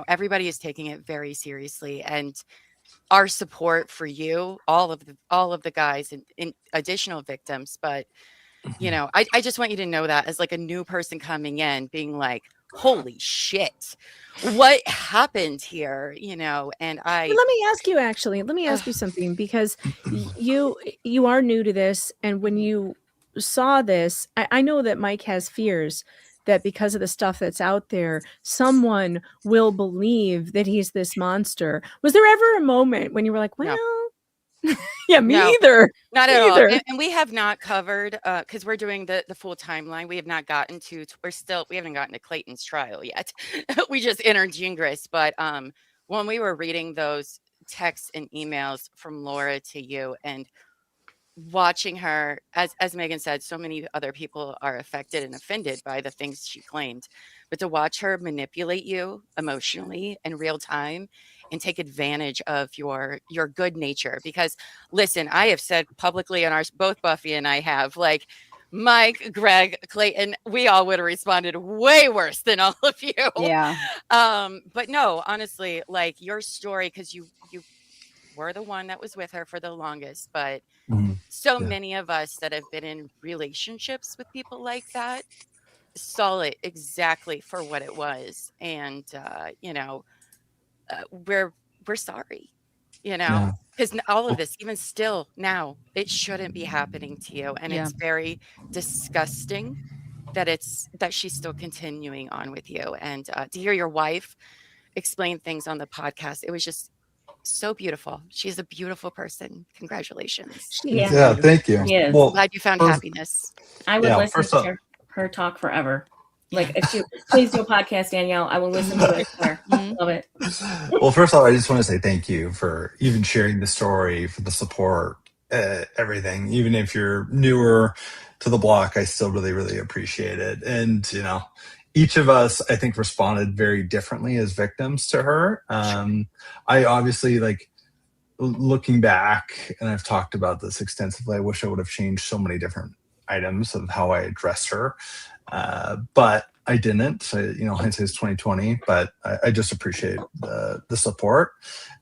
everybody is taking it very seriously. And our support for you, all of the guys and additional victims. But, I just want you to know that as like a new person coming in, being like, holy shit, what happened here? And let me ask you something, because you are new to this. And when you saw this, I know that Mike has fears that because of the stuff that's out there, someone will believe that he's this monster. Was there ever a moment when you were like, well, yeah, me either. Not at all. And we have not covered, because we're doing the full timeline. We have not gotten to, we haven't gotten to Clayton's trial yet. We just entered Gingras. But when we were reading those texts and emails from Laura to you and watching her, as Megan said, so many other people are affected and offended by the things she claimed, but to watch her manipulate you emotionally in real time and take advantage of your good nature. Because listen, I have said publicly on both Buffy and I have, like, Mike, Greg, Clayton, we all would have responded way worse than all of you. Yeah. But no, honestly, like your story, because you were the one that was with her for the longest, but so many of us that have been in relationships with people like that saw it exactly for what it was. And, we're sorry, because all of this, even still now, it shouldn't be happening to you. And it's very disgusting that she's still continuing on with you. And to hear your wife explain things on the podcast, it was just so beautiful. She's a beautiful person. Congratulations. Yeah, thank you. Yes. Well, Glad you found happiness. I would listen to her talk forever. Like, if you please do a podcast, Danielle, I will listen to it. Love it. Well, first of all, I just want to say thank you for even sharing the story, for the support, everything. Even if you're newer to the block, I still really, really appreciate it. And, each of us, I think, responded very differently as victims to her. I obviously, looking back, and I've talked about this extensively, I wish I would have changed so many different items of how I addressed her. But I didn't. Hindsight's 2020. But I just appreciate the support.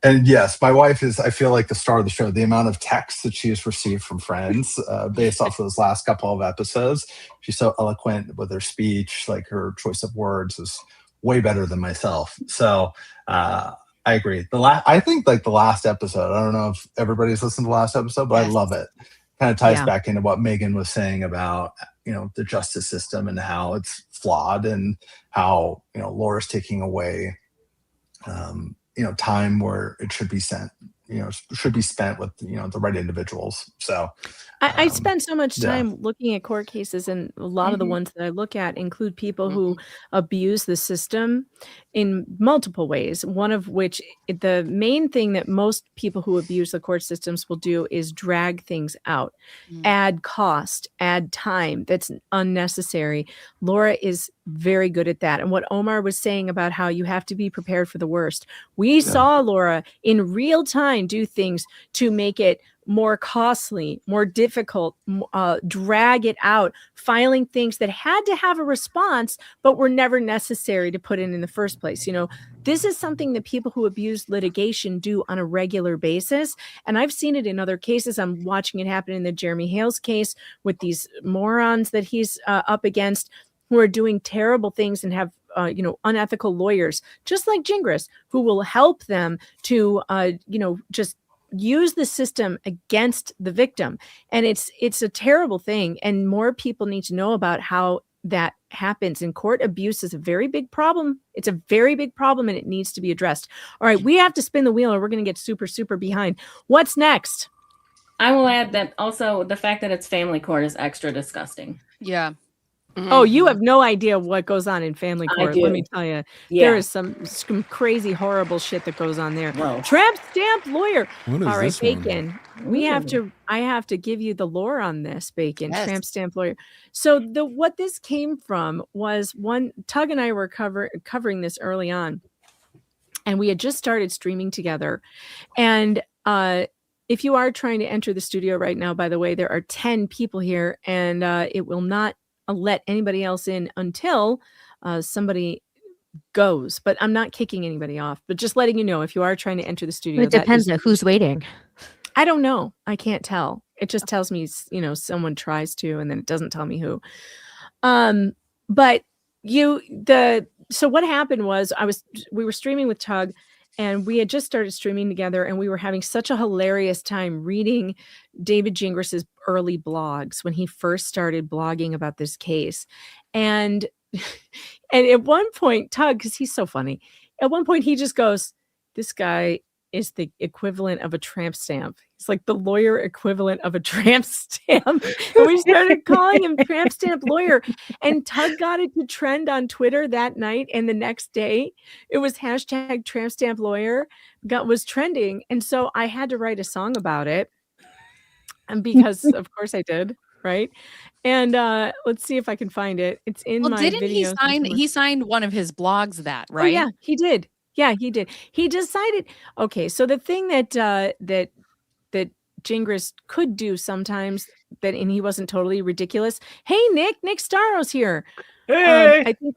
And yes, my wife is, I feel like, the star of the show. The amount of texts that she has received from friends based off of those last couple of episodes. She's so eloquent with her speech. Like, her choice of words is way better than myself. So I agree. I think the last episode, I don't know if everybody's listened to the last episode, but I love it. Kind of ties back into what Megan was saying about, the justice system and how it's flawed, and how, Laura's taking away, time where it should be spent with, the right individuals. So I spend so much time looking at court cases, and a lot of the ones that I look at include people who abuse the system in multiple ways. One of which, the main thing that most people who abuse the court systems will do is drag things out, add cost, add time that's unnecessary. Laura is very good at that. And what Omar was saying about how you have to be prepared for the worst. We saw Laura in real time do things to make it more costly, more difficult, drag it out, filing things that had to have a response, but were never necessary to put in the first place. This is something that people who abuse litigation do on a regular basis. And I've seen it in other cases. I'm watching it happen in the Jeremy Hales case with these morons that he's up against, who are doing terrible things and have unethical lawyers, just like Gingras, who will help them to just use the system against the victim. And it's a terrible thing. And more people need to know about how that happens. And court abuse is a very big problem. It's a very big problem, and it needs to be addressed. All right, we have to spin the wheel, or we're going to get super, super behind. What's next? I will add that also the fact that it's family court is extra disgusting. Yeah. Oh, you have no idea what goes on in family court. Let me tell you, there is some crazy, horrible shit that goes on there. Whoa. Tramp stamp lawyer. What is All right, this one? Bacon. I have to give you the lore on this, Bacon. Yes. Tramp stamp lawyer. So what this came from was Tug and I were covering this early on, and we had just started streaming together. And if you are trying to enter the studio right now, by the way, there are 10 people here, and it will not let anybody else in until somebody goes. But I'm not kicking anybody off, but just letting you know, if you are trying to enter the studio, It depends on who's waiting. I don't know. I can't tell. It just tells me, someone tries to, and then it doesn't tell me who. But so what happened was we were streaming with Tug, and we had just started streaming together, and we were having such a hilarious time reading David Gingras's early blogs when he first started blogging about this case. And at one point, Tug, because he's so funny, at one point he just goes, "This guy is the equivalent of a tramp stamp. He's like the lawyer equivalent of a tramp stamp." And we started calling him Tramp Stamp Lawyer. And Tug got it to trend on Twitter that night. And the next day, it was hashtag Tramp Stamp Lawyer was trending. And so I had to write a song about it. And because, of course, I did. Right. And let's see if I can find it. It's in my didn't video. he signed one of his blogs that, right? Oh, yeah, he did. Yeah, he did. He decided. Okay, so the thing that Gingras could do sometimes, and he wasn't totally ridiculous. Hey, Nick Staros here. Hey, I think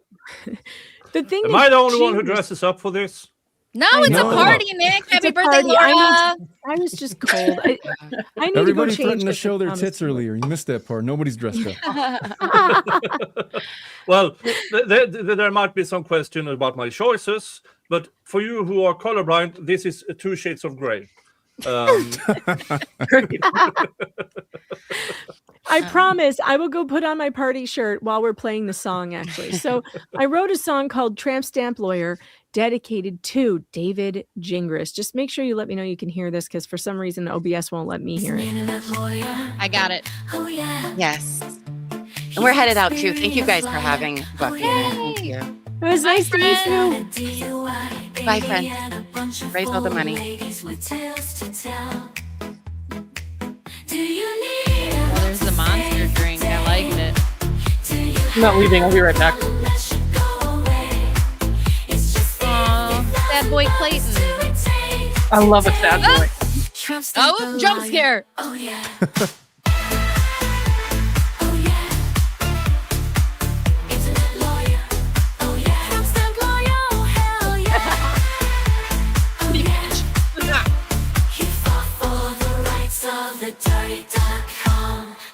the thing. Am I the only one who dresses up for this? No, it's a party, Nick. Happy birthday, party. Laura. I was just cold. I need Everybody to go change threatened to this show their promise. tits earlier. You missed that part. Nobody's dressed up. Well, there might be some question about my choices, but for you who are colorblind, this is 2 shades of gray. I promise I will go put on my party shirt while we're playing the song, actually. So I wrote a song called Tramp Stamp Lawyer, dedicated to David Gingras. Just make sure you let me know you can hear this, because for some reason OBS won't let me hear it. I got it. Yes. And we're headed out too. Thank you guys for having Buffy. Thank you. It was nice to meet you. Bye, friends. Raise all the money. Oh, there's the monster drink. I like it. I'm not leaving. I'll be right back. Aw, sad boy Clayton. I love a sad boy. Oh, jump scare. Oh yeah.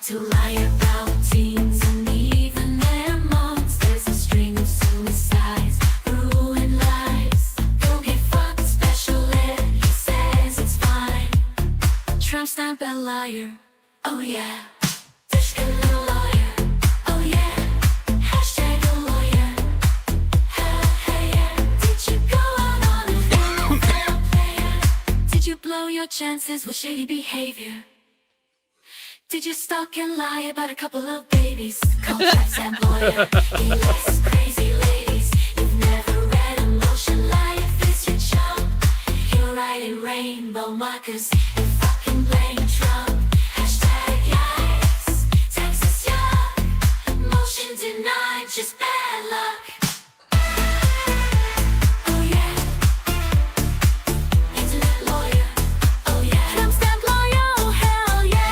To lie about teens and even their moms. There's a string of suicides, ruined lives. Go get fucked, special ed, he says it's fine. Tramp stamp a liar, oh yeah. Dishka little lawyer, oh yeah. Hashtag a lawyer, hey yeah. Did you go out on a foul player? Did you blow your chances with shady behavior? Did you stalk and lie about a couple of babies? Call Tramp Stamp Lawyer. He likes crazy ladies. You've never read Emotion. Life is your job. You're writing rainbow markers and fucking blame Trump. Hashtag yikes. Texas yuck. Motion denied. Just bad luck. Oh yeah. Internet lawyer. Oh yeah. Tramp Stamp Lawyer. Oh hell yeah.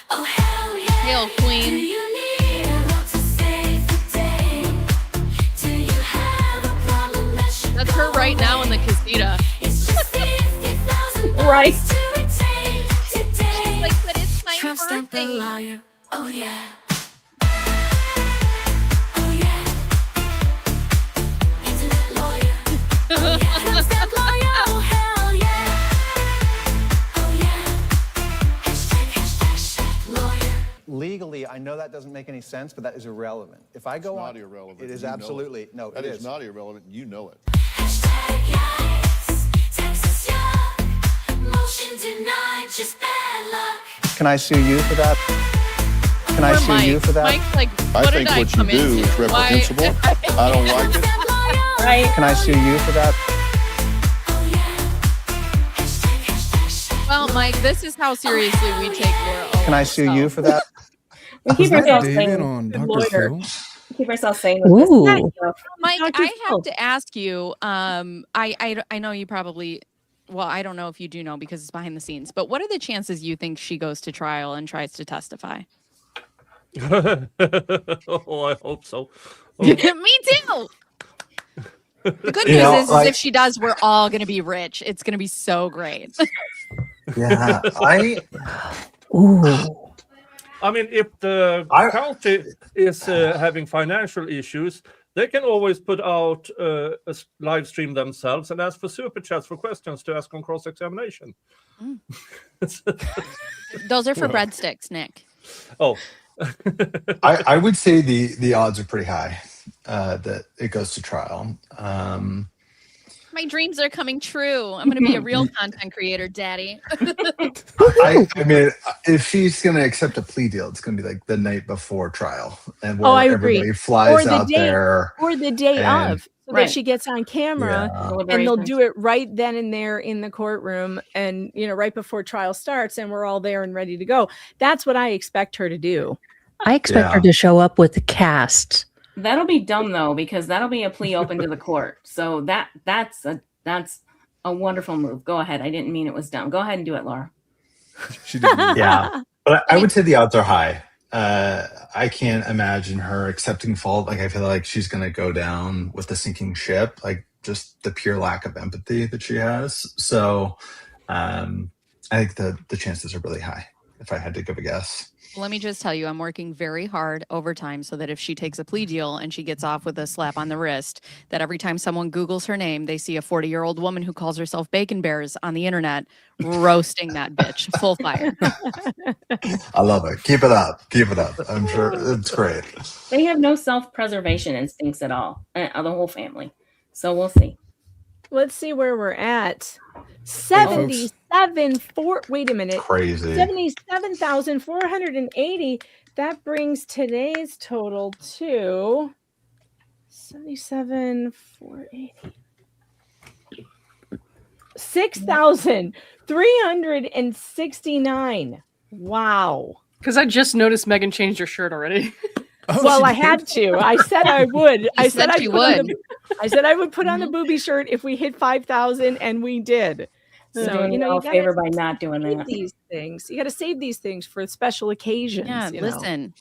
Oh hell yeah. Hail Queen. Do you need a rope to save the day? Do you have a problem that should That's her right now in the casita. It's just $50,000 Right. to retain today. She's like, but it's my Tramp stamp the birthday. liar. Oh yeah. Oh yeah. Internet lawyer. Oh yeah. Tramp stamp lawyer. Oh hell yeah. Oh yeah. Hashtag lawyer. Legally, I know that doesn't make any sense, but that is irrelevant. If I go It's on, not irrelevant. it is You know absolutely it. no. That It is not irrelevant. You know it. Hashtag yikes. Texas yuck. Motion denied. Just bad luck. Can I sue you for that? Can I Poor sue Mike. you for that? Mike's like, I what think did what I come you do into? is reprehensible. I don't like it. Right. Can I sue you for that? Well, Mike, this is how seriously we take Laura Owens. Can I sue you for that? We keep Was that ourselves David saying on good Dr. lawyer. Phil? We keep ourselves saying Ooh. this. Mike, Dr. I Phil. have to ask you. I know you probably. Well, I don't know if you do know because it's behind the scenes. But what are the chances you think she goes to trial and tries to testify? Oh, I hope so. Me too. The good You news know, is like- if she does, we're all going to be rich. It's going to be so great. Yeah, I. Ooh. I mean, if the county is having financial issues, they can always put out a live stream themselves and ask for super chats for questions to ask on cross-examination. Those are for breadsticks, Nick. Oh. I would say the odds are pretty high that it goes to trial. My dreams are coming true. I'm going to be a real content creator, Daddy. I mean, if she's going to accept a plea deal, it's going to be like the night before trial, and where I agree. everybody flies or out day, there, or the day and- of, so Right. that she gets on camera, and they'll do it right then and there in the courtroom, and right before trial starts, and we're all there and ready to go. That's what I expect her to do. I expect her to show up with the cast. That'll be dumb though, because that'll be a plea open to the court. So that's a That's a wonderful move. Go ahead. I didn't mean it was dumb. Go ahead and do it, Laura. She did. Yeah, but I would say the odds are high. I can't imagine her accepting fault. Like, I feel like she's going to go down with the sinking ship, like just the pure lack of empathy that she has. So I think the chances are really high if I had to give a guess. Let me just tell you, I'm working very hard overtime so that if she takes a plea deal and she gets off with a slap on the wrist, that every time someone Googles her name, they see a 40-year-old woman who calls herself Bacon Bearzz on the internet roasting that bitch full fire. I love it. Keep it up. Keep it up. I'm sure it's great. They have no self-preservation instincts at all, the whole family. So we'll see. Let's see where we're at. 77,480. That brings today's total to 77,480. 6,369. Wow. Because I just noticed Megan changed her shirt already. Well, I had to. I said I would. I said I would. I said I would put on the booby shirt if we hit 5,000, and we did. So you know, you favor by not doing that. These things you got to save these things for special occasions. Yeah, listen.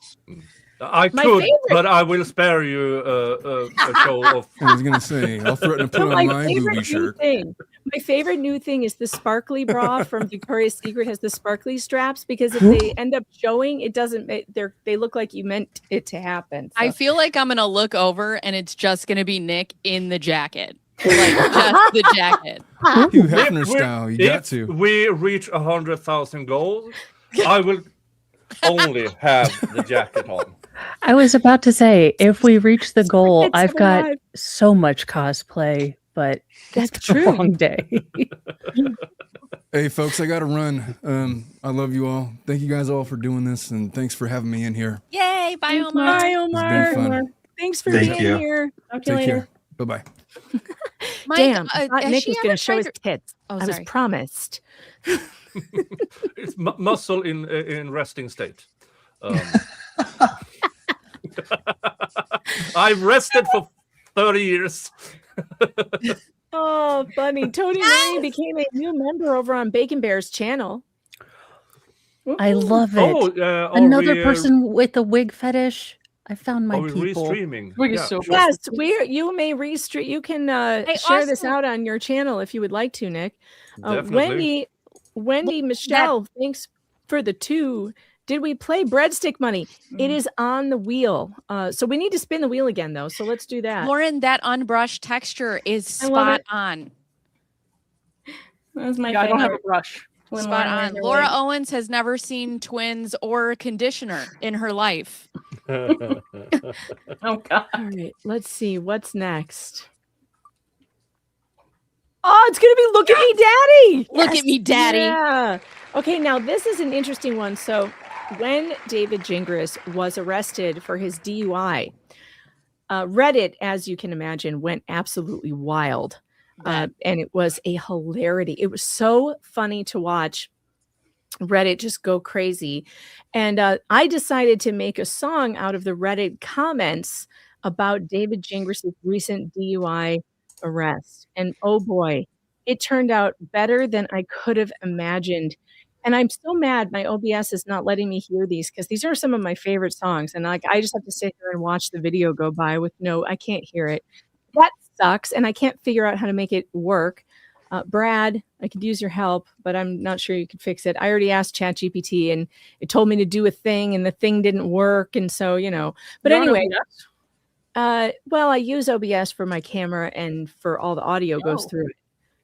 I could, but I will spare you a show of. I was gonna say I'll threaten to put on my booby shirt. My favorite new thing is the sparkly bra from Victoria's Secret has the sparkly straps, because if they end up showing, it doesn't. They look like you meant it to happen. So. I feel like I'm gonna look over and it's just gonna be Nick in the jacket, like just the jacket. Hugh Hefner style. You got to. If we reach 100,000 goals, I will only have the jacket on. I was about to say, if we reach the goal, I've got so much cosplay, but that's true. A long day. Hey, folks, I got to run. I love you all. Thank you guys all for doing this, and thanks for having me in here. Yay! Bye, Omar. Bye, It's been fun. Omar. Thanks for Thank being you. here. Talk to you Take later. care. Bye-bye. Mike, Damn, I thought has Nick she was going ever to show tried his to- tits. Oh, I was sorry. promised. It's muscle in resting state. I've rested for 30 years. Oh, funny. Tony Manning became a new member over on Bacon Bear's channel. I love it. Another person with a wig fetish. I found my people. Restreaming. Yes, you may restream. You can share this out on your channel if you would like to, Nick. Definitely. Wendy Michelle, thanks for the 2. Did we play breadstick money? It is on the wheel. So we need to spin the wheel again, though. So let's do that. Lauren, that unbrushed texture is I love spot it. on. That's my I don't have a favorite. brush. Spot on. Laura Owens has never seen twins or conditioner in her life. Oh God. All right, let's see what's next. Oh, it's gonna be Look at Me Daddy. Look at me, Daddy. Yeah. Okay, now this is an interesting one. So when David Gingras was arrested for his DUI, Reddit, as you can imagine, went absolutely wild. And it was a hilarity. It was so funny to watch Reddit just go crazy. And I decided to make a song out of the Reddit comments about David Gingras' recent DUI arrest. And oh boy, it turned out better than I could have imagined. And I'm so mad my OBS is not letting me hear these, because these are some of my favorite songs. And like I just have to sit here and watch the video go by with I can't hear it. That sucks. And I can't figure out how to make it work. Brad, I could use your help, but I'm not sure you could fix it. I already asked ChatGPT and it told me to do a thing and the thing didn't work. And so, but anyway, well, I use OBS for my camera and for all the audio goes through it.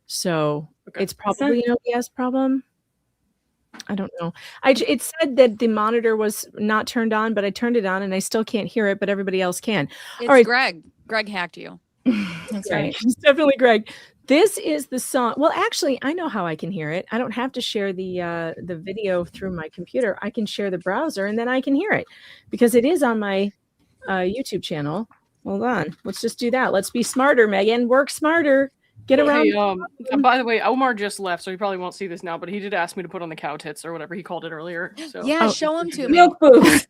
So it's probably an OBS problem. I don't know. It said that the monitor was not turned on, but I turned it on and I still can't hear it, but everybody else can. It's All right. Greg. Greg hacked you. That's right. It's definitely Greg. This is the song. Well, actually, I know how I can hear it. I don't have to share the video through my computer. I can share the browser and then I can hear it because it is on my YouTube channel. Hold on. Let's just do that. Let's be smarter, Megan. Work smarter. Get around. Hey, by the way, Omar just left, so he probably won't see this now, but he did ask me to put on the cow tits or whatever he called it earlier. So Yeah, show them to me. Milk boobs.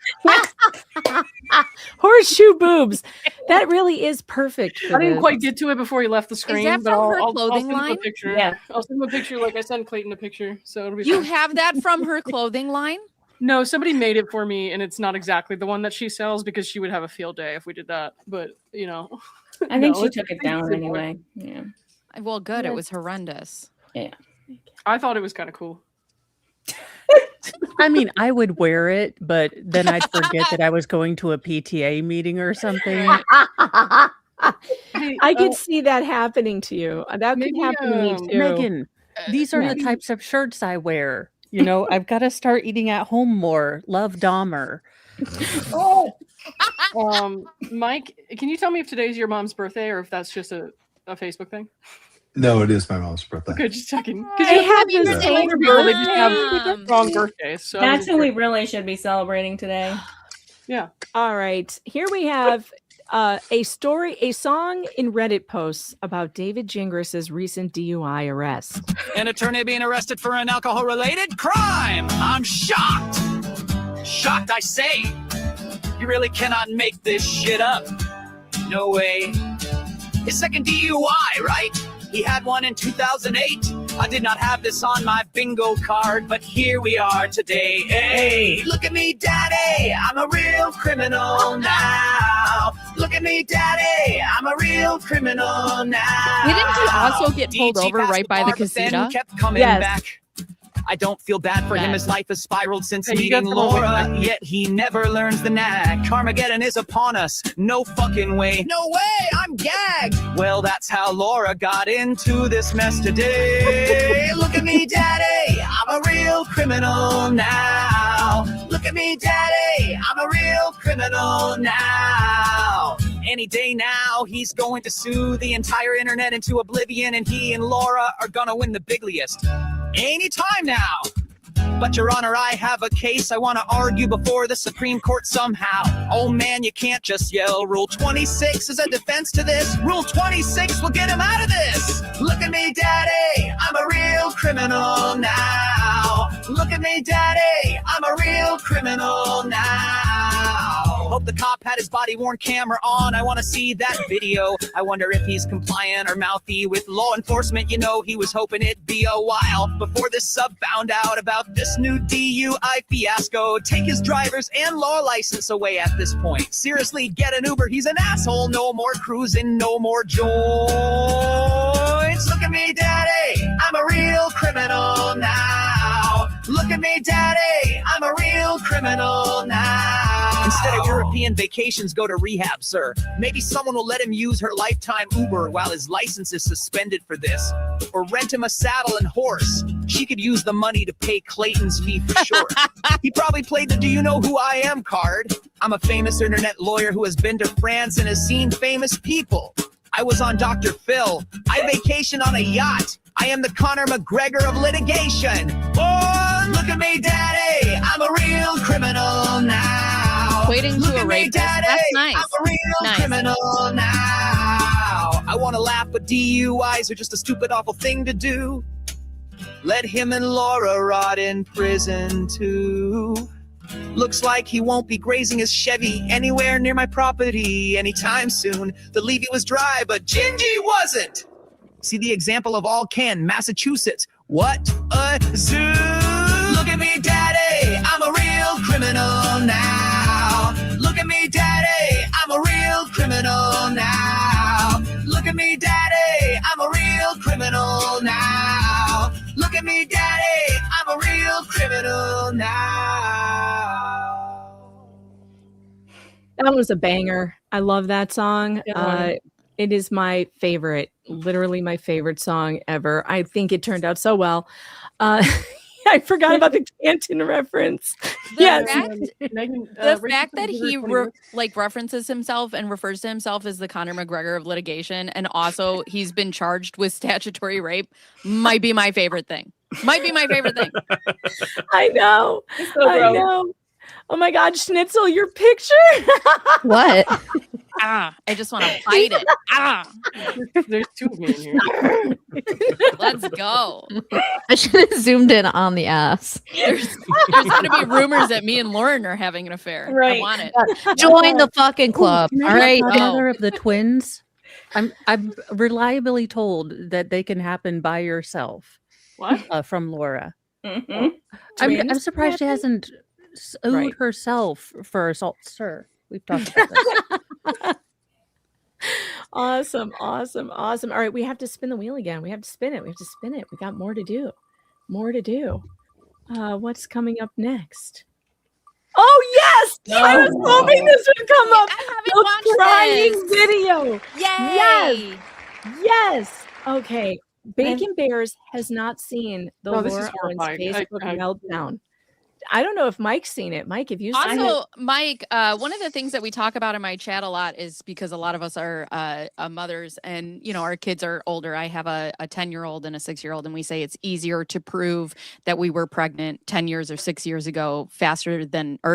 Horseshoe boobs. That really is perfect. For I didn't this. quite get to it before he left the screen. that but from I'll- her I'll clothing send him a line? picture. Yeah. I'll send him a picture like I sent Clayton a picture. So it'll be You fun. have that from her clothing line? No, somebody made it for me, and it's not exactly the one that she sells because she would have a field day if we did that. But you know, I think No, she it's- took it it's down similar. anyway. Yeah. Well, good. Yeah. It was horrendous. Yeah. I thought it was kind of cool. I mean, I would wear it, but then I'd forget that I was going to a PTA meeting or something. I could see that happening to you. That could happen to me too. Megan, these are the types of shirts I wear. You know, I've got to start eating at home more. Love Dahmer. Mike, can you tell me if today's your mom's birthday or if that's just a Facebook thing? No, it is my mom's birthday. Okay, just checking. They have you the know, same older people, they just have birthday. wrong birthdays. So I That's wasn't who we sure. really should be celebrating today. Yeah. All right. Here we have a song in Reddit posts about David Gingras' recent DUI arrest. An attorney being arrested for an alcohol-related crime. I'm shocked. Shocked, I say. You really cannot make this shit up. No way. His second DUI, right? He had one in 2008. I did not have this on my bingo card, but here we are today. Hey, look at me, daddy. I'm a real criminal now. Look at me, daddy. I'm a real criminal now. Didn't he also get pulled DG over passed right by the bar, but then casita? kept coming Yes. back. I don't feel bad for him. Yes. His life has spiraled since Hey, you got meeting some more Laura, with that. yet he never learns the knack. Carmageddon is upon us. No fucking way. No way. I'm gagged. Well, that's how Laura got into this mess today. Look at me, daddy. I'm a real criminal now. Look at me, daddy. I'm a real criminal now. Any day now, he's going to sue the entire internet into oblivion, and he and Laura are gonna win the bigliest. Anytime now. But Your Honor, I have a case I want to argue before the Supreme Court somehow. Oh man, you can't just yell. Rule 26 is a defense to this. Rule 26 will get him out of this. Look at me, daddy. I'm a real criminal now. Look at me, daddy. I'm a real criminal now. Hope the cop had his body-worn camera on. I want to see that video. I wonder if he's compliant or mouthy with law enforcement. You know, he was hoping it'd be a while before this sub found out about this new DUI fiasco. Take his driver's and law license away at this point. Seriously, get an Uber. He's an asshole. No more cruising, no more joints. Look at me, daddy. I'm a real criminal now. Look at me, daddy. I'm a real criminal now. Instead of European vacations, go to rehab, sir. Maybe someone will let him use her lifetime Uber while his license is suspended for this. Or rent him a saddle and horse. She could use the money to pay Clayton's fee for sure. He probably played the Do You Know Who I Am card. I'm a famous internet lawyer who has been to France and has seen famous people. I was on Dr. Phil. I vacation on a yacht. I am the Conor McGregor of litigation. Oh, look at me, daddy. I'm a real criminal now. Equating Look to a at me, rapist. daddy. That's nice. I'm a real Nice. criminal now. I want to laugh, but DUIs are just a stupid, awful thing to do. Let him and Laura rot in prison too. Looks like he won't be grazing his Chevy anywhere near my property anytime soon. The Levy was dry, but Gingy wasn't. See the example of all can, Massachusetts. What a zoo! Look at me, daddy. I'm a real criminal now. Look at me, daddy. I'm a real criminal now. Look at me, daddy. I'm a real criminal now. Look at me, daddy. I'm a real criminal now. That was a banger. I love that song. Yeah. It is my favorite, literally my favorite song ever. I think it turned out so well. I forgot about the Canton reference. The Yes. fact that he references himself and refers to himself as the Conor McGregor of litigation, and also he's been charged with statutory rape, might be my favorite thing. Might be my favorite thing. I know. So I gross. know. Oh my God, Schnitzel, your picture. What? I just want to bite it. There's two of me in here. Let's go. I should have zoomed in on the ass. There's going to be rumors that me and Lauren are having an affair. Right. I want it. Join the fucking club. Ooh, All right. Father of the twins. I'm reliably told that they can happen by yourself. What? From Laura. Mm-hmm. I'm surprised she hasn't sued herself for assault, sir. We've talked about this. Awesome. All right, we have to spin the wheel again. We have to spin it. We got more to do. What's coming up next? Oh yes! I was hoping this would come up. The crying video. Yay! Yes. Okay. Bacon Bears has not seen the No, this is Laura Owens horrifying. Facebook meltdown. I don't know if Mike's seen it. Mike, have you seen it? Also, Mike, one of the things that we talk about in my chat a lot is because a lot of us are mothers and, you know, our kids are older. I have a 10-year-old and a 6-year-old, and we say it's easier to prove that we were pregnant 10 years or 6 years ago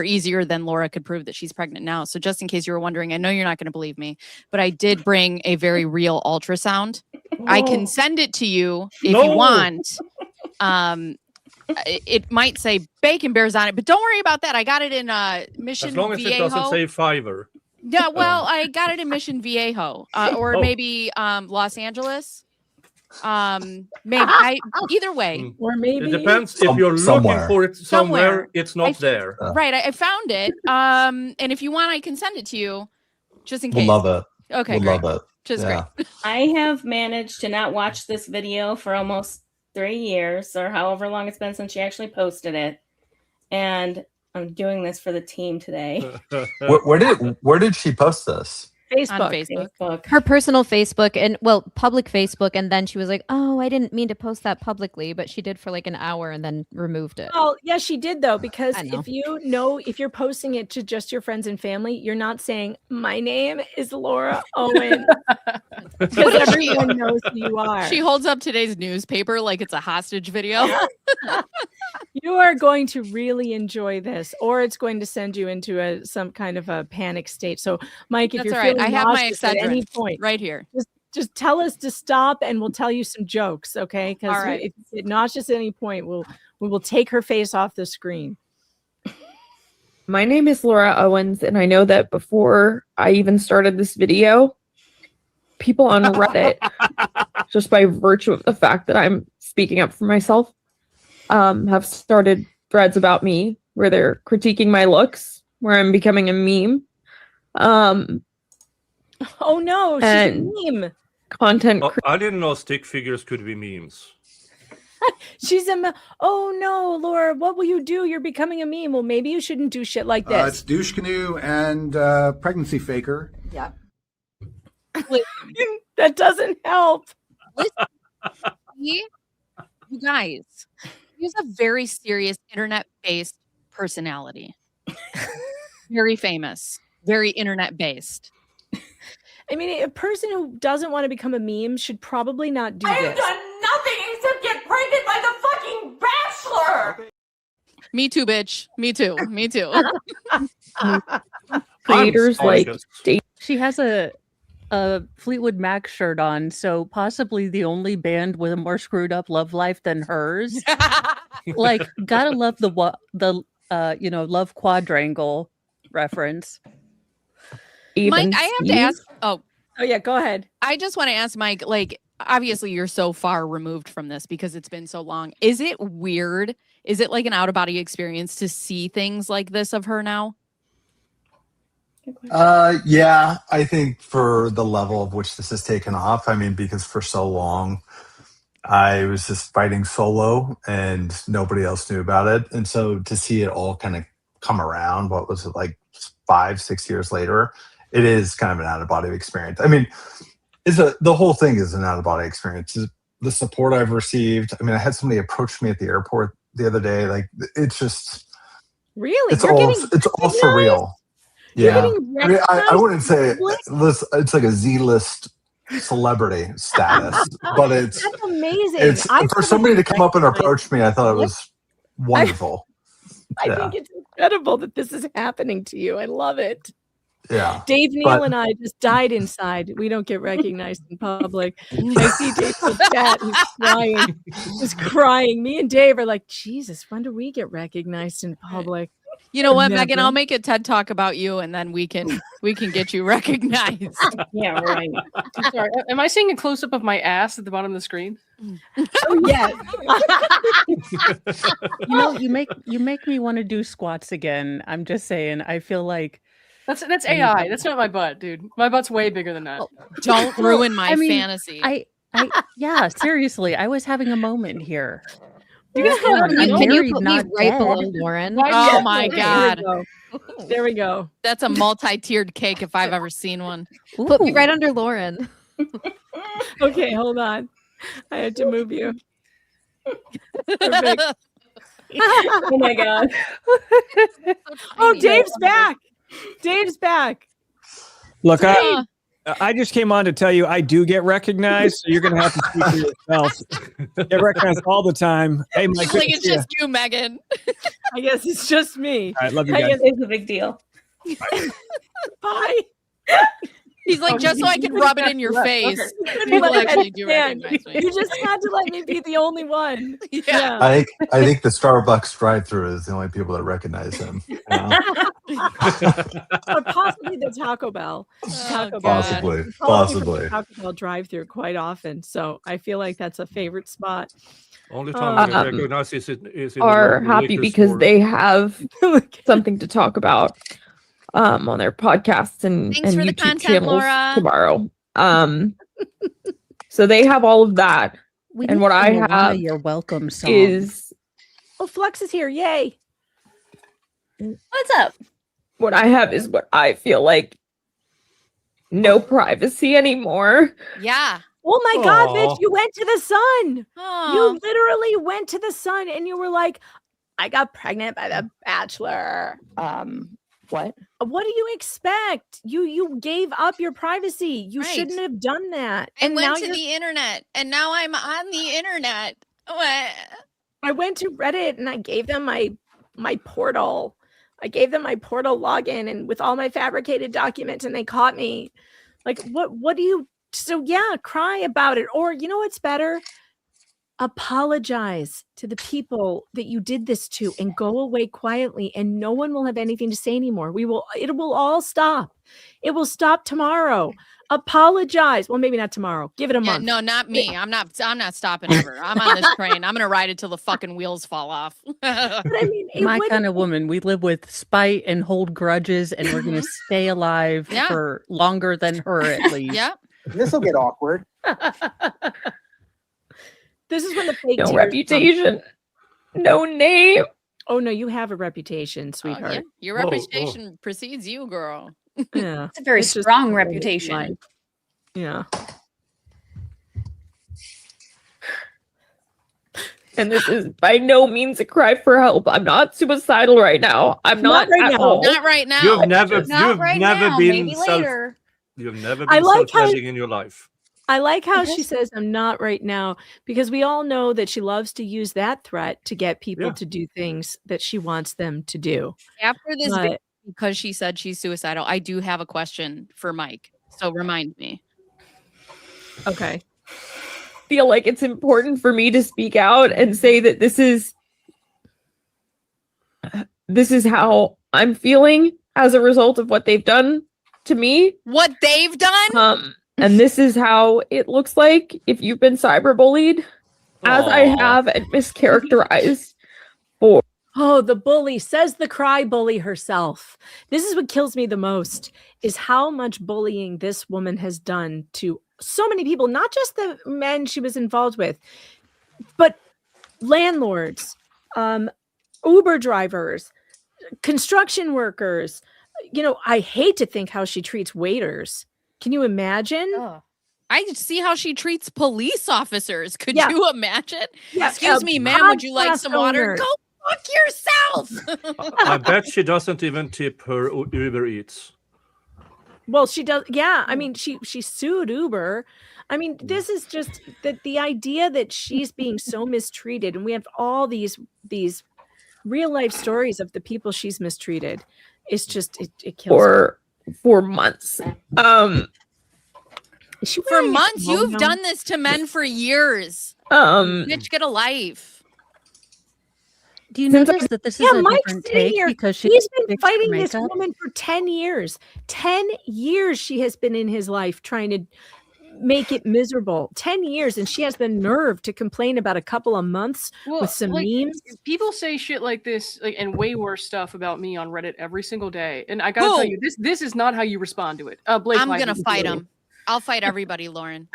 easier than Laura could prove that she's pregnant now. So just in case you were wondering, I know you're not going to believe me, but I did bring a very real ultrasound. I can send it to you if you want. It might say Bacon Bears on it, but don't worry about that. I got it in Mission As long as Viejo. it doesn't say Fiverr. Yeah, well, I got it in Mission Viejo, or maybe Los Angeles. Maybe either way, or maybe it depends if you're looking for it somewhere. It's not there. Right, I found it. And if you want, I can send it to you, just in case. We'll love it. Okay, we'll great. love it. Just great. I have managed to not watch this video for almost 3 years or however long it's been since she actually posted it, and I'm doing this for the team today. Where did she post this? Facebook. On Facebook. Her personal Facebook and public Facebook, and then she was like, "Oh, I didn't mean to post that publicly," but she did for like an hour and then removed it. Oh, yeah, she did though, because if you're posting it to just your friends and family, you're not saying my name is Laura Owens. Because everyone knows who you are. She holds up today's newspaper like it's a hostage video. You are going to really enjoy this, or it's going to send you into some kind of a panic state. So, Mike, if That's you're all right. feeling I have my nauseous at any Excedrin point, right here. Just tell us to stop, and we'll tell you some jokes, okay? Because All right. if you get nauseous at any point, we will take her face off the screen. My name is Laura Owens, and I know that before I even started this video, people on Reddit, just by virtue of the fact that I'm speaking up for myself, have started threads about me where they're critiquing my looks, where I'm becoming a meme. Oh no, she's a meme. Content. I didn't know stick figures could be memes. She's oh no, Laura, what will you do? You're becoming a meme. Well, maybe you shouldn't do shit like this. It's douche canoe and pregnancy faker. Yeah. That doesn't help. You guys, he's a very serious internet-based personality. Very famous, very internet-based. I mean, a person who doesn't want to become a meme should probably not do this. I've done nothing except get pregnant by the fucking Bachelor. Me too, bitch. Me too. Me too. Creators like she has a Fleetwood Mac shirt on, so possibly the only band with a more screwed up love life than hers. Like, gotta love the love quadrangle reference. Mike, I have to ask. Oh yeah, go ahead. I just want to ask Mike, like, obviously you're so far removed from this because it's been so long. Is it weird? Is it like an out of body experience to see things like this of her now? Yeah, I think for the level of which this has taken off, I mean, because for so long I was just fighting solo and nobody else knew about it. And so to see it all kind of come around, what was it, like 5-6 years later, it is kind of an out of body experience. I mean, the whole thing is an out of body experience. The support I've received. I mean, I had somebody approach me at the airport the other day. Like, it's just really, it's all surreal. Yeah, I mean, I wouldn't say it's like a Z-list celebrity status, but it's that's amazing. It's for somebody to come up and approach me. I thought it was wonderful. I think it's incredible that this is happening to you. I love it. Yeah. Dave, Neal, and I just died inside. We don't get recognized in public. I see Dave in the chat. He's crying. He's crying. Me and Dave are like, Jesus, when do we get recognized in public? You know what, Never. Megan? I'll make a TED Talk about you, and then we can get you recognized. Yeah, right. I'm sorry. Am I seeing a close up of my ass at the bottom of the screen? Oh yeah. You make me want to do squats again. I'm just saying. I feel like that's AI. That's not my butt, dude. My butt's way bigger than that. Don't ruin my fantasy. Yeah, seriously. I was having a moment here. Can you put me right below Lauren? Oh my God. There we go. That's a multi-tiered cake if I've ever seen one. Put me right under Lauren. Okay, hold on. I had to move you. Perfect. Oh my God. Oh, Dave's back. Dave's back. Look, I just came on to tell you I do get recognized, so you're going to have to speak for yourself. Get recognized all the time. Hey, Mike. Like it's just you, Megan. I guess it's just me. All right, love you guys. It's a big deal. Bye. He's like, just so I can rub it in your face. People actually do recognize me. You just had to let me be the only one. Yeah. I think the Starbucks drive-thru is the only people that recognize him. You know? Or possibly the Taco Bell. Taco Bell. Possibly. Taco Bell drive-through quite often, so I feel like that's a favorite spot. Only time I recognize is in are the happy liquor because store. they have something to talk about on their podcasts and Thanks for the YouTube content, channels Laura. tomorrow. So they have all of that. And what I have your welcome song is Oh, Flux is here. Yay. What's up? what I have is what I feel like no privacy anymore. Yeah. Oh my God, Aw. bitch, you went to the sun. Aw. You literally went to the sun and you were like, I got pregnant by the Bachelor. What? What do you expect? You gave up your privacy. You Right. shouldn't have done that. And now went to the internet, and now I'm on the internet. What? I went to Reddit and I gave them my portal. I gave them my portal login and with all my fabricated documents, and they caught me. Like, what do you? So yeah, cry about it, or you know what's better? Apologize to the people that you did this to and go away quietly, and no one will have anything to say anymore. It will all stop. It will stop tomorrow. Apologize. Well, maybe not tomorrow. Give it a month. No, not me. I'm not stopping ever. I'm on this train. I'm gonna ride it till the fucking wheels fall off. But I mean, My kind of woman. We live with spite and hold grudges, and we're going to stay alive Yeah. for longer than her, at least. Yep. This will get awkward. This is when the fake No tears reputation. No name. Oh no, you have a reputation, sweetheart. Yeah. Your reputation precedes you, girl. Yeah. It's a very It's just strong life. reputation. Yeah. And this is by no means a cry for help. I'm not suicidal right now. I'm not, right at now. all. Not right now. You've never Not right now, been maybe later. You've never I been like how- self-helping in your life. I like how she says, I'm not right now, because we all know that she loves to use that threat to get people Yeah. to do things that she wants them to do. After this But- video, because she said she's suicidal, I do have a question for Mike. So remind me. Okay. Feel like it's important for me to speak out and say that this is how I'm feeling as a result of what they've done to me. What they've done? And this is how it looks like if you've been cyberbullied, as I have and mischaracterized for. Oh, the bully, says the cry bully herself. This is what kills me the most, is how much bullying this woman has done to so many people, not just the men she was involved with, but landlords, Uber drivers, construction workers. You know, I hate to think how she treats waiters. Can you imagine? I see how she treats police officers. Could Yeah. you imagine? Yeah, Excuse me, ma'am, would you like podcast some water? owner. Go fuck yourself. I bet she doesn't even tip her Uber Eats. Well, she does. Yeah. I mean, she sued Uber. I mean, this is just the idea that she's being so mistreated. And we have all these real life stories of the people she's mistreated. It's just, it kills me. for months. For months, you've done this to men for years. Bitch, get a life. Do you notice that this is a different take because he's been fighting this woman for 10 years. 10 years she has been in his life trying to make it miserable. 10 years, and she has the nerve to complain about a couple of months with some memes. People say shit like this, and way worse stuff about me on Reddit every single day. And I gotta tell you, this is not how you respond to it. Blake, I'm gonna fight him. I'll fight everybody, Lauren.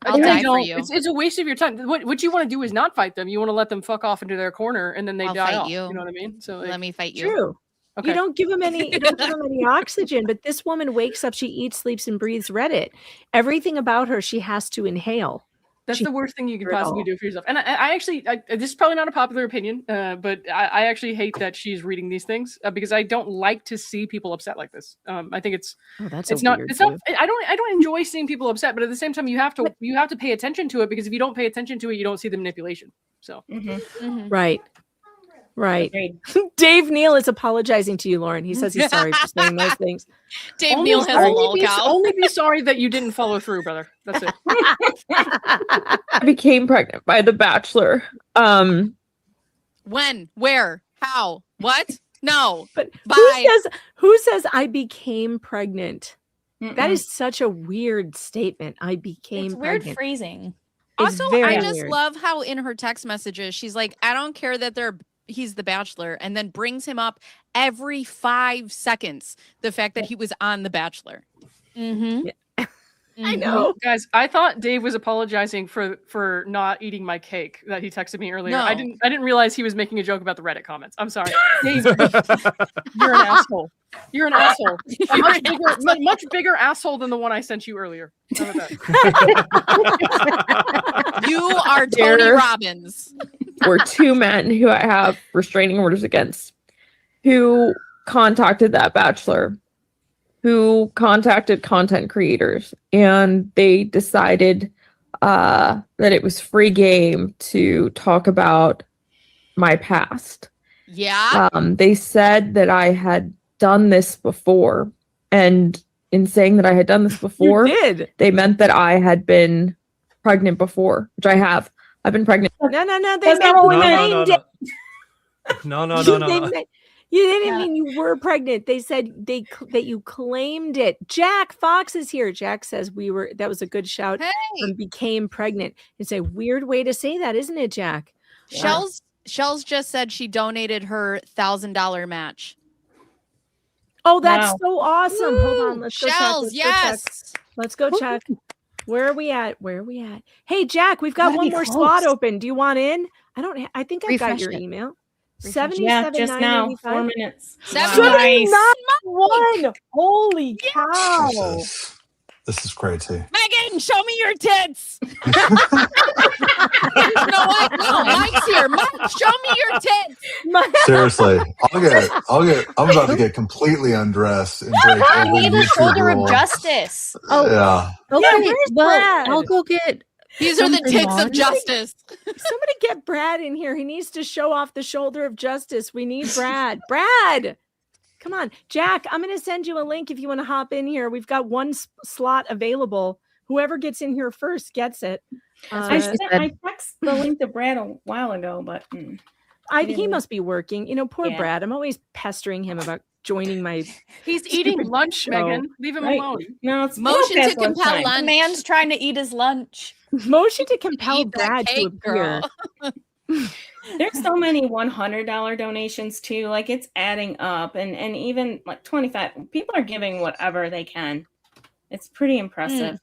I'll die for you. It's a waste of your time. What you want to do is not fight them. You want to let them fuck off into their corner, and then they die off. You know what I mean? So let me fight you. True. Okay. You don't give them any. You don't give them any oxygen. But this woman wakes up. She eats, sleeps, and breathes Reddit. Everything about her, she has to inhale. That's the worst thing you could possibly do for yourself. And I actually, this is probably not a popular opinion, but I actually hate that she's reading these things because I don't like to see people upset like this. I think it's not. I don't enjoy seeing people upset, but at the same time, you have to pay attention to it because if you don't pay attention to it, you don't see the manipulation. So Right. Dave Neal is apologizing to you, Lauren. He says he's sorry for saying those things. Dave Neal has a lol cow. Only be sorry that you didn't follow through, brother. That's it. I became pregnant by The Bachelor. When? Where? How? What? No. But bye. Who says I became pregnant? That is such a weird statement. I became pregnant. Weird phrasing. Also, I just love how in her text messages she's like, I don't care that he's the Bachelor, and then brings him up every 5 seconds the fact that he was on The Bachelor. I know, guys. I thought Dave was apologizing for not eating my cake that he texted me earlier. No. I didn't realize he was making a joke about the Reddit comments. I'm sorry, Dave. You're an asshole. You're an asshole. A much bigger asshole than the one I sent you earlier. How about that? You are Tony Robbins. Were two men who I have restraining orders against, who contacted that Bachelor, who contacted content creators, and they decided that it was free game to talk about my past. Yeah. They said that I had done this before, and in saying that I had done this before, they meant that I had been pregnant before, which I have. I've been pregnant. No. They named it. No. You didn't mean you were pregnant. They said that you claimed it. Jack Fox is here. Jack says that was a good shout. Hey. And became pregnant. It's a weird way to say that, isn't it, Jack? Shells just said she donated her $1,000 match. Oh, that's so awesome. Hold on. Let's go check. Shells, yes. Let's go check. Where are we at? Hey, Jack, we've got one more slot open. Do you want in? I think I got your email. 77, just now, 4 minutes. 79. Holy cow. This is crazy. Megan, show me your tits. You know what? No, Mike's here. Mike, show me your tits. Seriously, I'm about to get completely undressed and break I every need a YouTube shoulder rule. of justice. Oh, yeah. Okay, Brad? I'll go get. These are the tits of justice. Somebody get Brad in here. He needs to show off the shoulder of justice. We need Brad. Brad, come on. Jack, I'm going to send you a link if you want to hop in here. We've got one slot available. Whoever gets in here first gets it. I texted the link to Brad a while ago, but he must be working. Poor Brad. I'm always pestering him about joining my. He's eating lunch, show. Megan. Leave him alone. No, it's motion to compel lunch. The man's trying to eat his lunch. Motion to compel Brad to appear. There's so many $100 donations too. Like it's adding up, and even like 25. People are giving whatever they can. It's pretty impressive.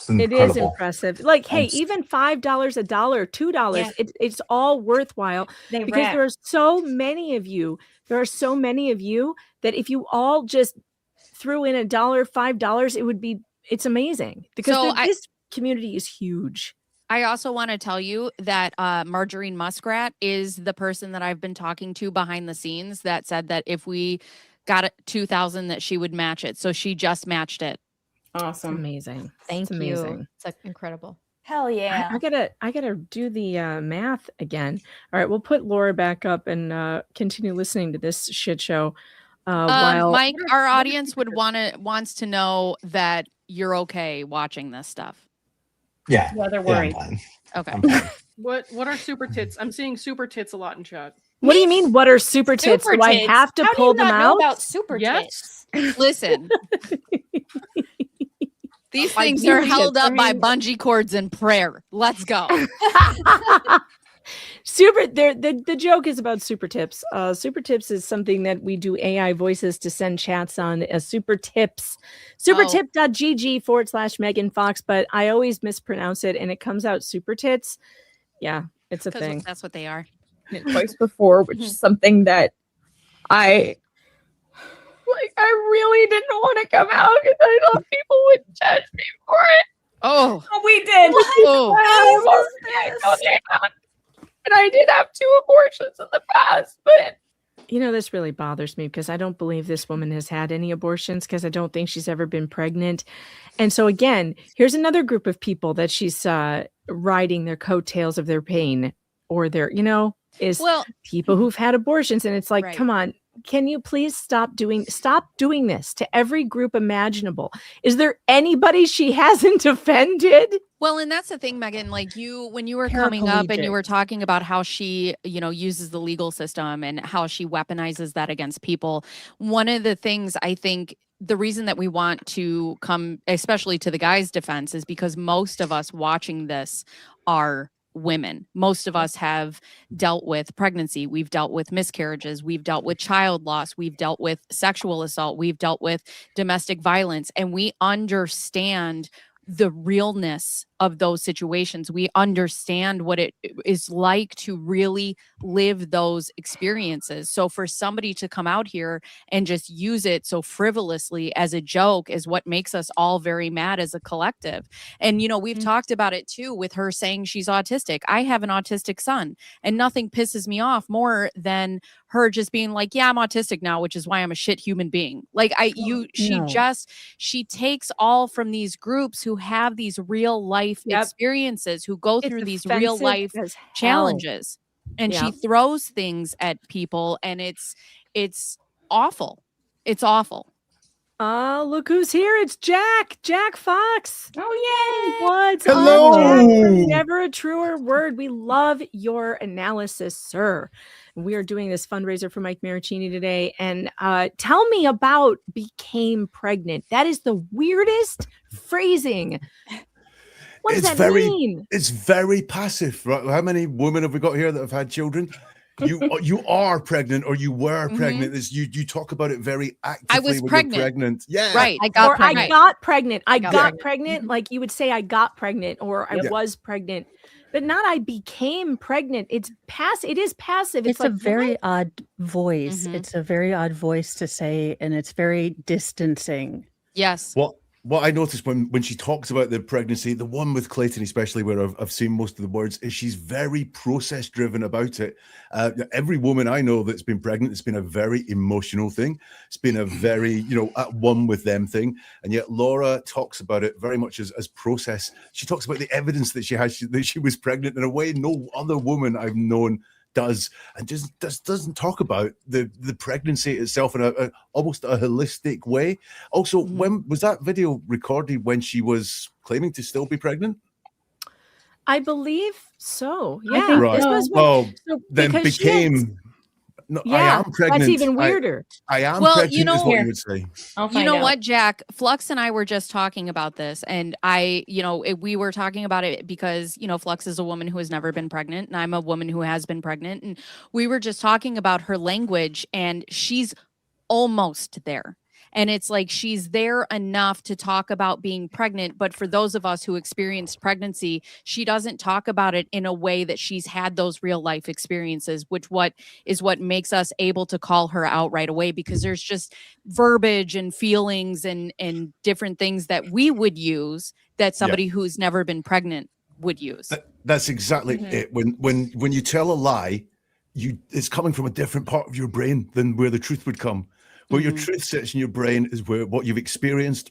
It is impressive. Like, hey, even $5, $1, $2, it's all worthwhile because there are so many of you. There are so many of you that if you all just threw in $1, $5, it's amazing because this community is huge. I also want to tell you that Margarine Muskrat is the person that I've been talking to behind the scenes that said that if we got it 2,000 that she would match it. So she just matched it. Awesome. It's amazing. Thank you. Amazing. It's incredible. Hell yeah. I gotta do the math again. All right, we'll put Laura back up and continue listening to this shit show. While Mike, our audience wants to know that you're okay watching this stuff. Yeah. Yeah, they're I'm worried. fine. Okay. I'm fine. What are super tits? I'm seeing super tits a lot in chat. what do you mean? What are super tits? Super Do I tits? have to How pull do you them not know out? about super Yes. tits? Listen. These Like things are super held tits, up by I mean- bungee cords and prayer. Let's go. The joke is about super tips. Super tips is something that we do AI voices to send chats on as super tips. Supertip.gg/Megan Fox, but I always mispronounce it and it comes out super tits. Yeah, it's a thing. That's what they are. Twice before, which is something that I really didn't want to come out because I thought people would judge me for it. Oh, we did. And I did have 2 abortions in the past, but You know, this really bothers me because I don't believe this woman has had any abortions because I don't think she's ever been pregnant. And so again, here's another group of people that she's riding their coattails of their pain or their, is people who've had abortions. And it's like, come on, can you please stop doing this to every group imaginable? Is there anybody she hasn't offended? Well, and that's the thing, Megan, like when you were coming up and you were talking about how she, uses the legal system and how she weaponizes that against people. One of the things I think the reason that we want to come, especially to the guy's defense, is because most of us watching this are women. Most of us have dealt with pregnancy. We've dealt with miscarriages. We've dealt with child loss. We've dealt with sexual assault. We've dealt with domestic violence, and we understand the realness of those situations. We understand what it is like to really live those experiences. So for somebody to come out here and just use it so frivolously as a joke is what makes us all very mad as a collective. And, we've talked about it too with her saying she's autistic. I have an autistic son, and nothing pisses me off more than her just being like, yeah, I'm autistic now, which is why I'm a shit human being. Like she takes all from these groups who have these real life experiences, who go through these real life challenges, and she throws things at people, and it's awful. It's awful. Look who's here. It's Jack Fox. Oh, yay. What's Hello. up, Jack? Never a truer word. We love your analysis, sir. We are doing this fundraiser for Mike Marraccini today. And tell me about became pregnant. That is the weirdest phrasing. What does that mean? It's very passive, right? How many women have we got here that have had children? You are pregnant, or you were pregnant. It's, you talk about it very actively. I was when pregnant. You're pregnant. Yeah. Right. I got pregnant. I got pregnant. Like you would say I got pregnant or I was pregnant. But not I became pregnant. It's passive. It is passive. It's like, a very odd voice. It's a very odd voice to say, and it's very distancing. Yes. What I noticed when she talks about the pregnancy, the one with Clayton especially, where I've seen most of the words, is she's very process driven about it. Every woman I know that's been pregnant, it's been a very emotional thing. It's been a very, at one with them thing. And yet Laura talks about it very much as process. She talks about the evidence that she has, that she was pregnant in a way no other woman I've known does, and just doesn't talk about the pregnancy itself in a almost a holistic way. Also, when was that video recorded? When she was claiming to still be pregnant? I believe so. I Yeah. think Right. Then became. No, I am pregnant. That's even weirder. I am pregnant, is what you would say. You know what, Jack? Flux and I were just talking about this, and we were talking about it because, Flux is a woman who has never been pregnant, and I'm a woman who has been pregnant, and we were just talking about her language, and she's almost there. And it's like she's there enough to talk about being pregnant. But for those of us who experienced pregnancy, she doesn't talk about it in a way that she's had those real life experiences, which is what makes us able to call her out right away, because there's just verbiage and feelings and different things that we would use that somebody who's never been pregnant would use. That's exactly it. When you tell a lie, it's coming from a different part of your brain than where the truth would come. Where your truth sits in your brain is where what you've experienced,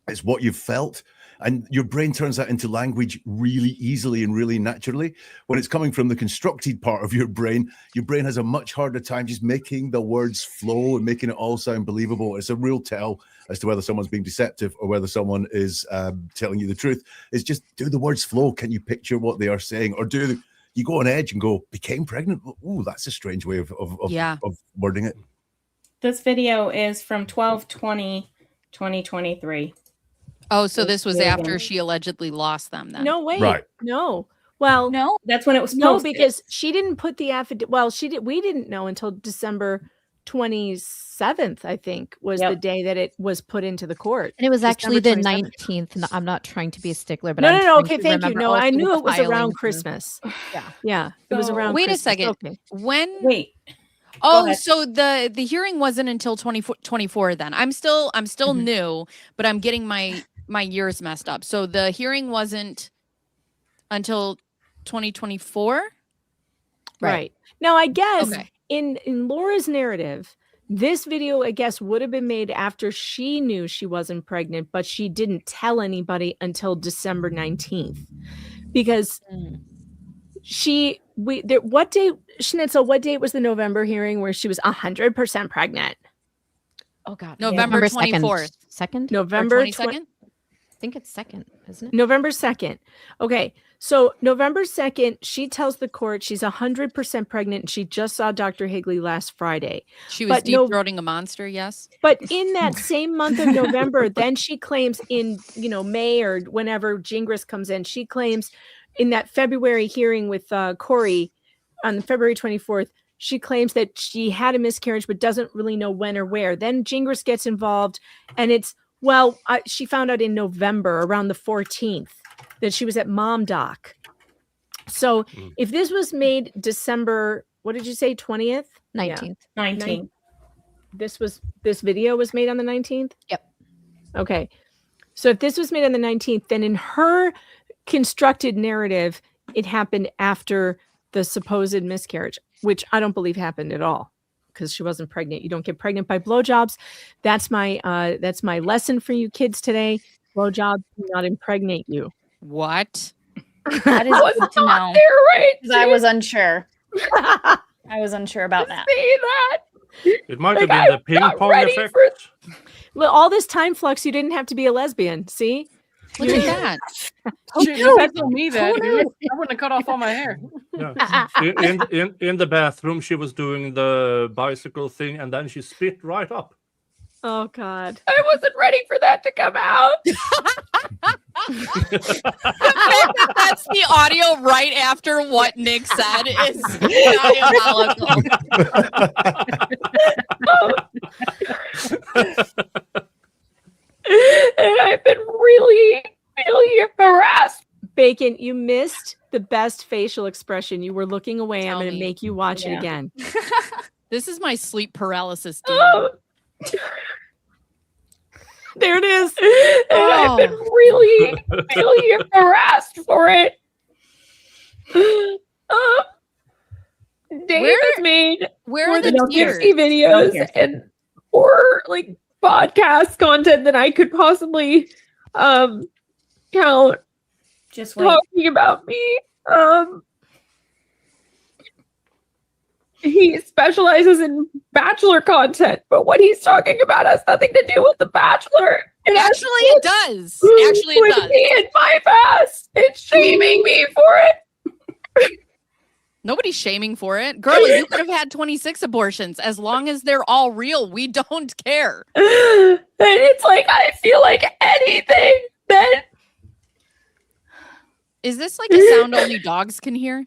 it's what you've felt, And your brain turns that into language really easily and really naturally. When it's coming from the constructed part of your brain has a much harder time just making the words flow and making it all sound believable. It's a real tell as to whether someone's being deceptive or whether someone is telling you the truth. It's just, do the words flow? Can you picture what they are saying? Or you go on edge and go, became pregnant? Oh, that's a strange way of wording it. This video is from 12/20/2023. Oh, so this was after she allegedly lost them then. No, wait. Right. No. Well, no, that's when it was no, posted. because she didn't put the affidavit. Well, we didn't know until December 27th, I think, was the day that it was put into the court. And it was actually the December 19th. No, I'm not trying to be a stickler, but no. Okay, thank you. No, I knew it was around around Christmas. Yeah. Yeah, it was around Wait Christmas. a second. Okay. Wait. Oh, so the hearing wasn't until 2024 then. I'm still new, but I'm getting my years messed up. So the hearing wasn't until 2024? Right. Now, I guess in Laura's narrative, this video, I guess, would have been made after she knew she wasn't pregnant, but she didn't tell anybody until December 19th. Because what date, Schnitzel, what date was the November hearing where she was 100% pregnant? Oh, God. November 24th. Second? November 22nd? I think it's second, isn't it? November 2nd. Okay. So November 2nd, she tells the court she's 100% pregnant and she just saw Dr. Higley last Friday. She was deep-throating a monster, yes. But in that same month of November, then she claims in, May or whenever Gingras comes in, she claims in that February hearing with Corey on February 24th, she claims that she had a miscarriage but doesn't really know when or where. Then Gingras gets involved and she found out in November around the 14th that she was at Mom Doc. So if this was made December, what did you say, 20th? 19th. 19th. This video was made on the 19th? Yep. Okay. So if this was made on the 19th, then in her constructed narrative, it happened after the supposed miscarriage, which I don't believe happened at all because she wasn't pregnant. You don't get pregnant by blowjobs. That's my lesson for you kids today. Blowjobs do not impregnate you. What? That is good to know. Right? I was unsure. I was unsure about that. See that? It might have been the ping pong effect. Well, all this time flux, you didn't have to be a lesbian. See? Look at that. Shit, depends on me then. Dude. I wouldn't have cut off all my hair. Yeah. In the bathroom, she was doing the bicycle thing, and then she spit right up. Oh God! I wasn't ready for that to come out. That's the audio right after what Nick said is diabolical. And I've been really harassed. Bacon, you missed the best facial expression. You were looking away. I'm going to make you watch it again. This is my sleep paralysis. There it is. And I've been really harassed for it. Dave has made where the the tears? 60 videos and more like podcast content than I could possibly count. Just wait. Talking about me. He specializes in Bachelor content, but what he's talking about has nothing to do with The Bachelor. Actually, it does. Actually, it does. Me in my past. It's shaming me for it. Nobody's shaming for it. Girl, you could have had 26 abortions. As long as they're all real, we don't care. And it's like, I feel like anything that... Is this like a sound only dogs can hear?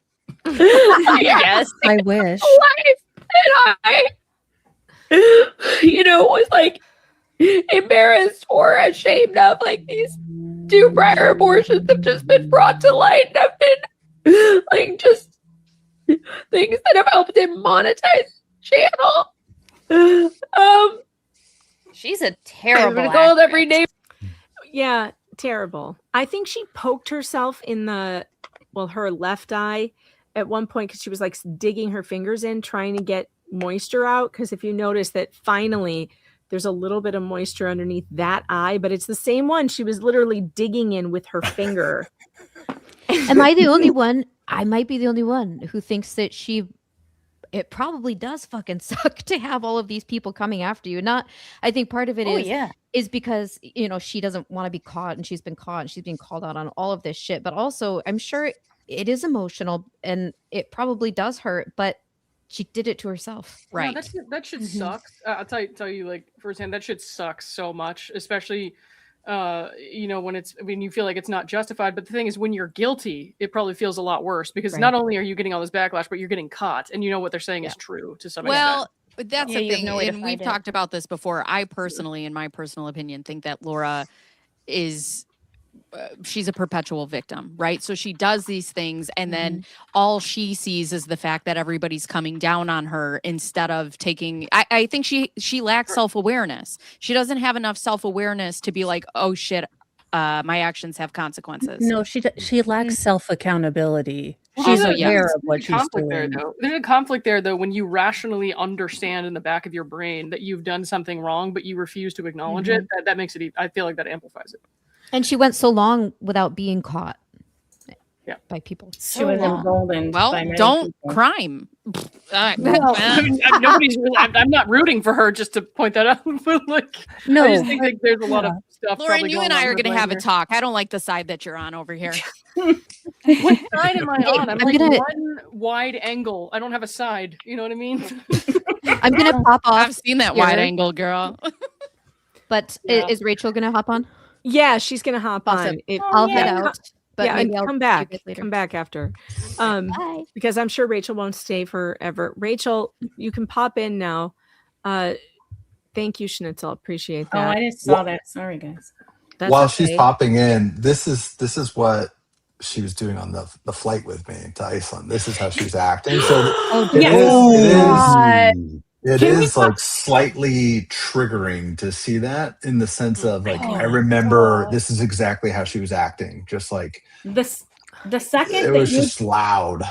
Yes, I wish. Life. And I, was like embarrassed or ashamed of like these 2 prior abortions have just been brought to light and have been like just things that have helped him monetize channel. She's a terrible I'm called every name. Yeah, terrible. I think she poked herself in her left eye at one point because she was like digging her fingers in, trying to get moisture out. Because if you notice that finally there's a little bit of moisture underneath that eye, but it's the same one she was literally digging in with her finger. Am I the only one? I might be the only one who thinks that it probably does fucking suck to have all of these people coming after you. I think part of it is because, you know, she doesn't want to be caught, and she's been caught, and she's being called out on all of this shit. But also, I'm sure it is emotional, and it probably does hurt, but she did it to herself. Right. No, that shit sucks. I'll tell you like firsthand, that shit sucks so much, especially you know, when you feel like it's not justified. But the thing is, when you're guilty, it probably feels a lot worse, because not only are you getting all this backlash, but you're getting caught, and you know what they're saying is true to some extent. Well, that's the thing, and we've talked about this before. I personally, in my personal opinion, think that Laura is she's a perpetual victim, right? So she does these things, and then all she sees is the fact that everybody's coming down on her instead of taking. I think she lacks self-awareness. She doesn't have enough self-awareness to be like, oh shit, my actions have consequences. No, she lacks self-accountability. Well, She's aware of what she's doing. There's a conflict there, though, when you rationally understand in the back of your brain that you've done something wrong, but you refuse to acknowledge it. That makes it. I feel like that amplifies it. And she went so long without being caught by people. She was emboldened. Well, don't crime. Nobody's. I'm not rooting for her, just to point that out. But like, no, I just think like, there's a lot of stuff. Lauren, you and I are going to have a talk. I don't like the side that you're on over here. What side am I on? I'm like one wide angle. I don't have a side. You know what I mean? I'm going to pop off. I've seen that wide angle, girl. But is Rachel going to hop on? Yeah, she's going to hop on. I'll head out. But maybe I'll come back. Later. Come back after. Because I'm sure Rachel won't stay forever. Rachel, you can pop in now. Thank you, Schnitzel. Appreciate that. Oh, I just saw that. Sorry, guys. While she's popping in, this is what she was doing on the flight with me to Iceland. This is how she's acting. So it is like slightly triggering to see that, in the sense of like, I remember this is exactly how she was acting. Just like the second it was just loud,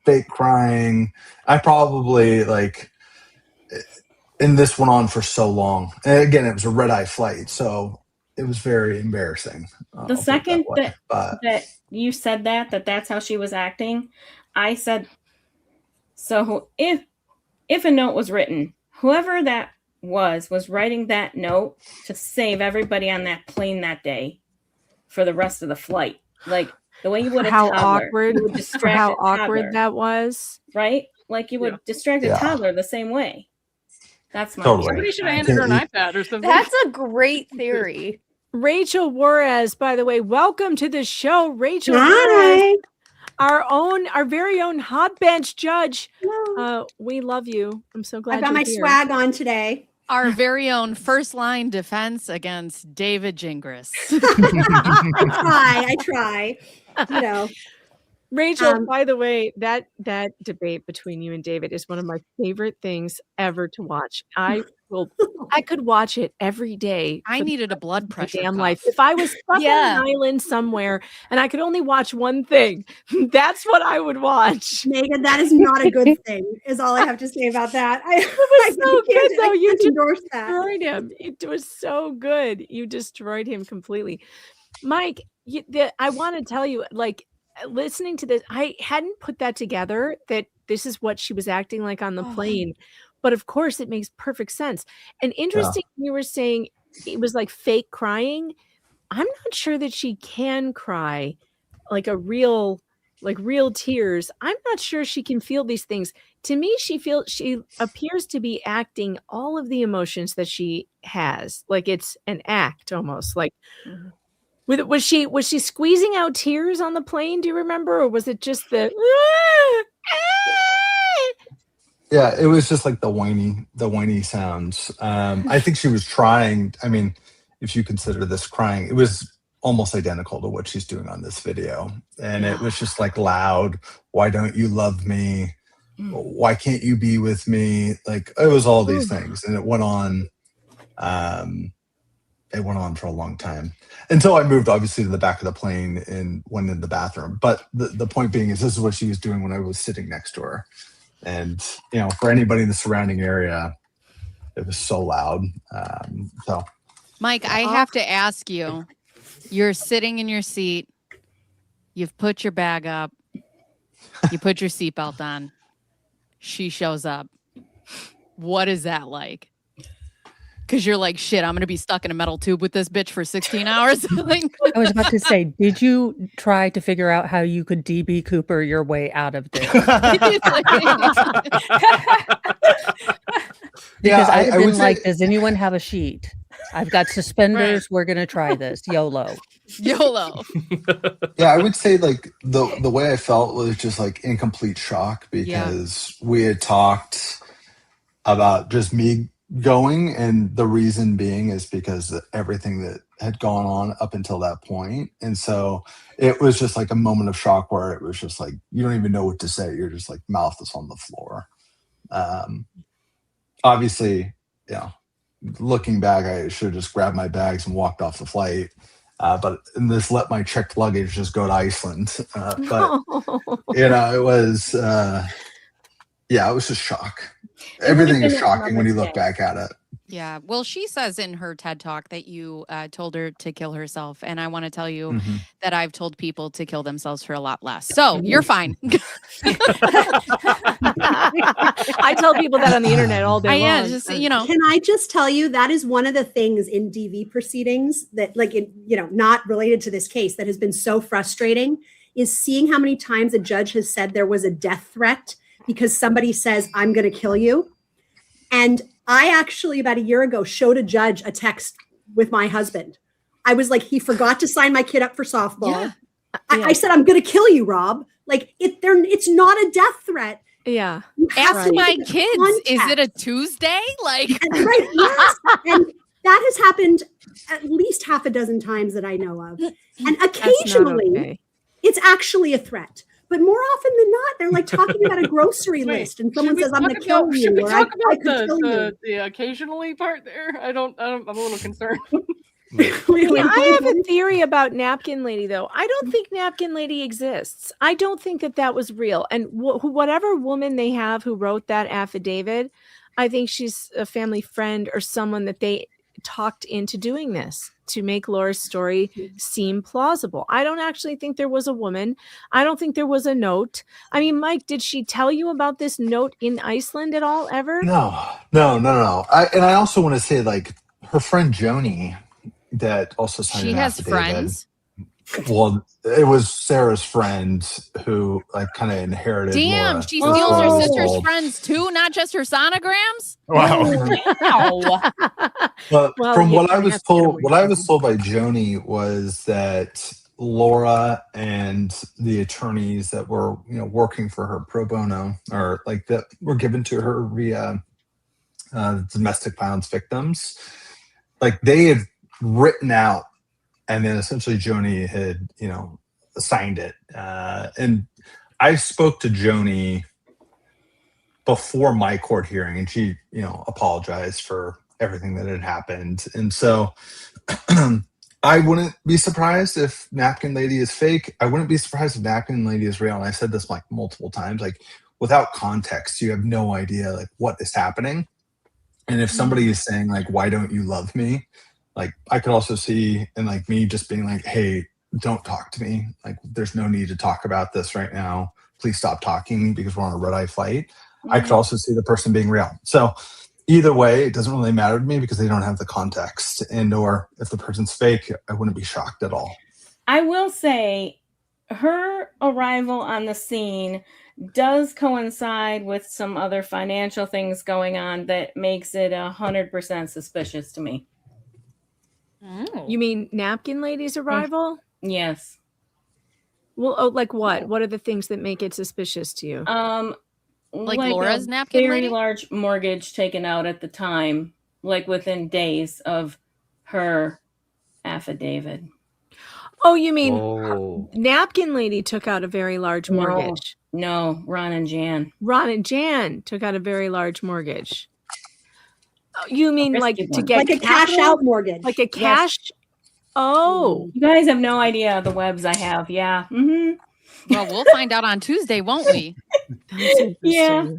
fake crying. I probably and this went on for so long. And again, it was a red-eye flight, so it was very embarrassing. The second that you said that's how she was acting, I said, so if a note was written, whoever that was writing that note to save everybody on that plane that day for the rest of the flight. Like the way you would how awkward that was, right? Like you would distract a toddler the same way. That's my Somebody should have handed her an iPad or something. That's a great theory. Rachel Juarez, by the way, welcome to the show. Rachel Hi. Juarez, our very own hot bench judge. We love you. I'm so glad I got my swag on today. Our very own first line defense against David Gingras. I try. You know. Rachel, by the way, that debate between you and David is one of my favorite things ever to watch. I could watch it every day. I needed a blood pressure damn life. If I was stuck on an island somewhere and I could only watch one thing, that's what I would watch. Megan, that is not a good thing, is all I have to say about that. It was so good, though. You destroyed him. It was so good. You destroyed him completely. Mike, I want to tell you, like, listening to this, I hadn't put that together, that this is what she was acting like on the plane. But of course, it makes perfect sense. And interesting, you were saying it was like fake crying. I'm not sure that she can cry like real tears. I'm not sure she can feel these things. To me, she appears to be acting all of the emotions that she has. Like it's an act almost. Like was she squeezing out tears on the plane? Do you remember, or was it just the? Yeah, it was just like the whiny sounds. I think she was trying. I mean, if you consider this crying, it was almost identical to what she's doing on this video. And it was just like loud. Why don't you love me? Why can't you be with me? Like it was all these things. And it went on. It went on for a long time until I moved obviously to the back of the plane and went in the bathroom. But the point being is this is what she was doing when I was sitting next to her. And, you know, for anybody in the surrounding area, it was so loud. So, Mike, I have to ask you, you're sitting in your seat, you've put your bag up, you put your seatbelt on, she shows up. What is that like? Because you're like, shit, I'm going to be stuck in a metal tube with this bitch for 16 hours. Like, I was about to say, did you try to figure out how you could DB Cooper your way out of this? Because I'd have been like, does anyone have a sheet? I've got suspenders. Right. We're going to try this. YOLO. YOLO. Yeah, I would say like the way I felt was just like in complete shock because we had talked about just me going, and the reason being is because of everything that had gone on up until that point. And so it was just like a moment of shock where it was just like you don't even know what to say. You're just like mouth is on the floor. Obviously, looking back, I should have just grabbed my bags and walked off the flight. But this let my checked luggage just go to Iceland. But it was it was just shock. Everything is shocking when you look back at it. Yeah. Well, she says in her TED Talk that you told her to kill herself. And I want to tell you that I've told people to kill themselves for a lot less. So you're fine. I tell people that on the internet all day long. Just, Can I just tell you, that is one of the things in DV proceedings that, like, not related to this case, that has been so frustrating, is seeing how many times a judge has said there was a death threat because somebody says, I'm going to kill you. And I actually, about a year ago, showed a judge a text with my husband. I was like, he forgot to sign my kid up for softball. Yeah. I said, I'm going to kill you, Rob. Like, it's not a death threat. Yeah. Ask my kids, contact. Is it a Tuesday? Like, right. Yes. And that has happened at least half a dozen times that I know of. And occasionally it's actually a threat. But more often than not, they're like talking about a grocery list, and someone says, "I'm going to kill you." Should we talk about the occasionally part there? I'm a little concerned. I have a theory about Napkin Lady, though. I don't think Napkin Lady exists. I don't think that was real. And whatever woman they have who wrote that affidavit, I think she's a family friend or someone that they talked into doing this to make Laura's story seem plausible. I don't actually think there was a woman. I don't think there was a note. I mean, Mike, did she tell you about this note in Iceland at all ever? No. I also want to say, like, her friend Joni that also signed an affidavit. She has friends? Well, it was Sarah's friend who like kind of inherited. Damn, Laura. She steals her sister's friends too, not just her sonograms. Wow. But from what I was told by Joni was that Laura and the attorneys that were working for her pro bono, or like that were given to her via domestic violence victims, like they had written out. And then essentially Joni had, signed it. And I spoke to Joni before my court hearing, and she, apologized for everything that had happened. And so I wouldn't be surprised if Napkin Lady is fake. I wouldn't be surprised if Napkin Lady is real. And I said this like multiple times, like without context, you have no idea like what is happening. And if somebody is saying like, why don't you love me? Like I could also see in like me just being like, hey, don't talk to me. Like there's no need to talk about this right now. Please stop talking because we're on a red-eye flight. I could also see the person being real. So either way, it doesn't really matter to me because they don't have the context, and or if the person's fake, I wouldn't be shocked at all. I will say her arrival on the scene does coincide with some other financial things going on that makes it 100% suspicious to me. Oh. You mean Napkin Lady's arrival? Yes. Well, like what? What are the things that make it suspicious to you? Like Laura's Napkin very Lady? Large mortgage taken out at the time, like within days of her affidavit. Oh, you mean Napkin Lady took out a very large mortgage? No, Ron and Jan. Ron and Jan took out a very large mortgage. You mean like to get like a cash out mortgage, like a cash? Yes. Oh, you guys have no idea the webs I have. Yeah. Mm-hmm. Well, we'll find out on Tuesday, won't we? Yeah,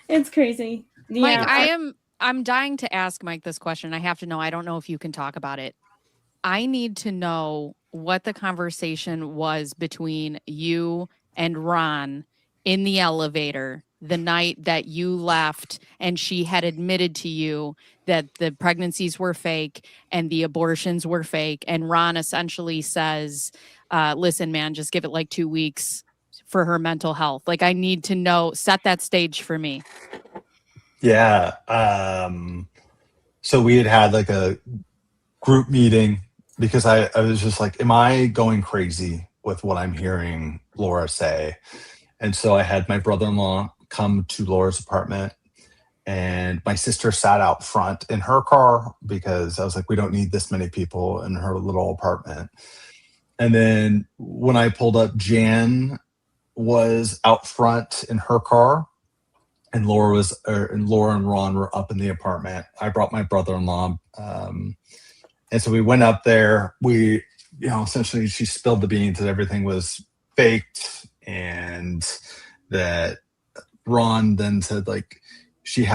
it's crazy. Mike, yeah. I'm dying to ask Mike this question. I have to know. I don't know if you can talk about it. I need to know what the conversation was between you and Ron in the elevator the night that you left and she had admitted to you that the pregnancies were fake and the abortions were fake. And Ron essentially says, listen, man, just give it like 2 weeks for her mental health. Like, I need to know, set that stage for me. Yeah. So we had like a group meeting because I was just like, am I going crazy with what I'm hearing Laura say? And so I had my brother-in-law come to Laura's apartment, and my sister sat out front in her car because I was like, we don't need this many people in her little apartment. And then when I pulled up, Jan was out front in her car, and Laura and Ron were up in the apartment. I brought my brother-in-law. And so we went up there. We, essentially she spilled the beans that everything was faked, and that Ron then said, like, she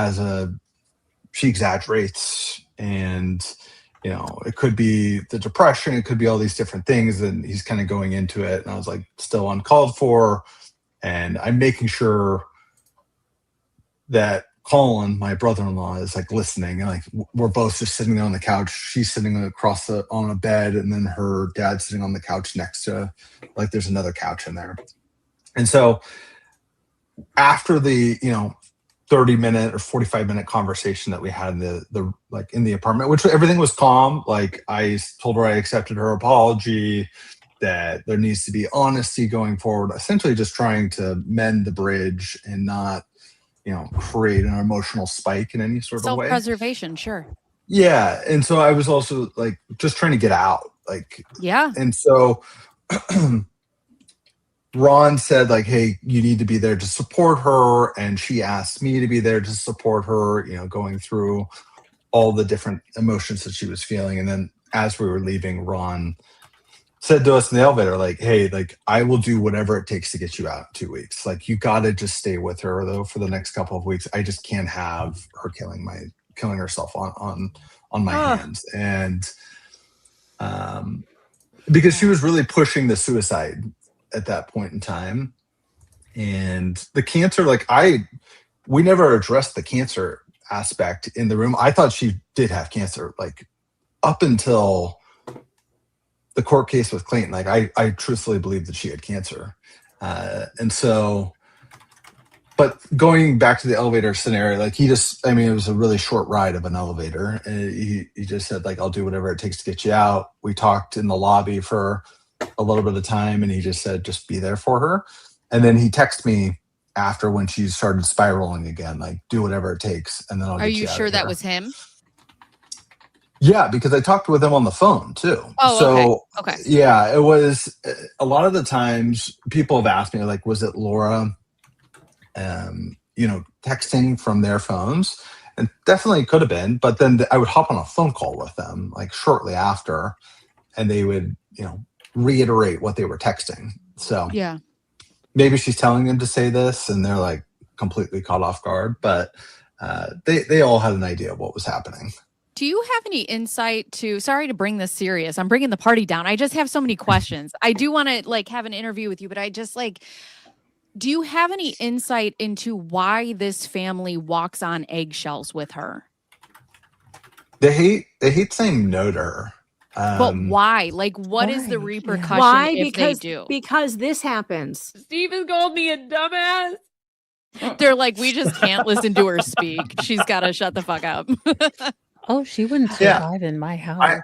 exaggerates, and, it could be the depression, it could be all these different things. And he's kind of going into it. And I was like, still uncalled for. And I'm making sure that Colin, my brother-in-law, is like listening, and like we're both just sitting there on the couch. She's sitting across on a bed, and then her dad's sitting on the couch next to, like, there's another couch in there. And so after the 30-minute or 45-minute conversation that we had in the apartment, which everything was calm. Like, I told her I accepted her apology, that there needs to be honesty going forward, essentially just trying to mend the bridge and not create an emotional spike in any sort of way. Self-preservation, sure. Yeah. And so I was also like just trying to get out. Like, yeah. And so Ron said, like, hey, you need to be there to support her. And she asked me to be there to support her, going through all the different emotions that she was feeling. And then as we were leaving, Ron said to us in the elevator, like, hey, like, I will do whatever it takes to get you out in 2 weeks. Like, you got to just stay with her, though, for the next couple of weeks. I just can't have her killing herself on my hands. And because she was really pushing the suicide at that point in time. And the cancer, like, we never addressed the cancer aspect in the room. I thought she did have cancer, like, up until the court case with Clayton. Like, I truthfully believed that she had cancer. And so, but going back to the elevator scenario, like, it was a really short ride of an elevator. And he just said, like, I'll do whatever it takes to get you out. We talked in the lobby for a little bit of time, and he just said, just be there for her. And then he texted me after, when she started spiraling again, like, do whatever it takes. And then I'll get you out. Are you sure that was him? Yeah, because I talked with him on the phone too. Oh, so, okay. Yeah, it was a lot of the times people have asked me, like, was it Laura, texting from their phones? And definitely could have been, but then I would hop on a phone call with them, like, shortly after, and they would, reiterate what they were texting. So yeah, maybe she's telling them to say this and they're like completely caught off guard, but they all had an idea of what was happening. Do you have any insight to, sorry to bring this serious, I'm bringing the party down. I just have so many questions. I do want to, like, have an interview with you, but I just, like, do you have any insight into why this family walks on eggshells with her? They hate saying no to her. But why? Like, what is the repercussion if they do? Because this happens. Steven called me a dumbass. They're like, we just can't listen to her speak. She's got to shut the fuck up. Oh, she wouldn't survive in my house.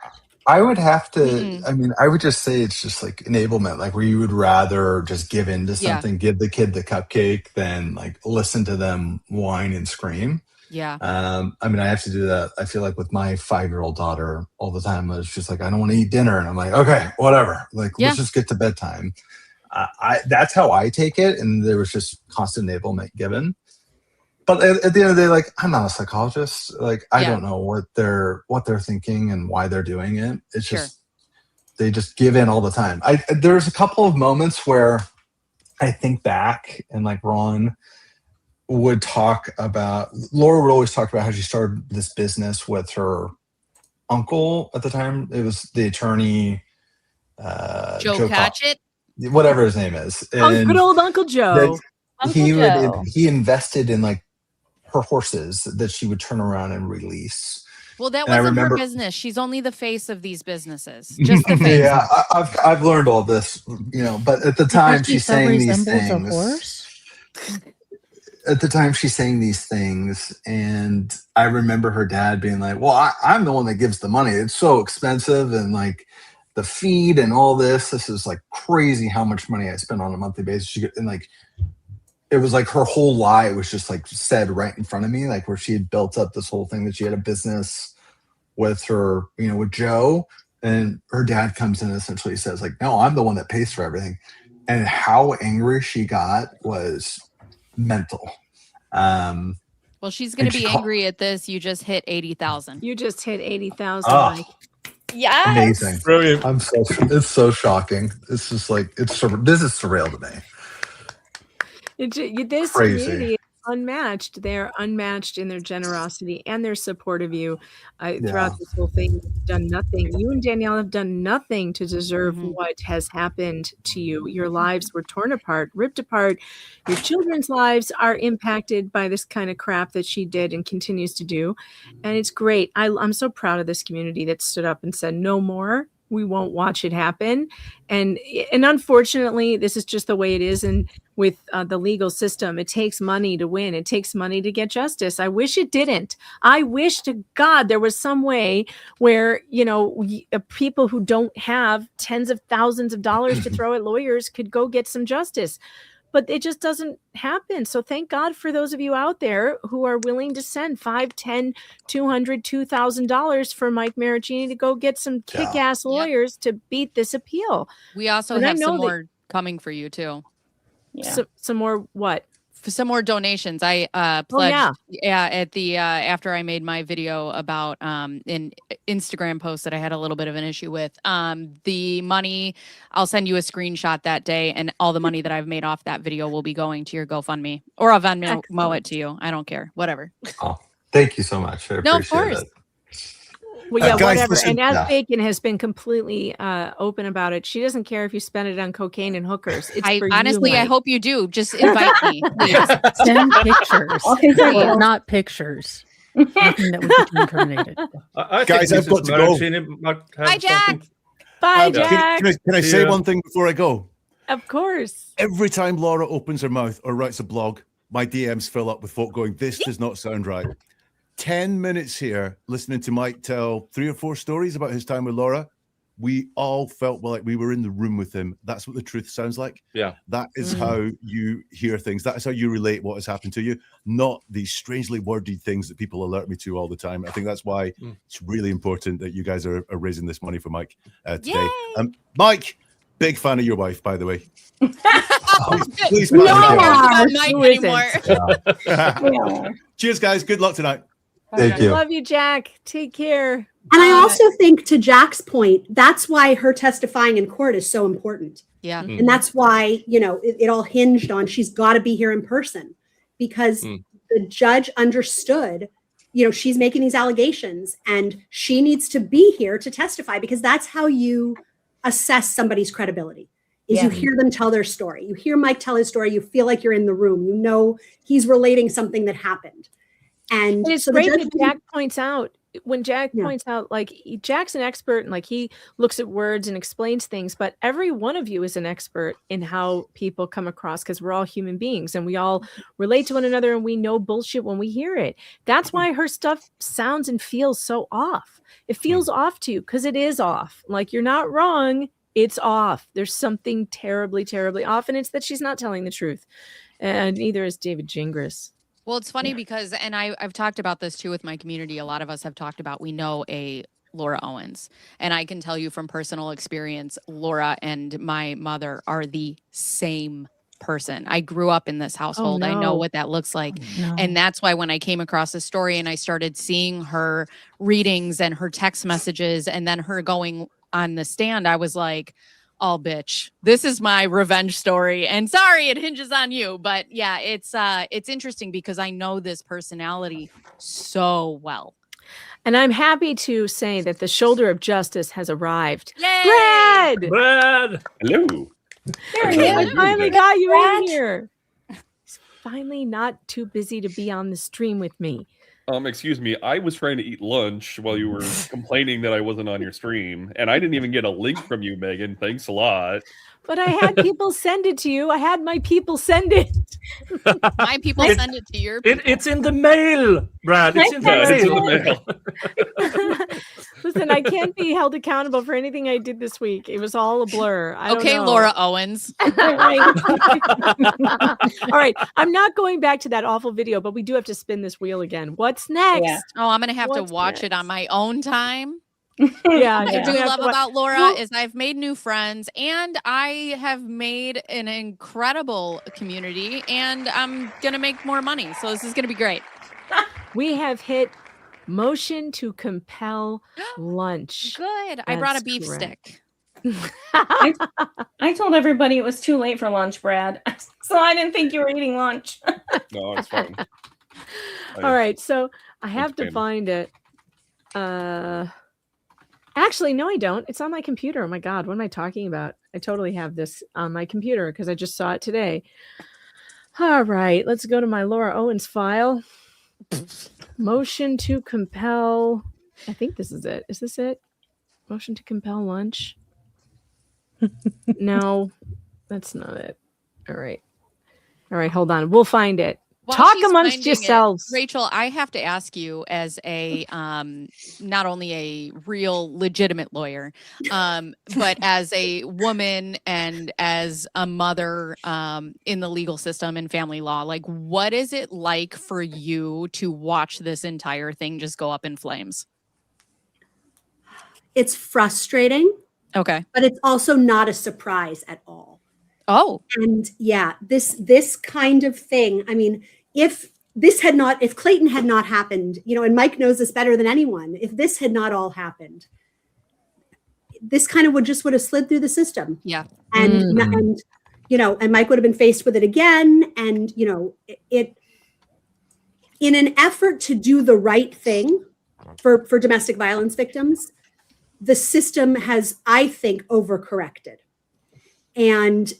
I would have to, I mean, I would just say it's just like enablement, like where you would rather just give in to something, give the kid the cupcake than like listen to them whine and scream. Yeah. I mean, I have to do that. I feel like with my 5-year-old daughter all the time, it's just like, I don't want to eat dinner. And I'm like, okay, whatever. Like, let's just get to bedtime. That's how I take it. And there was just constant enablement given. But at the end of the day, like, I'm not a psychologist. Like, I don't know what they're thinking and why they're doing it. It's just, they just give in all the time. There's a couple of moments where I think back and like Ron would talk about, Laura would always talk about how she started this business with her uncle at the time. It was the attorney, Joe Catchett, whatever his name is. And good old Uncle Joe. he invested in like her horses that she would turn around and release. Well, that And I wasn't her remember- business. She's only the face of these businesses. Just the face. Yeah, I've learned all this, you know, but at the time she's saying these things. At the time she's saying these things, and I remember her dad being like, well, I'm the one that gives the money. It's so expensive, and like the feed and all this is like crazy how much money I spend on a monthly basis. And like, it was like her whole lie was just like said right in front of me, like where she had built up this whole thing that she had a business with her, you know, with Joe, and her dad comes in and essentially says like, no, I'm the one that pays for everything. And how angry she got was mental. Well, she's going to be angry at this. You just hit 80,000. You just hit 80,000. Oh. Mike. Yes. Amazing. Brilliant. It's so shocking. It's just like, this is surreal to me. This Crazy. community is unmatched. They're unmatched in their generosity and their support of you throughout this whole thing. You've done nothing. You and Danielle have done nothing to deserve what has happened to you. Your lives were torn apart, ripped apart. Your children's lives are impacted by this kind of crap that she did and continues to do. And it's great. I'm so proud of this community that stood up and said, no more. We won't watch it happen. And unfortunately, this is just the way it is. And with the legal system, it takes money to win. It takes money to get justice. I wish it didn't. I wish to God there was some way where, you know, people who don't have tens of thousands of dollars to throw at lawyers could go get some justice. But it just doesn't happen. So thank God for those of you out there who are willing to send $5, $10, $200, $2,000 for Mike Marraccini to go get some kick-ass lawyers to beat this appeal. We also have some more coming for you too. Yeah. Some more what? For some more donations. I pledged at the after I made my video about an Instagram post that I had a little bit of an issue with. The money, I'll send you a screenshot that day, and all the money that I've made off that video will be going to your GoFundMe, or I'll Venmo it to you. I don't care. Whatever. Oh, thank you so much. I appreciate it. Well, yeah, guys, whatever. listen, And as Bacon has been completely open about it, she doesn't care if you spend it on cocaine and hookers. It's for Honestly, you, I Mike. hope you do. Just invite me, please. Send pictures, not pictures. Nothing that would be incriminated. I Guys, think I've got Mrs. to go. Marraccini might have Hi, Jack. something- Bye, Can Jack. I say one thing before I go? Of course. Every time Laura opens her mouth or writes a blog, my DMs fill up with folk going, this does not sound right. 10 minutes here listening to Mike tell 3 or 4 stories about his time with Laura. We all felt like we were in the room with him. That's what the truth sounds like. Yeah. That is how you hear things. That is how you relate what has happened to you, not these strangely worded things that people alert me to all the time. I think that's why it's really important that you guys are raising this money for Mike today. Mike, big fan of your wife, by the way. Please No, pass not it Mike down. anymore. Cheers, guys. Good luck tonight. Thank you. Love you, Jack. Take care. And I also think, to Jack's point, that's why her testifying in court is so important. Yeah. And that's why, you know, it all hinged on she's got to be here in person, because the judge understood, you know, she's making these allegations and she needs to be here to testify, because that's how you assess somebody's credibility. Is you hear them tell their story. You hear Mike tell his story. You feel like you're in the room. You know he's relating something that happened. And it's so the great judge that Jack points out, when Jack points out, like, Jack's an expert and like he looks at words and explains things, but every one of you is an expert in how people come across, because we're all human beings and we all relate to one another and we know bullshit when we hear it. That's why her stuff sounds and feels so off. It feels off to you because it is off. Like, you're not wrong. It's off. There's something terribly, terribly off. And it's that she's not telling the truth. And neither is David Gingras. Well, it's funny because, and I've talked about this too with my community. A lot of us have talked about, we know a Laura Owens. And I can tell you from personal experience, Laura and my mother are the same person. I grew up in this household. I know what that looks like. And that's why when I came across this story and I started seeing her readings and her text messages and then her going on the stand, I was like, all bitch. This is my revenge story. And sorry, it hinges on you. But yeah, it's interesting because I know this personality so well. And I'm happy to say that the shoulder of justice has arrived. Yay! Brad! Hello. There he is. I finally got you in here. He's finally not too busy to be on the stream with me. Excuse me, I was trying to eat lunch while you were complaining that I wasn't on your stream, and I didn't even get a link from you, Megan. Thanks a lot. But I had people send it to you. I had my people send it. My people send it to your people. It's in the mail, Brad. It's in the mail. It's in the mail. Listen, I can't be held accountable for anything I did this week. It was all a blur. I don't know. Laura Owens. All right. I'm not going back to that awful video, but we do have to spin this wheel again. What's next? Yeah. Oh, I'm going to have to watch it on my own time. Yeah. What I do love about Laura is I've made new friends and I have made an incredible community and I'm going to make more money. So this is going to be great. We have hit motion to compel lunch. Good. I brought a beef stick. I told everybody it was too late for lunch, Brad. So I didn't think you were eating lunch. No, it's fine. All right. So I have to find it. Actually, no, I don't. It's on my computer. Oh my God. What am I talking about? I totally have this on my computer because I just saw it today. All right. Let's go to my Laura Owens file. Motion to compel. I think this is it. Is this it? Motion to compel lunch. No, that's not it. All right. All right. Hold on. We'll find it. While Talk she's amongst finding yourselves. Rachel, I have to ask you as a not only a real legitimate lawyer, but as a woman and as a mother in the legal system and family law, like what is it like for you to watch this entire thing just go up in flames? It's frustrating. Okay. But it's also not a surprise at all. Oh. And yeah, this kind of thing, I mean, if Clayton had not happened, and Mike knows this better than anyone, if this had not all happened, this kind of would have slid through the system. Yeah. And Mike would have been faced with it again. And, it in an effort to do the right thing for domestic violence victims, the system has, I think, overcorrected. And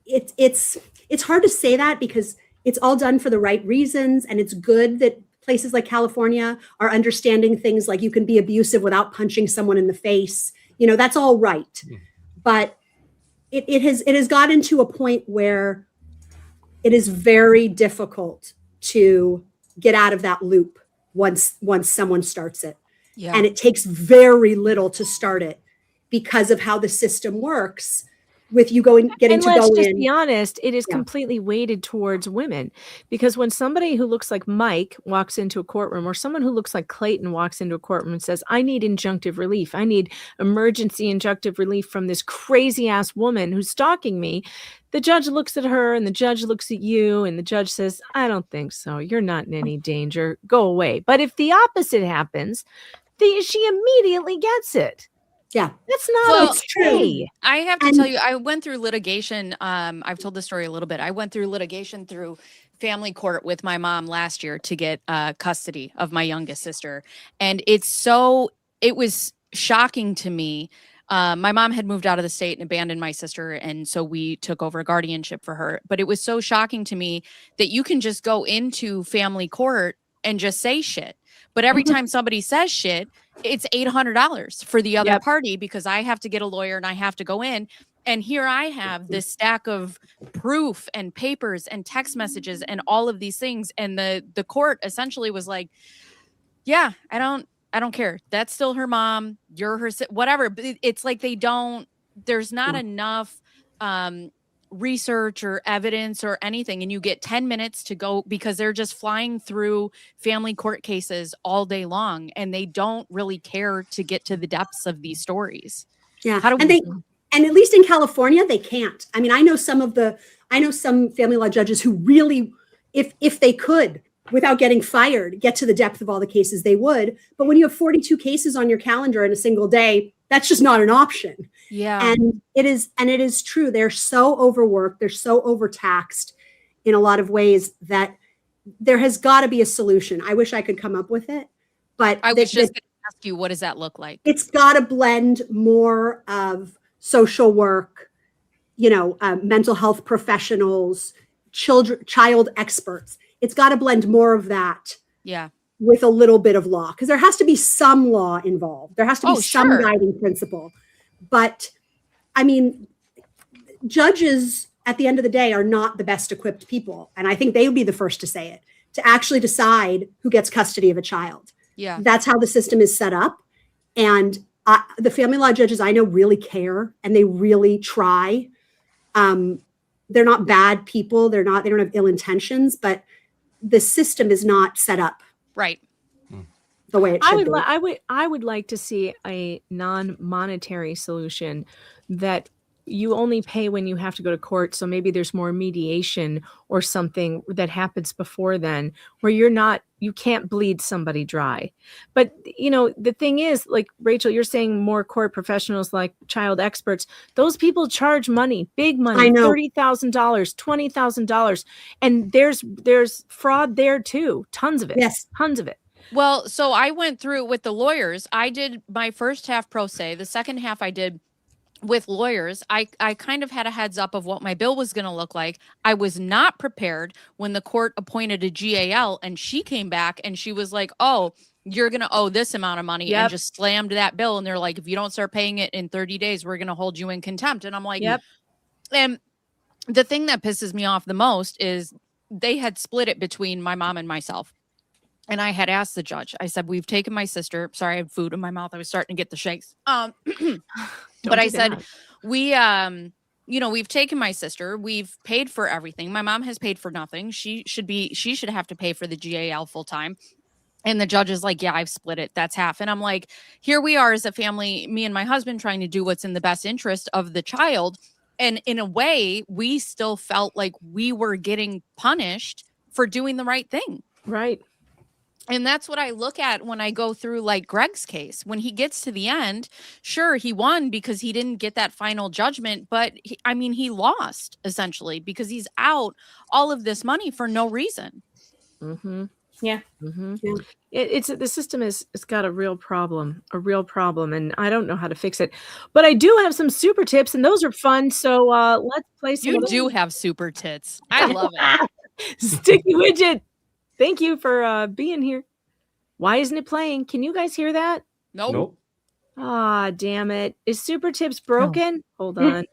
it's hard to say that because it's all done for the right reasons. And it's good that places like California are understanding things like you can be abusive without punching someone in the face. That's all right. But it has gotten to a point where it is very difficult to get out of that loop once someone starts it. Yeah. And it takes very little to start it because of how the system works with you getting to go in. Let's just be honest, it is completely weighted towards women because when somebody who looks like Mike walks into a courtroom or someone who looks like Clayton walks into a courtroom and says, I need injunctive relief. I need emergency injunctive relief from this crazy ass woman who's stalking me. The judge looks at her and the judge looks at you and the judge says, I don't think so. You're not in any danger. Go away. But if the opposite happens, she immediately gets it. Yeah, that's not okay. I have to tell you, I went through litigation. I've told this story a little bit. I went through litigation through family court with my mom last year to get custody of my youngest sister. And it was shocking to me. My mom had moved out of the state and abandoned my sister. And so we took over guardianship for her. But it was so shocking to me that you can just go into family court and just say shit. But every time somebody says shit, it's $800 for the other party because I have to get a lawyer and I have to go in. And here I have this stack of proof and papers and text messages and all of these things. And the court essentially was like, yeah, I don't care. That's still her mom. You're her, whatever. But it's like there's not enough research or evidence or anything. And you get 10 minutes to go because they're just flying through family court cases all day long. And they don't really care to get to the depths of these stories. Yeah. And at least in California, they can't. I mean, I know some family law judges who really, if they could, without getting fired, get to the depth of all the cases, they would. But when you have 42 cases on your calendar in a single day, That's just not an option. Yeah. And it is true. They're so overworked. They're so overtaxed in a lot of ways that there has got to be a solution. I wish I could come up with it, but I was just going to ask you, what does that look like? It's got to blend more of social work, mental health professionals, child experts. It's got to blend more of that. Yeah. With a little bit of law, because there has to be some law involved. There has to be some guiding principle. But I mean, judges at the end of the day are not the best equipped people. And I think they would be the first to say it, to actually decide who gets custody of a child. Yeah. That's how the system is set up. And the family law judges I know really care, and they really try. They're not bad people. They don't have ill intentions, but the system is not set up right the way it should be. I would like to see a non-monetary solution that you only pay when you have to go to court. So maybe there's more mediation or something that happens before then, where you can't bleed somebody dry. But the thing is, like Rachel, you're saying more court professionals like child experts. Those people charge money, big money, $30,000, $20,000. And there's fraud there too. Tons of it. Yes. Tons of it. Well, so I went through with the lawyers. I did my first half pro se. The second half I did with lawyers. I kind of had a heads up of what my bill was going to look like. I was not prepared when the court appointed a GAL, and she came back and she was like, oh, you're going to owe this amount of money, and just slammed that bill. And they're like, if you don't start paying it in 30 days, we're going to hold you in contempt. And I'm like, and the thing that pisses me off the most is they had split it between my mom and myself. And I had asked the judge, I said, we've taken my sister. Sorry, I had food in my mouth. I was starting to get the shakes. But I said, we've taken my sister. We've paid for everything. My mom has paid for nothing. She should have to pay for the GAL full time. And the judge is like, yeah, I've split it. That's half. And I'm like, here we are as a family, me and my husband trying to do what's in the best interest of the child. And in a way, we still felt like we were getting punished for doing the right thing. Right. And that's what I look at when I go through like Greg's case. When he gets to the end, sure, he won because he didn't get that final judgment. But he lost essentially because he's out all of this money for no reason. Mm-hmm. Yeah. Mm-hmm. Yeah. The system it's got a real problem, and I don't know how to fix it. But I do have some super tips, and those are fun. So let's play some. You do have super tits. I love it. Sticky Widget. Thank you for being here. Why isn't it playing? Can you guys hear that? Nope. Ah, damn it. Is Super Tips broken? Hold on.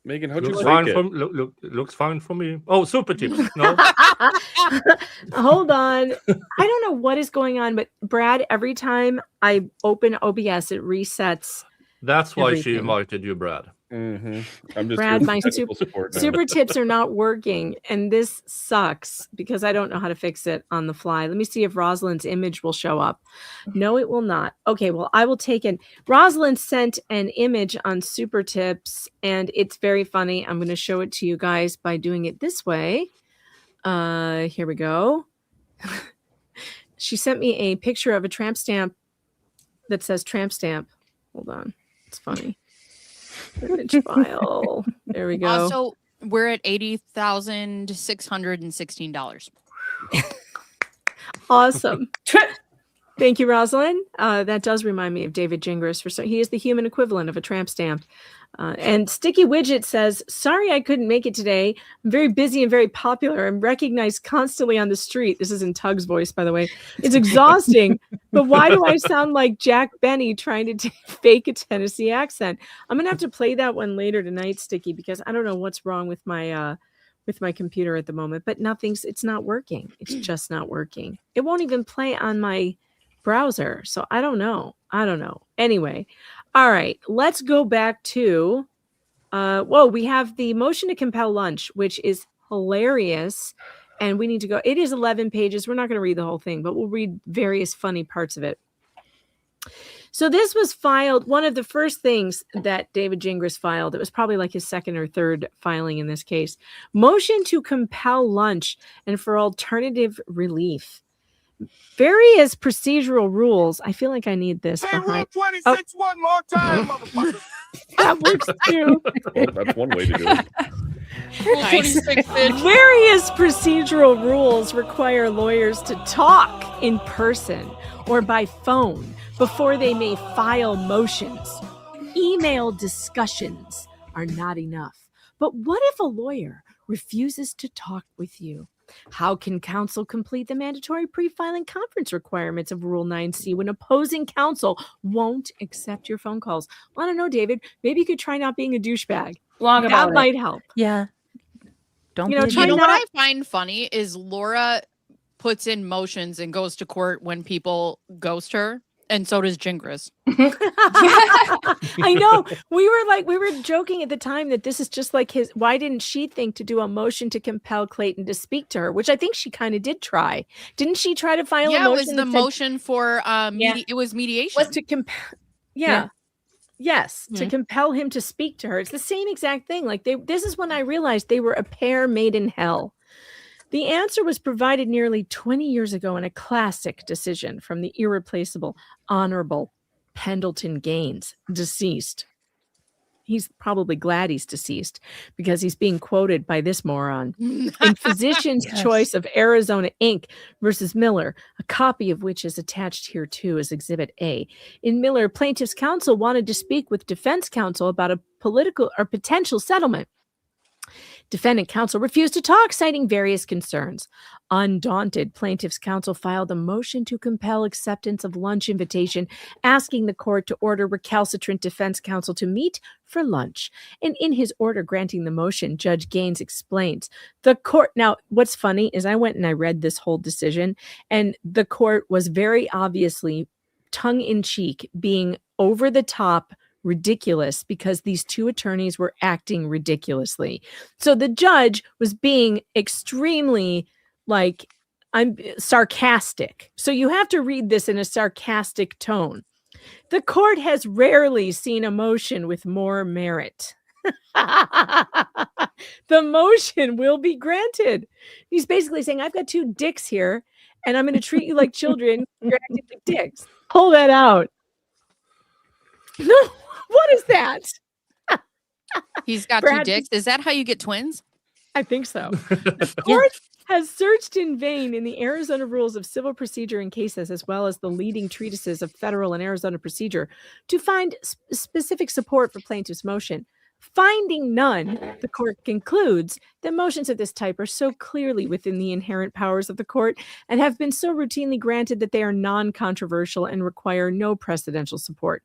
Megan, how'd you looks break fine it? Looks fine for me. Oh, Super Tips. No. Hold on. I don't know what is going on, but Brad, every time I open OBS, it resets. That's why everything. she invited you, Brad. Mm-hmm. I'm just Brad, my support now. super tips are not working, and this sucks because I don't know how to fix it on the fly. Let me see if Rosalind's image will show up. No, it will not. Okay, well, I will take it. Rosalind sent an image on Super Tips, and it's very funny. I'm going to show it to you guys by doing it this way. Here we go. She sent me a picture of a tramp stamp that says tramp stamp. Hold on. It's funny. Image file. There we go. So we're at $80,616. Awesome. Thank you, Rosalind. That does remind me of David Gingras. He is the human equivalent of a tramp stamp. And Sticky Widget says, sorry I couldn't make it today. I'm very busy and very popular. I'm recognized constantly on the street. This is in Tug's voice, by the way. It's exhausting. But why do I sound like Jack Benny trying to fake a Tennessee accent? I'm going to have to play that one later tonight, Sticky, because I don't know what's wrong with my computer at the moment. But it's not working. It's just not working. It won't even play on my browser. So I don't know. Anyway. All right, let's go back to, we have the motion to compel lunch, which is hilarious. And we need to go, it is 11 pages. We're not going to read the whole thing, but we'll read various funny parts of it. So this was filed, one of the first things that David Gingras filed. It was probably like his second or third filing in this case. Motion to compel lunch and for alternative relief. Various procedural rules. I feel like I need this. Say Rule 26 one more time, motherfucker. That works too. Well, that's one way to do it. Various procedural rules require lawyers to talk in person or by phone before they may file motions. Email discussions are not enough. But what if a lawyer refuses to talk with you? How can counsel complete the mandatory pre-filing conference requirements of Rule 9C when opposing counsel won't accept your phone calls? I don't know, David. Maybe you could try not being a douchebag. Blog about that might help. Yeah. Don't You know, be a try You know not- what I find funny is Laura puts in motions and goes to court when people ghost her, and so does Gingras. I know. We were joking at the time that this is just like his. Why didn't she think to do a motion to compel Clayton to speak to her? Which I think she kind of did try. Didn't she try to file a motion? Yeah, it was the that said- motion for it was mediation. was to compel. Yeah. Yes, to compel him to speak to her. It's the same exact thing. Like this is when I realized they were a pair made in hell. The answer was provided nearly 20 years ago in a classic decision from the irreplaceable Honorable Pendleton Gaines, deceased. He's probably glad he's deceased because he's being quoted by this moron. In Physician's Choice of Arizona Inc. versus Miller, a copy of which is attached here too as Exhibit A. In Miller, plaintiff's counsel wanted to speak with defense counsel about a political or potential settlement. Defendant counsel refused to talk, citing various concerns. Undaunted, plaintiff's counsel filed a motion to compel acceptance of lunch invitation, asking the court to order recalcitrant defense counsel to meet for lunch. And in his order granting the motion, Judge Gaines explains the court. Now, what's funny is I went and I read this whole decision, and the court was very obviously tongue-in-cheek, being over the top ridiculous because these two attorneys were acting ridiculously. So the judge was being extremely I'm sarcastic. So you have to read this in a sarcastic tone. The court has rarely seen a motion with more merit. The motion will be granted. He's basically saying, I've got two dicks here and I'm going to treat you like children. You're acting like dicks. Pull that out. No. What is that? He's got Brad, two dicks. Is that how you get twins? I think so. The court has searched in vain in the Arizona rules of civil procedure in cases, as well as the leading treatises of federal and Arizona procedure, to find specific support for plaintiff's motion. Finding none, the court concludes that motions of this type are so clearly within the inherent powers of the court and have been so routinely granted that they are non-controversial and require no precedential support.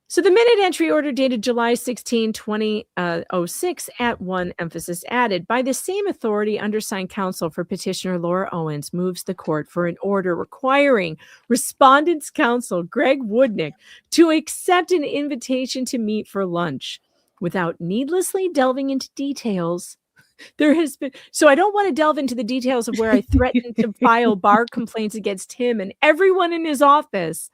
So the minute entry order dated July 16, 2006 at 1 emphasis added by the same authority undersigned counsel for petitioner Laura Owens moves the court for an order requiring respondent's counsel Greg Woodnick to accept an invitation to meet for lunch without needlessly delving into details. There has been, so I don't want to delve into the details of where I threatened to file bar complaints against him and everyone in his office.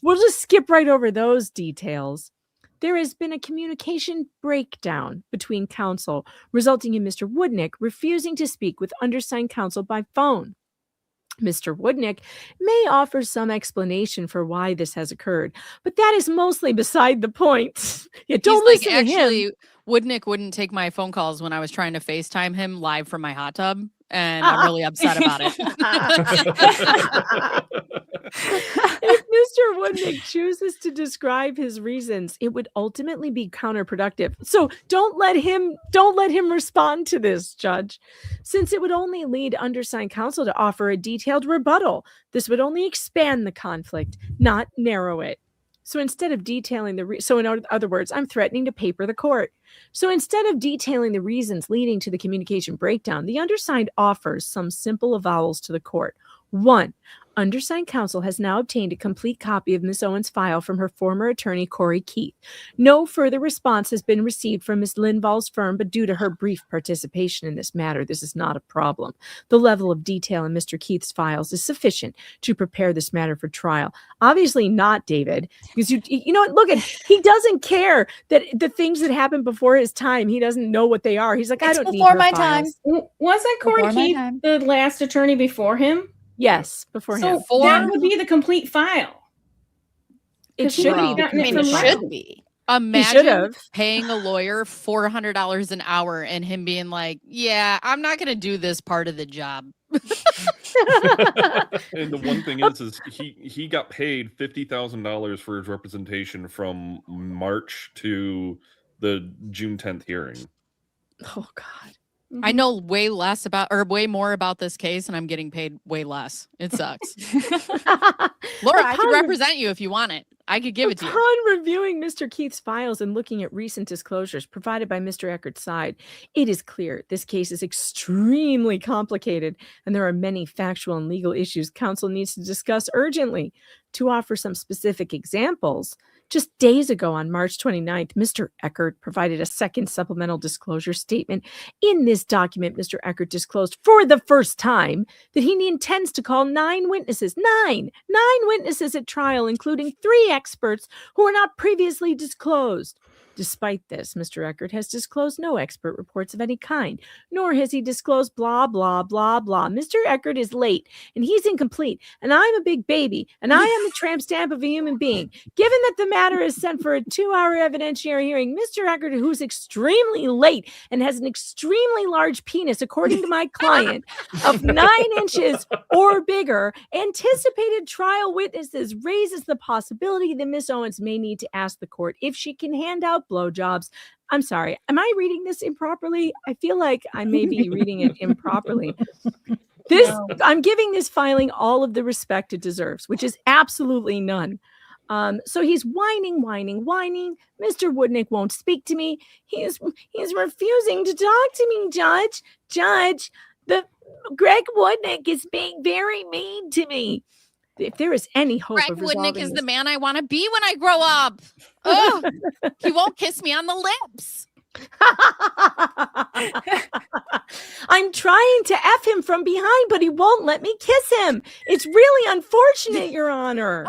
We'll just skip right over those details. There has been a communication breakdown between counsel, resulting in Mr. Woodnick refusing to speak with undersigned counsel by phone. Mr. Woodnick may offer some explanation for why this has occurred, but that is mostly beside the point. Yeah, don't He's listen to him. Woodnick wouldn't take my phone calls when I was trying to FaceTime him live from my hot tub, and I'm really upset about it. If Mr. Woodnick chooses to describe his reasons, it would ultimately be counterproductive. So don't let him respond to this, Judge, since it would only lead undersigned counsel to offer a detailed rebuttal. This would only expand the conflict, not narrow it. So instead of detailing in other words, I'm threatening to paper the court. So instead of detailing the reasons leading to the communication breakdown, the undersigned offers some simple avowals to the court. 1, undersigned counsel has now obtained a complete copy of Ms. Owens' file from her former attorney, Corey Keith. No further response has been received from Ms. Linvall's firm, but due to her brief participation in this matter, this is not a problem. The level of detail in Mr. Keith's files is sufficient to prepare this matter for trial. Obviously not, David, because you know what? Look at, he doesn't care that the things that happened before his time, he doesn't know what they are. He's like, I don't need her my files. time. Wasn't Corey Keith the last attorney before him? Yes, beforehand. So that would be the complete file. It should be. It should be. Imagine paying a lawyer $400 an hour and him being like, yeah, I'm not going to do this part of the job. And the one thing is he got paid $50,000 for his representation from March to the June 10th hearing. Oh God. I know way more about this case, and I'm getting paid way less. It sucks. Laura, I could represent you if you want it. I could give it to you. Upon reviewing Mr. Keith's files and looking at recent disclosures provided by Mr. Eckert's side, it is clear this case is extremely complicated, and there are many factual and legal issues counsel needs to discuss urgently. To offer some specific examples, just days ago on March 29th, Mr. Eckert provided a second supplemental disclosure statement. In this document, Mr. Eckert disclosed for the first time that he intends to call 9 witnesses, nine witnesses at trial, including 3 experts who were not previously disclosed. Despite this, Mr. Eckert has disclosed no expert reports of any kind, nor has he disclosed blah, blah, blah, blah. Mr. Eckert is late, and he's incomplete, and I'm a big baby, and I am the tramp stamp of a human being. Given that the matter is sent for a 2-hour evidentiary hearing, Mr. Eckert, who's extremely late and has an extremely large penis, according to my client, of 9 inches or bigger, anticipated trial witnesses raises the possibility that Ms. Owens may need to ask the court if she can hand out blowjobs. I'm sorry. Am I reading this improperly? I feel like I may be reading it improperly. I'm giving this filing all of the respect it deserves, which is absolutely none. So he's whining. Mr. Woodnick won't speak to me. He's refusing to talk to me, Judge. Greg Woodnick is being very mean to me. If there is any hope Greg of resolving Woodnick is this, the man I want to be when I grow up. Oh, he won't kiss me on the lips. I'm trying to F him from behind, but he won't let me kiss him. It's really unfortunate, Your Honor.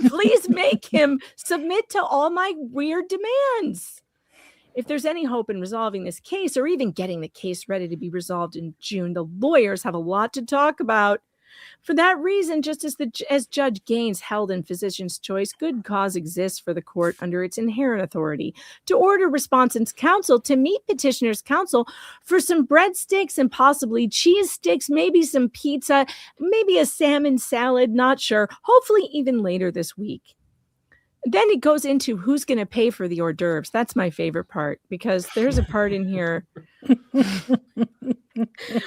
Please make him submit to all my weird demands. If there's any hope in resolving this case or even getting the case ready to be resolved in June, the lawyers have a lot to talk about. For that reason, just as Judge Gaines held in Physician's Choice, good cause exists for the court under its inherent authority to order respondent's counsel to meet petitioner's counsel for some breadsticks and possibly cheese sticks, maybe some pizza, maybe a salmon salad, not sure, hopefully even later this week. Then it goes into who's going to pay for the hors d'oeuvres. That's my favorite part, because there's a part in here.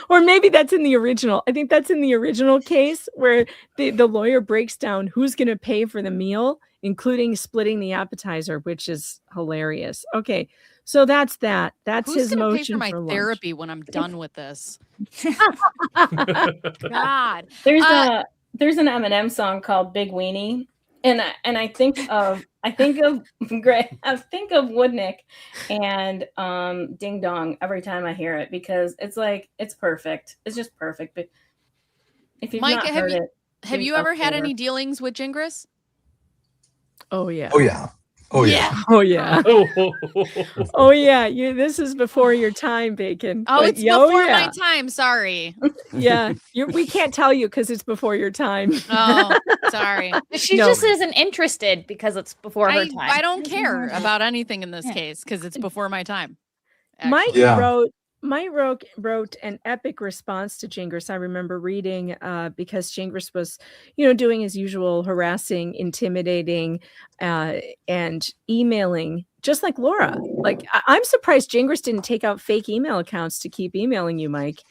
Or maybe that's in the original. I think that's in the original case where the lawyer breaks down who's going to pay for the meal, including splitting the appetizer, which is hilarious. Okay, so that's that. That's Who's his gonna motion pay for my lunch. therapy when I'm done with this. God, There's an Eminem song called Big Weenie, and I think of Woodnick and Ding Dong every time I hear it, because it's perfect. It's just perfect. But if you've Mike, not heard it, have you ever had any dealings with Gingras? Oh yeah. Oh yeah. Oh yeah. Oh yeah. Oh yeah. This is before your time, Bacon. Oh, But it's before my time. Sorry. Yeah, we can't tell you because it's before your time. Oh, sorry. She just isn't interested because it's before her time. I don't care about anything in this case because it's before my time. Mike wrote an epic response to Gingras. I remember reading because Gingras was, doing his usual harassing, intimidating, and emailing, just like Laura. Like I'm surprised Gingras didn't take out fake email accounts to keep emailing you, Mike.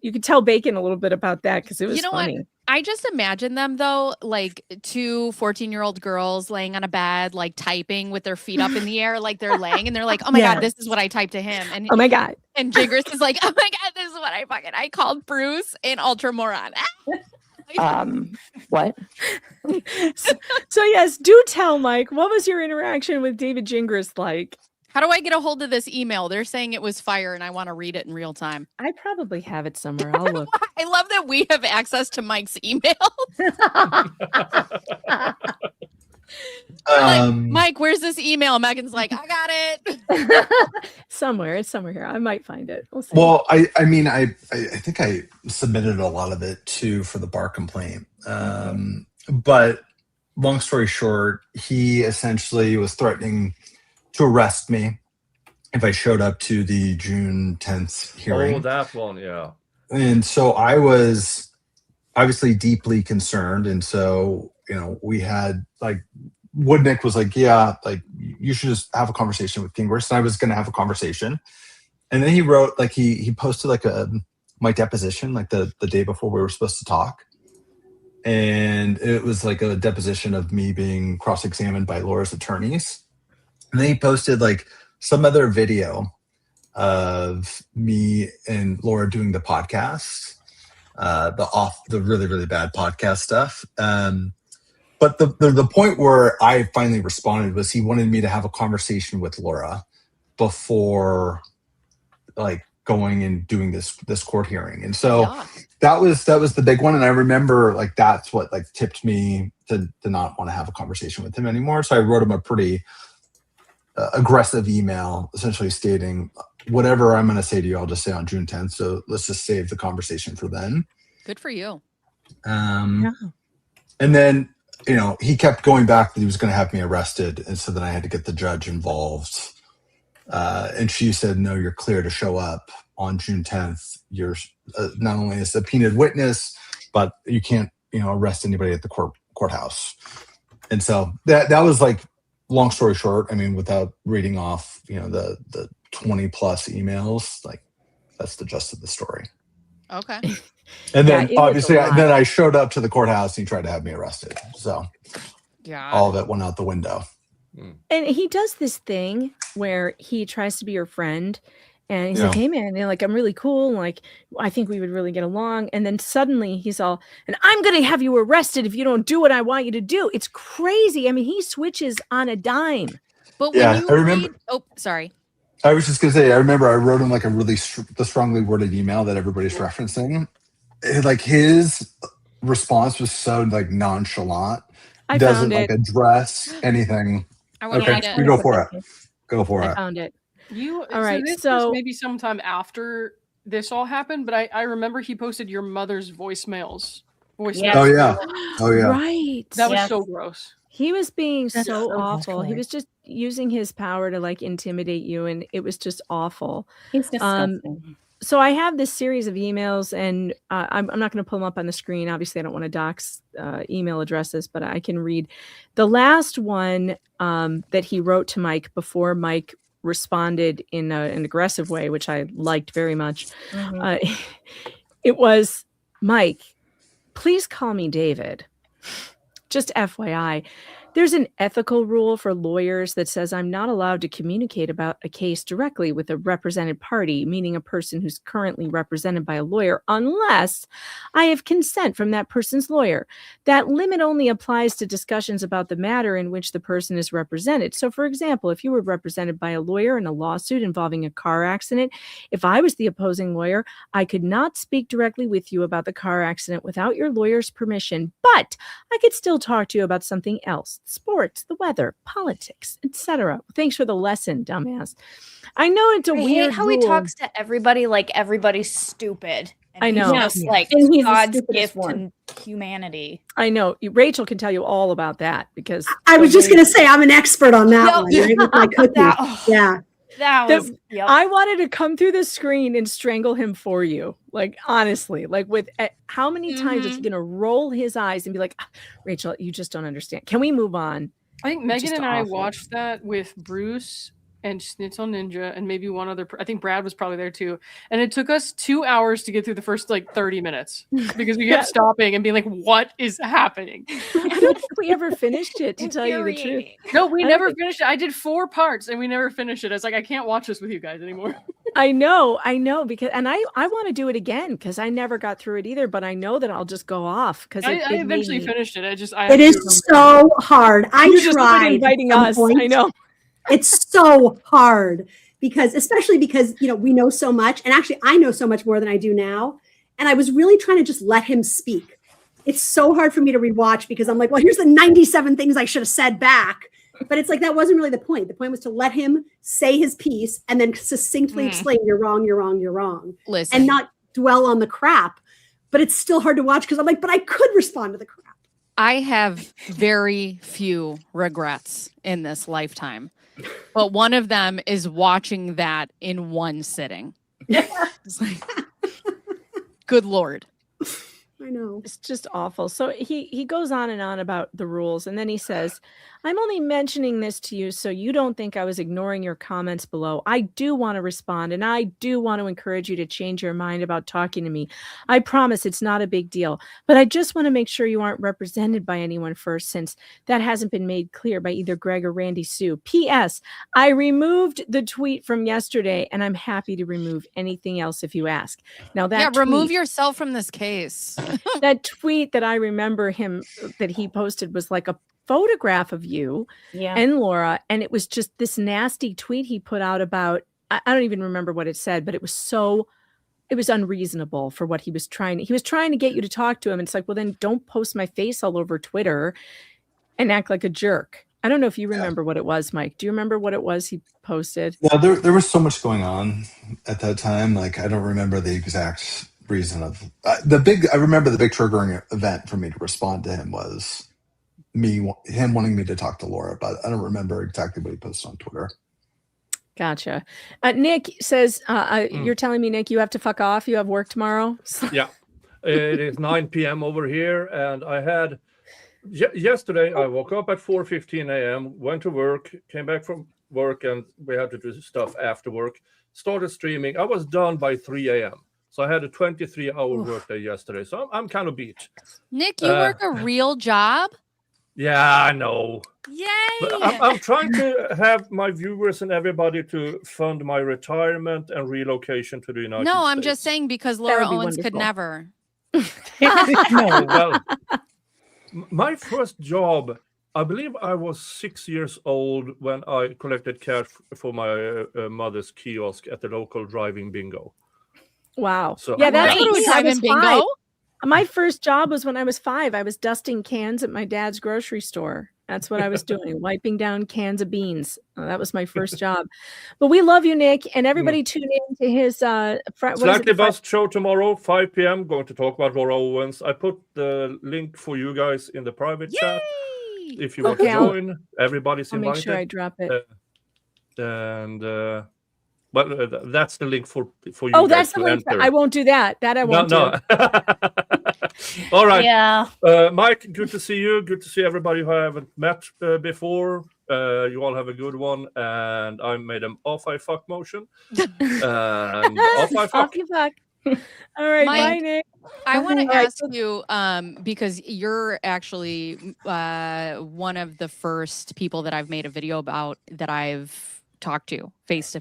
You could tell Bacon a little bit about that because it was funny. What? I just imagine them though, like 2 14-year-old girls laying on a bed, like typing with their feet up in the air, like they're laying, and they're like, "Oh my God, this is what I typed to him." And oh my God, and Gingras is like, "Oh my God, this is what I called Bruce an ultramoron." What? So yes, do tell, Mike. What was your interaction with David Gingras like? How do I get a hold of this email? They're saying it was fire and I want to read it in real time. I probably have it somewhere. I'll look. I love that we have access to Mike's email. Like, Mike, where's this email? Megan's like, I got it. somewhere. It's somewhere here. I might find it. We'll see. Well, I mean, I think I submitted a lot of it too for the bar complaint. But long story short, he essentially was threatening to arrest me if I showed up to the June 10th hearing. Oh, that one, yeah. And so I was obviously deeply concerned. And so, we had like, Woodnick was like, yeah, like you should just have a conversation with Kingrist. And I was going to have a conversation. And then he wrote, like he posted like my deposition, like the day before we were supposed to talk. And it was like a deposition of me being cross-examined by Laura's attorneys. And then he posted like some other video of me and Laura doing the podcast, the really, really bad podcast stuff. But the point where I finally responded was he wanted me to have a conversation with Laura before like going and doing this court hearing. And so that was the big one. And I remember like that's what like tipped me to not want to have a conversation with him anymore. So I wrote him a pretty aggressive email essentially stating whatever I'm going to say to you, I'll just say on June 10th. So let's just save the conversation for then. Good for you. And then, he kept going back that he was going to have me arrested. And so then I had to get the judge involved. And she said, no, you're clear to show up on June 10th. You're not only a subpoenaed witness, but you can't, arrest anybody at the courthouse. And so that was like, long story short, I mean, without reading off, the 20 plus emails, like that's the gist of the story. Okay. And then obviously then I showed up to the courthouse and he tried to have me arrested. So all of it went out the window. And he does this thing where he tries to be your friend and he's like, hey man, like, I'm really cool. And like, I think we would really get along. And then suddenly he's all, and I'm going to have you arrested if you don't do what I want you to do. It's crazy. I mean, he switches on a dime. But when I remember. Sorry. I was just going to say, I remember I wrote him like a really the strongly worded email that everybody's referencing. Like his response was so like nonchalant. Doesn't like address anything. Okay, you go for it. Go for it. I found it. All right. This was maybe sometime after this all happened, but I remember he posted your mother's voicemails. Yes. Oh yeah. Right. That was so gross. He was being so awful. He was just using his power to like intimidate you, and it was just awful. He's disgusting. So I have this series of emails, and I'm not going to pull them up on the screen. Obviously, I don't want to dox email addresses, but I can read the last one that he wrote to Mike before Mike responded in an aggressive way, which I liked very much. It was, Mike, please call me David. Just FYI, there's an ethical rule for lawyers that says I'm not allowed to communicate about a case directly with a represented party, meaning a person who's currently represented by a lawyer, unless I have consent from that person's lawyer. That limit only applies to discussions about the matter in which the person is represented. So, for example, if you were represented by a lawyer in a lawsuit involving a car accident, if I was the opposing lawyer, I could not speak directly with you about the car accident without your lawyer's permission, but I could still talk to you about something else. Sports, the weather, politics, etc. Thanks for the lesson, dumbass. I know it's a weird how rule. he talks to everybody like everybody's stupid. And I know. He's just like And he's the God's stupidest gift one. to humanity. I know. Rachel can tell you all about that because I was just going to say I'm an expert on that one. Right with my cookie. Yeah. I wanted to come through the screen and strangle him for you. Like, honestly, like with how many times is he going to roll his eyes and be like, Rachel, you just don't understand. Can we move on? I think It's Megan just and I awful. watched that with Bruce and Schnitzel Ninja and maybe one other. I think Brad was probably there too. And it took us 2 hours to get through the first like 30 minutes because we kept stopping and being like, what is happening? I don't think we ever finished it, to tell you the truth. No, we never finished it. I did 4 parts and we never finished it. I was like, I can't watch this with you guys anymore. I know, because, and I want to do it again because I never got through it either, but I know that I'll just go off because I eventually finished it. It is so hard. I just tried inviting at us. some point. I know. It's so hard especially because, we know so much. And actually, I know so much more than I do now. And I was really trying to just let him speak. It's so hard for me to rewatch because I'm like, well, here's the 97 things I should have said back. But it's like, that wasn't really the point. The point was to let him say his piece and then succinctly explain, you're wrong, you're wrong, you're wrong. Listen. And not dwell on the crap. But it's still hard to watch because I'm like, but I could respond to the crap. I have very few regrets in this lifetime. But one of them is watching that in one sitting. It's like, good Lord. I know. It's just awful. So he goes on and on about the rules, and then he says, I'm only mentioning this to you so you don't think I was ignoring your comments below. I do want to respond, and I do want to encourage you to change your mind about talking to me. I promise it's not a big deal, but I just want to make sure you aren't represented by anyone first, since that hasn't been made clear by either Greg or Randy Sue. P.S. I removed the tweet from yesterday, and I'm happy to remove anything else if you ask. Now that remove yourself from this case. That tweet that I remember that he posted was like a photograph of you and Laura, and it was just this nasty tweet he put out about, I don't even remember what it said, but it was unreasonable for what he was trying to get you to talk to him. And it's like, well, then don't post my face all over Twitter and act like a jerk. I don't know if you remember what it was, Mike. Do you remember what it was he posted? Yeah, there was so much going on at that time. Like, I don't remember the exact reason of I remember the big triggering event for me to respond to him was him wanting me to talk to Laura, but I don't remember exactly what he posted on Twitter. Gotcha. Nick says, you're telling me, Nick, you have to fuck off. You have work tomorrow. Yeah, it is 9 p.m. over here, and I had yesterday. I woke up at 4:15 a.m. went to work, came back from work, and we had to do stuff after work. Started streaming. I was done by 3 a.m. So I had a 23-hour workday yesterday. So I'm kind of beat. Nick, you work a real job? Yeah, I know. Yay! But I'm trying to have my viewers and everybody to fund my retirement and relocation to the United States. No, I'm just saying because Laura Owens could never. No, well, my first job, I believe I was 6 years old when I collected cash for my mother's kiosk at the local driving bingo. Wow. So, yeah, that's what it was. I was bingo. 5. My first job was when I was 5. I was dusting cans at my dad's grocery store. That's what I was doing, wiping down cans of beans. That was my first job. But we love you, Nick, and everybody tune in to his Slightly Buzzed show tomorrow, 5 p.m. Going to talk about Laura Owens. I put the link for you guys in the private chat. If you want to join, everybody's invited. I'll make sure I drop it. But that's the link for you. Oh, that's the link. I won't do that. That I won't do. All right. Yeah. Mike, good to see you. Good to see everybody who I haven't met before. You all have a good one. And I made an off I fuck motion. And off I fuck. Off you fuck. All right, Mike, bye, Nick. I want to ask you, because you're actually one of the first people that I've made a video about that I've talk to face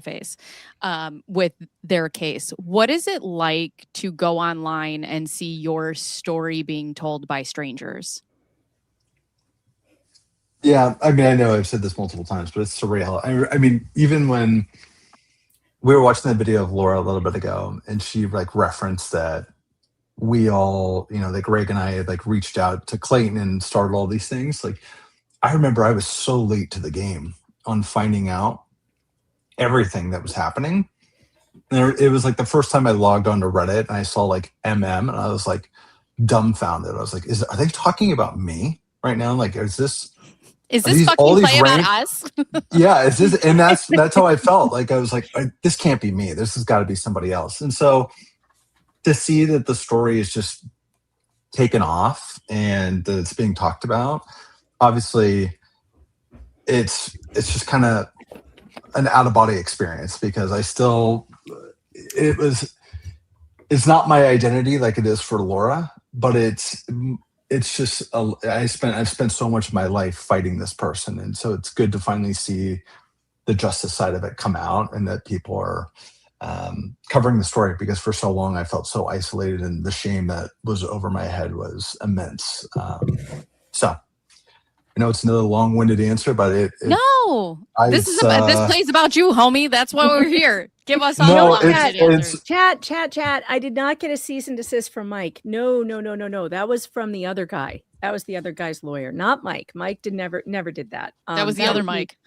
with their case. What is it like to go online and see your story being told by strangers? Yeah, I mean, I know I've said this multiple times, but it's surreal. I mean, even when we were watching the video of Laura a little bit ago, and she like referenced that we all, like Greg and I had like reached out to Clayton and started all these things. Like, I remember I was so late to the game on finding out everything that was happening. And it was like the first time I logged onto Reddit and I saw like and I was like dumbfounded. I was like, are they talking about me right now? Like, is this fucking play about us? Yeah, is this? And that's how I felt. Like, I was like, this can't be me. This has got to be somebody else. And so to see that the story is just taken off and that it's being talked about, obviously it's just kind of an out-of-body experience, because it's not my identity like it is for Laura, but it's just I've spent so much of my life fighting this person, and so it's good to finally see the justice side of it come out, and that people are covering the story, because for so long I felt so isolated, and the shame that was over my head was immense. So I know it's another long-winded answer, but no, this play's about you, homie. That's why we're here. Give us all the answers. Chat. I did not get a cease and desist from Mike. No. That was from the other guy. That was the other guy's lawyer, not Mike. Mike never did that. That was the other Mike.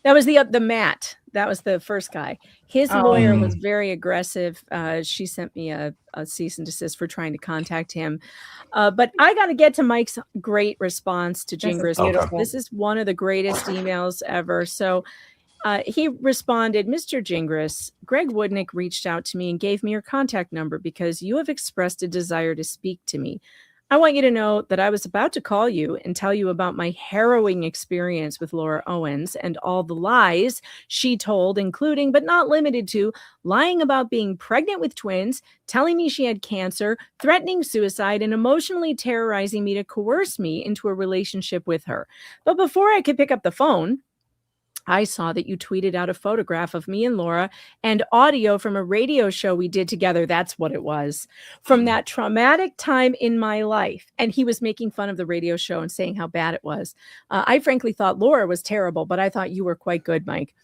That was the Matt. That was the first guy. His lawyer was very aggressive. She sent me a cease and desist for trying to contact him. But I got to get to Mike's great response to Gingras. This is one of the greatest emails ever. So he responded, Mr. Gingras, Greg Woodnick reached out to me and gave me your contact number because you have expressed a desire to speak to me. I want you to know that I was about to call you and tell you about my harrowing experience with Laura Owens and all the lies she told, including but not limited to lying about being pregnant with twins, telling me she had cancer, threatening suicide, and emotionally terrorizing me to coerce me into a relationship with her. But before I could pick up the phone, I saw that you tweeted out a photograph of me and Laura and audio from a radio show we did together. That's what it was. From that traumatic time in my life. And he was making fun of the radio show and saying how bad it was. I frankly thought Laura was terrible, but I thought you were quite good, Mike.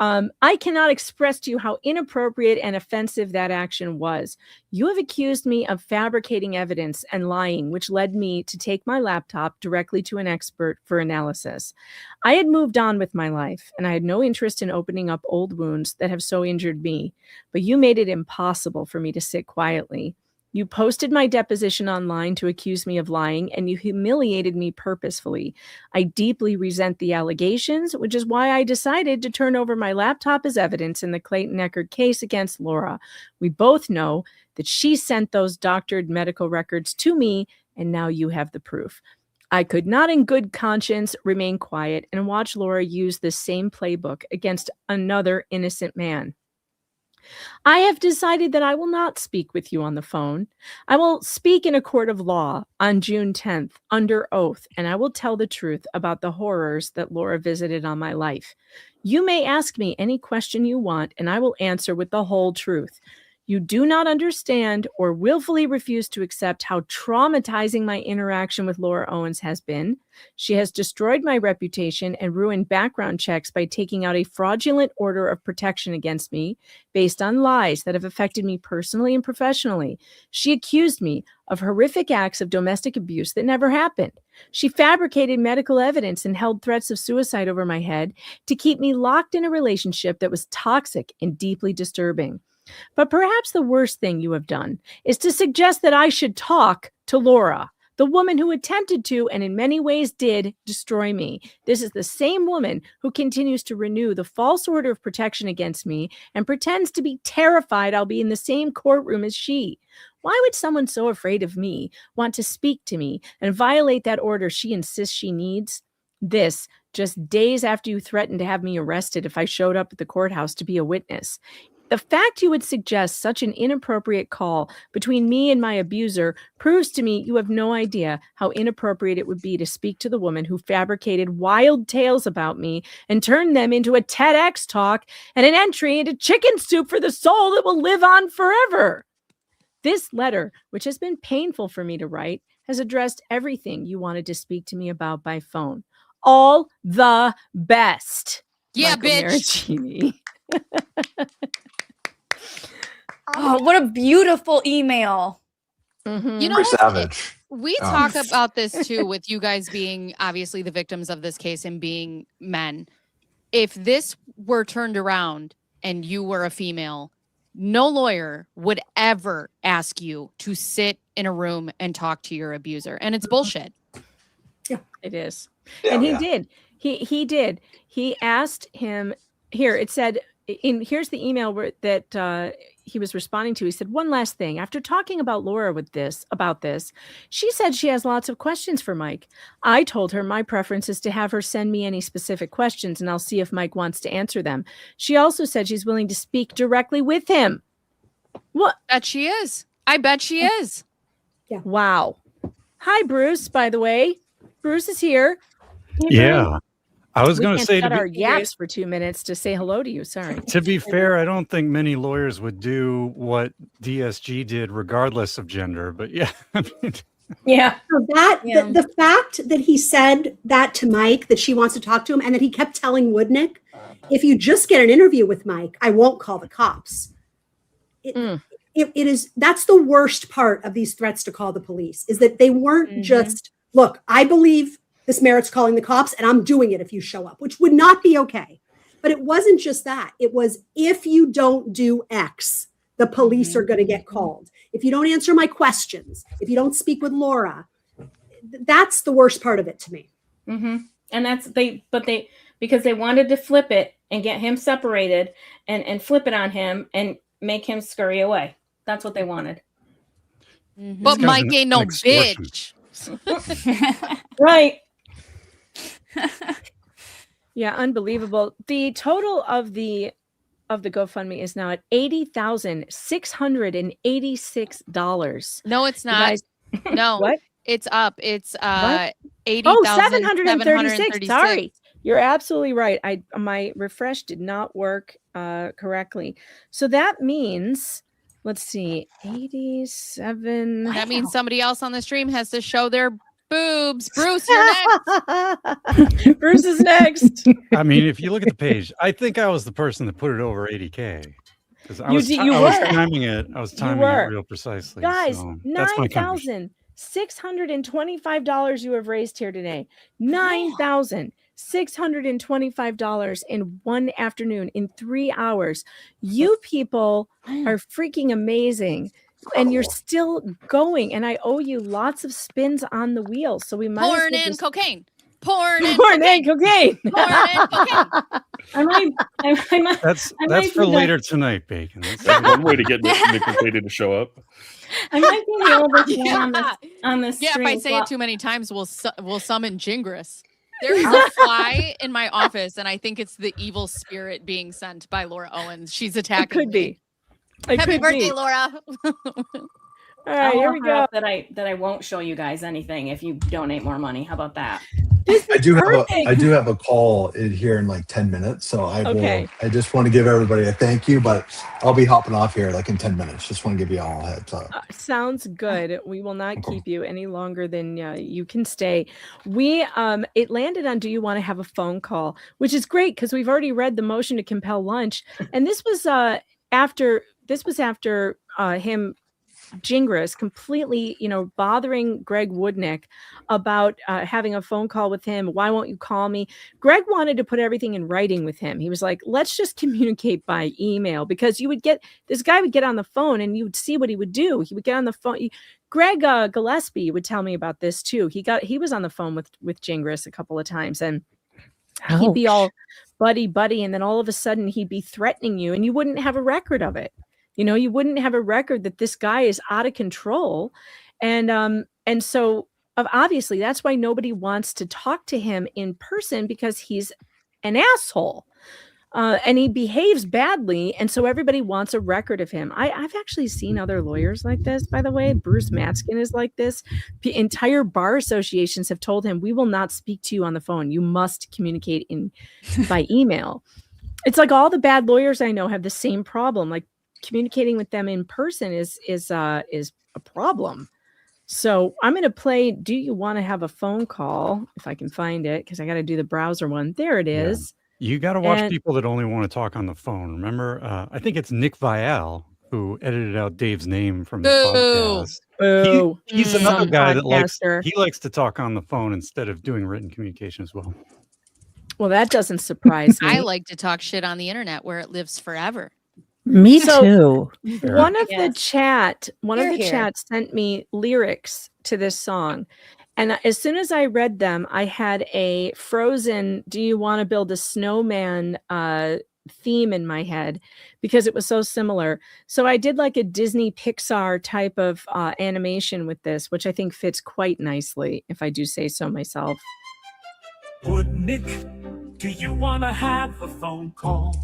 I cannot express to you how inappropriate and offensive that action was. You have accused me of fabricating evidence and lying, which led me to take my laptop directly to an expert for analysis. I had moved on with my life, and I had no interest in opening up old wounds that have so injured me. But you made it impossible for me to sit quietly. You posted my deposition online to accuse me of lying, and you humiliated me purposefully. I deeply resent the allegations, which is why I decided to turn over my laptop as evidence in the Clayton Eckert case against Laura. We both know that she sent those doctored medical records to me, and now you have the proof. I could not in good conscience remain quiet and watch Laura use the same playbook against another innocent man. I have decided that I will not speak with you on the phone. I will speak in a court of law on June 10th under oath, and I will tell the truth about the horrors that Laura visited on my life. You may ask me any question you want, and I will answer with the whole truth. You do not understand or willfully refuse to accept how traumatizing my interaction with Laura Owens has been. She has destroyed my reputation and ruined background checks by taking out a fraudulent order of protection against me based on lies that have affected me personally and professionally. She accused me of horrific acts of domestic abuse that never happened. She fabricated medical evidence and held threats of suicide over my head to keep me locked in a relationship that was toxic and deeply disturbing. But perhaps the worst thing you have done is to suggest that I should talk to Laura, the woman who attempted to, and in many ways did, destroy me. This is the same woman who continues to renew the false order of protection against me and pretends to be terrified I'll be in the same courtroom as she. Why would someone so afraid of me want to speak to me and violate that order she insists she needs? This just days after you threatened to have me arrested if I showed up at the courthouse to be a witness. The fact you would suggest such an inappropriate call between me and my abuser proves to me you have no idea how inappropriate it would be to speak to the woman who fabricated wild tales about me and turned them into a TEDx talk and an entry into Chicken Soup for the Soul that will live on forever. This letter, which has been painful for me to write, has addressed everything you wanted to speak to me about by phone. All the best. Yeah, Michael bitch. Marraccini. Oh, what a beautiful email. You know, Very savage. we talk about this too with you guys being obviously the victims of this case and being men. If this were turned around and you were a female, no lawyer would ever ask you to sit in a room and talk to your abuser. And it's bullshit. Yeah, it is. Yeah, and he yeah. did. He did. He asked him here. It said here's the email that he was responding to. He said, one last thing. After talking about Laura about this, she said she has lots of questions for Mike. I told her my preference is to have her send me any specific questions and I'll see if Mike wants to answer them. She also said she's willing to speak directly with him. What? Bet she is. I bet she is. Yeah. Wow. Hi, Bruce, by the way. Bruce is here. Yeah. I was going to say to our yaps for 2 minutes to say hello to you. Sorry. To be fair, I don't think many lawyers would do what DSG did regardless of gender, but yeah. I mean, Yeah. So the fact that he said that to Mike, that she wants to talk to him, and that he kept telling Woodnick, if you just get an interview with Mike, I won't call the cops. It is, that's the worst part of these threats to call the police, is that they weren't just, look, I believe this merits calling the cops and I'm doing it if you show up, which would not be okay. But it wasn't just that. It was, if you don't do X, the police are going to get called. If you don't answer my questions, if you don't speak with Laura, that's the worst part of it to me. And that's because they wanted to flip it and get him separated and flip it on him and make him scurry away. That's what they wanted. But Mike ain't no bitch. Right. Yeah, unbelievable. The total of the GoFundMe is now at $80,686. No, it's not. No, what? It's up. It's 736. Sorry. You're absolutely right. My refresh did not work correctly. So that means, let's see, 87. That means somebody else on the stream has to show their boobs. Bruce, you're next. Bruce is next. I mean, if you look at the page, I think I was the person that put it over 80K. Because I was timing it. I was timing it real precisely. Guys, so $9,625 you have raised here today. $9,625 in one afternoon, in 3 hours. You people are freaking amazing. And you're still going. And I owe you lots of spins on the wheel. So we might Porn and cocaine. Porn and cocaine. That's for later tonight, Bacon. That's one way to get Nick Katie to show up. I might be the oldest one on this Yeah, if stream. I say it too many times, we'll summon Jingris. There is a fly in my office, and I think it's the evil spirit being sent by Laura Owens. She's attacking. It could be. Happy birthday, Laura. All right, here we go. That I won't show you guys anything if you donate more money. How about that? I do have a call in here in like 10 minutes, so I just want to give everybody a thank you, but I'll be hopping off here like in 10 minutes. Just want to give you all a heads up. Sounds good. We will not keep you any longer than you can stay. It landed on, do you want to have a phone call, which is great because we've already read the motion to compel lunch, and this was after him, Gingras, completely, bothering Greg Woodnick about having a phone call with him. Why won't you call me? Greg wanted to put everything in writing with him. He was like, let's just communicate by email, because this guy would get on the phone and you would see what he would do. He would get on the phone. Greg Gillespie would tell me about this too. He was on the phone with Gingras a couple of times, and he'd be all buddy, and then all of a sudden he'd be threatening you, and you wouldn't have a record of it. You wouldn't have a record that this guy is out of control. And so obviously that's why nobody wants to talk to him in person, because he's an asshole. And he behaves badly. And so everybody wants a record of him. I've actually seen other lawyers like this, by the way. Bruce Matskin is like this. Entire bar associations have told him, we will not speak to you on the phone. You must communicate by email. It's like all the bad lawyers I know have the same problem. Like, communicating with them in person is a problem. So I'm going to play, do you want to have a phone call? If I can find it, because I got to do the browser one. There it is. You got to watch people that only want to talk on the phone. Remember, I think it's Nick Vial who edited out Dave's name from the podcast. He's another guy that likes to talk on the phone instead of doing written communication as well. Well, that doesn't surprise me. I like to talk shit on the internet where it lives forever. Me too. One of the chat sent me lyrics to this song. And as soon as I read them, I had a Frozen, do you want to build a snowman theme in my head, because it was so similar. So I did like a Disney Pixar type of animation with this, which I think fits quite nicely, if I do say so myself. Nick, do you want to have a phone call?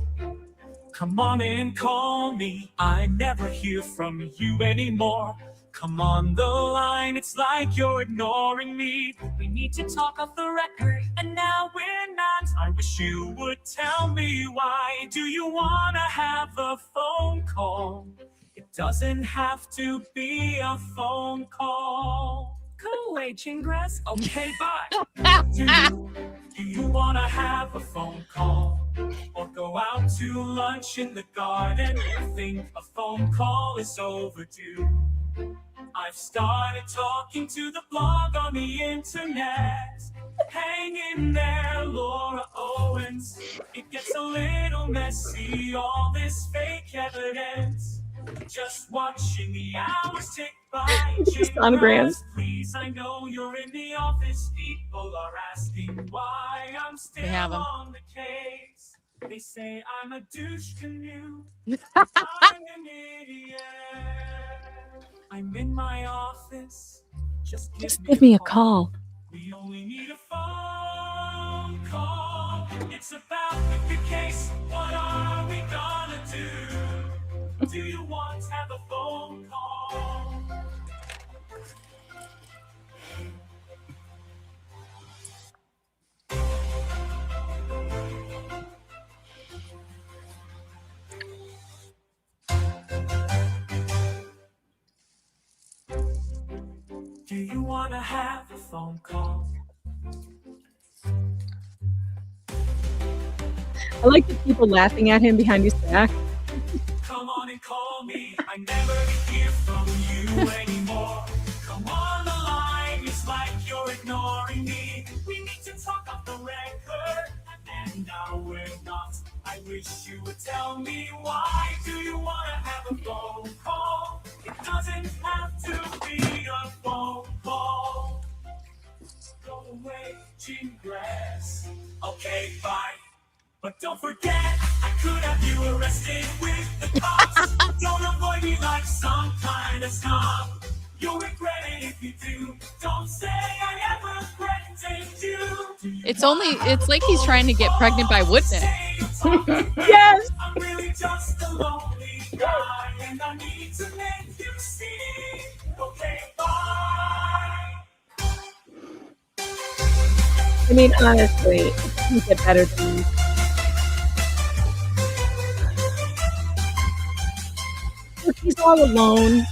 Come on and call me. I never hear from you anymore. Come on the line, it's like you're ignoring me. We need to talk off the record, and now we're not. I wish you would tell me why. Do you want to have a phone call? It doesn't have to be a phone call. Go away, Chingrass. Okay, bye. Do you want to have a phone call? Or go out to lunch in the garden? You think a phone call is overdue? I've started talking to the blog on the internet. Hang in there, Laura Owens. It gets a little messy, all this fake evidence. Just watching the hours tick by. Sonograms. Please, I know you're in the office. People are asking why I'm still on the case. They say I'm a douche canoe. I'm an idiot. I'm in my office. Just give me a call. We only need a phone call. It's about the case. What are we gonna do? Do you want to have a phone call? Do you want to have a phone call? I like the people laughing at him behind his back. Come on and call me. I never hear from you anymore. Come on the line. It's like you're ignoring me. We need to talk off the record. And now we're not. I wish you would tell me why. Do you want to have a phone call? It doesn't have to be a phone call. Go away, Chingrass. Okay, bye. But don't forget, I could have you arrested with the cops. Don't avoid me like some kind of snob. You'll regret it if you do. Don't say I ever threatened you. It's like he's trying to get pregnant by Woodneck. Yes. I'm really just a lonely guy, and I need to make you see. Okay, bye. I mean, honestly, you get better than me. Look, he's all alone.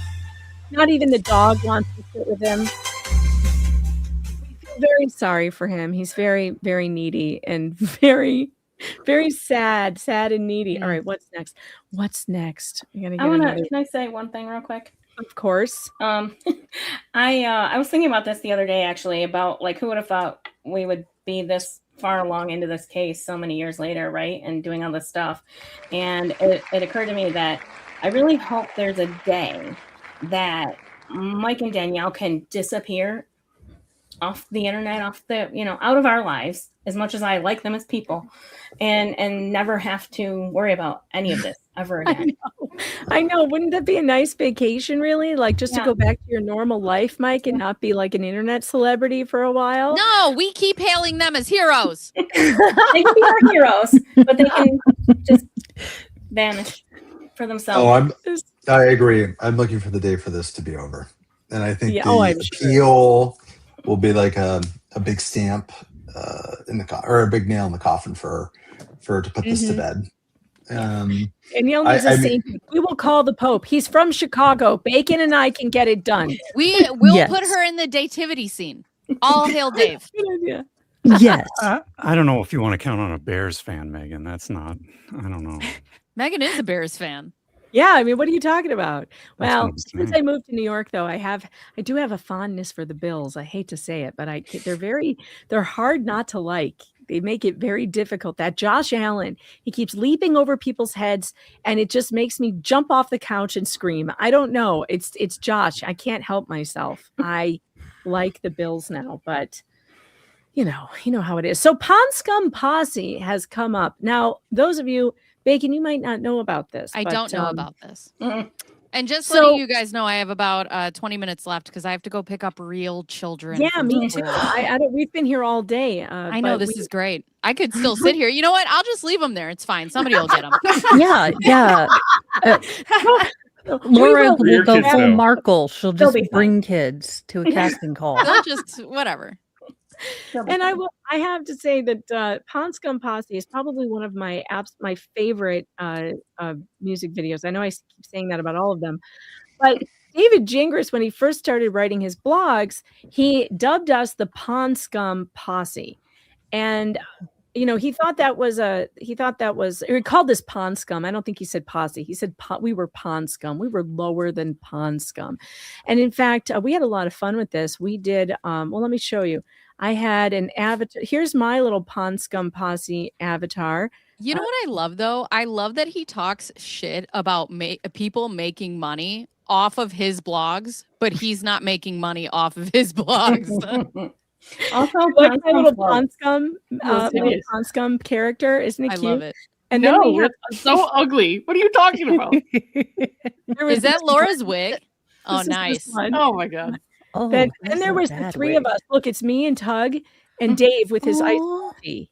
Not even the dog wants to sit with him. We feel very sorry for him. He's very, very needy and very, very sad and needy. All right, what's next? What's next? Can I say one thing real quick? Of course. I was thinking about this the other day, actually, about like who would have thought we would be this far along into this case so many years later, right? And doing all this stuff. And it occurred to me that I really hope there's a day that Mike and Danielle can disappear off the internet, out of our lives, as much as I like them as people, and never have to worry about any of this ever again. I know. Wouldn't that be a nice vacation, really? Like just to go back to your normal life, Mike, and not be like an internet celebrity for a while? No, we keep hailing them as heroes. They can be our heroes, but they can just vanish for themselves. I agree. I'm looking for the day for this to be over. And I think the appeal will be like a big stamp in the or a big nail in the coffin for to put this to bed. Danielle needs a saint. We will call the Pope. He's from Chicago. Bacon and I can get it done. We will put her in the Dativity scene. All hail Dave. Good idea. Yes. I don't know if you want to count on a Bears fan, Megan. That's not. I don't know. Megan is a Bears fan. Yeah, I mean, what are you talking about? Well, That's since I moved to New York, though, I do have a fondness for the Bills. I hate to say it, but they're hard not to like. They make it very difficult. That Josh Allen, he keeps leaping over people's heads, and it just makes me jump off the couch and scream. I don't know. It's Josh. I can't help myself. I like the Bills now, but you know how it is. So Pond Scum Posse has come up. Now, those of you, Bacon, you might not know about this. I don't know about this. Mm-mm. And just letting you guys know, I have about 20 minutes left because I have to go pick up real children. Yeah, me too. We've been here all day. I know this is great. I could still sit here. You know what? I'll just leave them there. It's fine. Somebody will get them. Yeah. Laura will go full Markle. She'll just bring kids to a casting call. They'll just whatever. And I have to say that Pond Scum Posse is probably one of my favorite music videos. I know I keep saying that about all of them, but David Gingras, when he first started writing his blogs, he dubbed us the Pond Scum Posse. And he thought that was he called this Pond Scum. I don't think he said posse. He said we were Pond Scum. We were lower than Pond Scum. And in fact, we had a lot of fun with this. We did, well, let me show you. I had an avatar. Here's my little Pond Scum Posse avatar. You know what I love, though? I love that he talks shit about people making money off of his blogs, but he's not making money off of his blogs. Also, like my little Pond Scum character, isn't it cute? I love it. And no, then we have so ugly. What are you talking about? Is that Laura's wig? Oh, nice. Oh my god. Oh, then there was the three of us. Look, it's me and Tug and Dave with his ice coffee.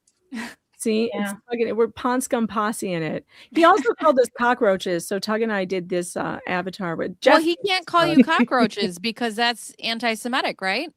See, we're Pond Scum Posse in it. He also called us cockroaches. So Tug and I did this avatar with Jeff. Well, he can't call you cockroaches because that's anti-Semitic, right?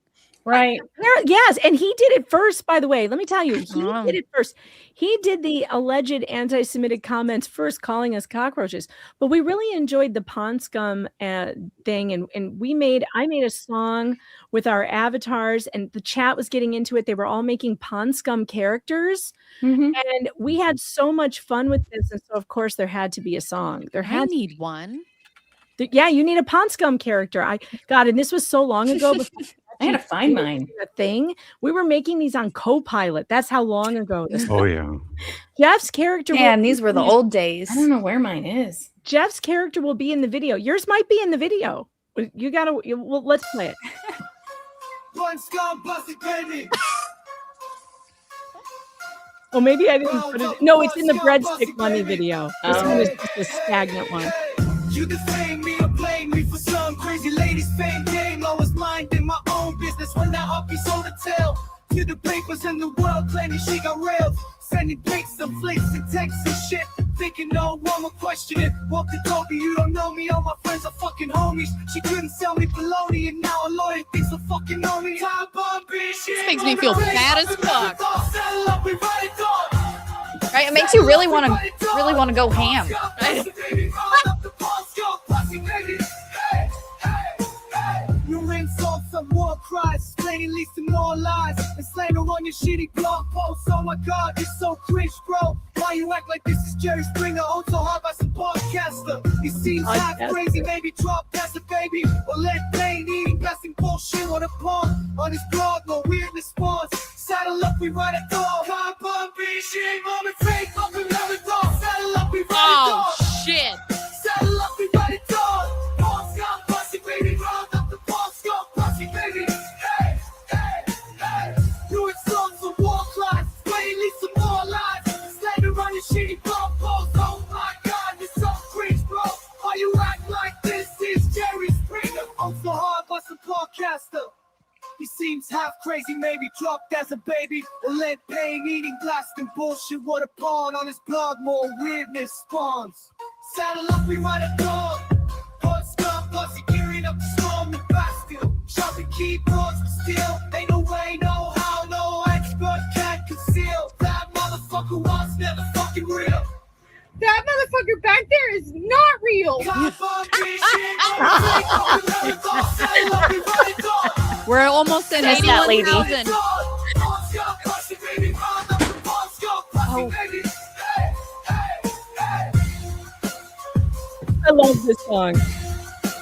Right. Yes. And he did it first, by the way. Let me tell you, he did it first. He did the alleged anti-Semitic comments first, calling us cockroaches. But we really enjoyed the Pond Scum thing. And I made a song with our avatars, and the chat was getting into it. They were all making Pond Scum characters. And we had so much fun with this. And so, of course, there had to be a song. I need one. Yeah, you need a Pond Scum character. And this was so long ago. I had to find mine. Thing. We were making these on Copilot. That's how long ago this was. Oh, yeah. Jeff's character. And these were the old days. I don't know where mine is. Jeff's character will be in the video. Yours might be in the video. You gotta. Well, let's play it. Oh, maybe I didn't put it. No, it's in the breadstick money video. This one is just a stagnant one. You can fame me or blame me for some crazy ladies' fame game. I was minding my own business when that hockey sold a tail. To the papers in the world claiming she got railed. Sending pics and flicks and texts and shit. Thinking no one will question it. Walk the dog, you don't know me. All my friends are fucking homies. She couldn't sell me bologna and now a lawyer thinks I fucking know me. This makes me feel bad as fuck. Right? It makes you really want to go ham. New insults and war cries, explaining least and more lies, and slander on your shitty blog posts. Oh my god, you're so cringe, bro. Why you act like this is Jerry Springer? Owned so hard by some podcaster. He seems half crazy, maybe drop as a baby, or let Dane eating blasting bullshit on a pond. On his blog, no weirdness spawns. Saddle up, we ride a dog. Hop on, be shit, mom and fake up, we love a dog. Saddle up, we ride a dog. Oh shit. Saddle up, we ride a dog. Pawn Scum Posse, baby, round up the Pawn Scum Posse, baby. Hey, hey, hey. You insult the war cries, playing least some more lies. Slander on your shitty blog posts. Oh my god, you're so cringe, bro. Why you act like this is Jerry Springer? I'm so hard, but some podcaster. He seems half crazy, maybe dropped as a baby, or let pain eating, blasting bullshit. What a pawn on his blog, more weirdness spawns. Saddle up, we ride a dog. Hot scum, Posse, gearing up to storm the Bastille. Shopping keyboards, but still, ain't no way, no how, no expert can't conceal. That motherfucker was never fucking real. That motherfucker back there is not real. We're almost at 81,000. I love this song.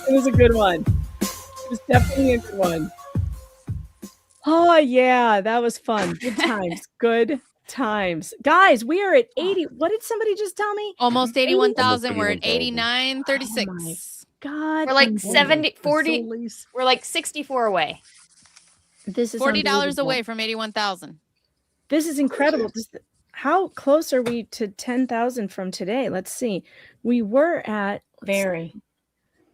It was a good one. It was definitely a good one. Oh yeah, that was fun. Good times. Good times. Guys, we are at 80. What did somebody just tell me? Almost 81,000. We're at 89,36. God. We're like 40. We're like 64 away. This is $40 away from 81,000. This is incredible. How close are we to 10,000 from today? Let's see. We were at I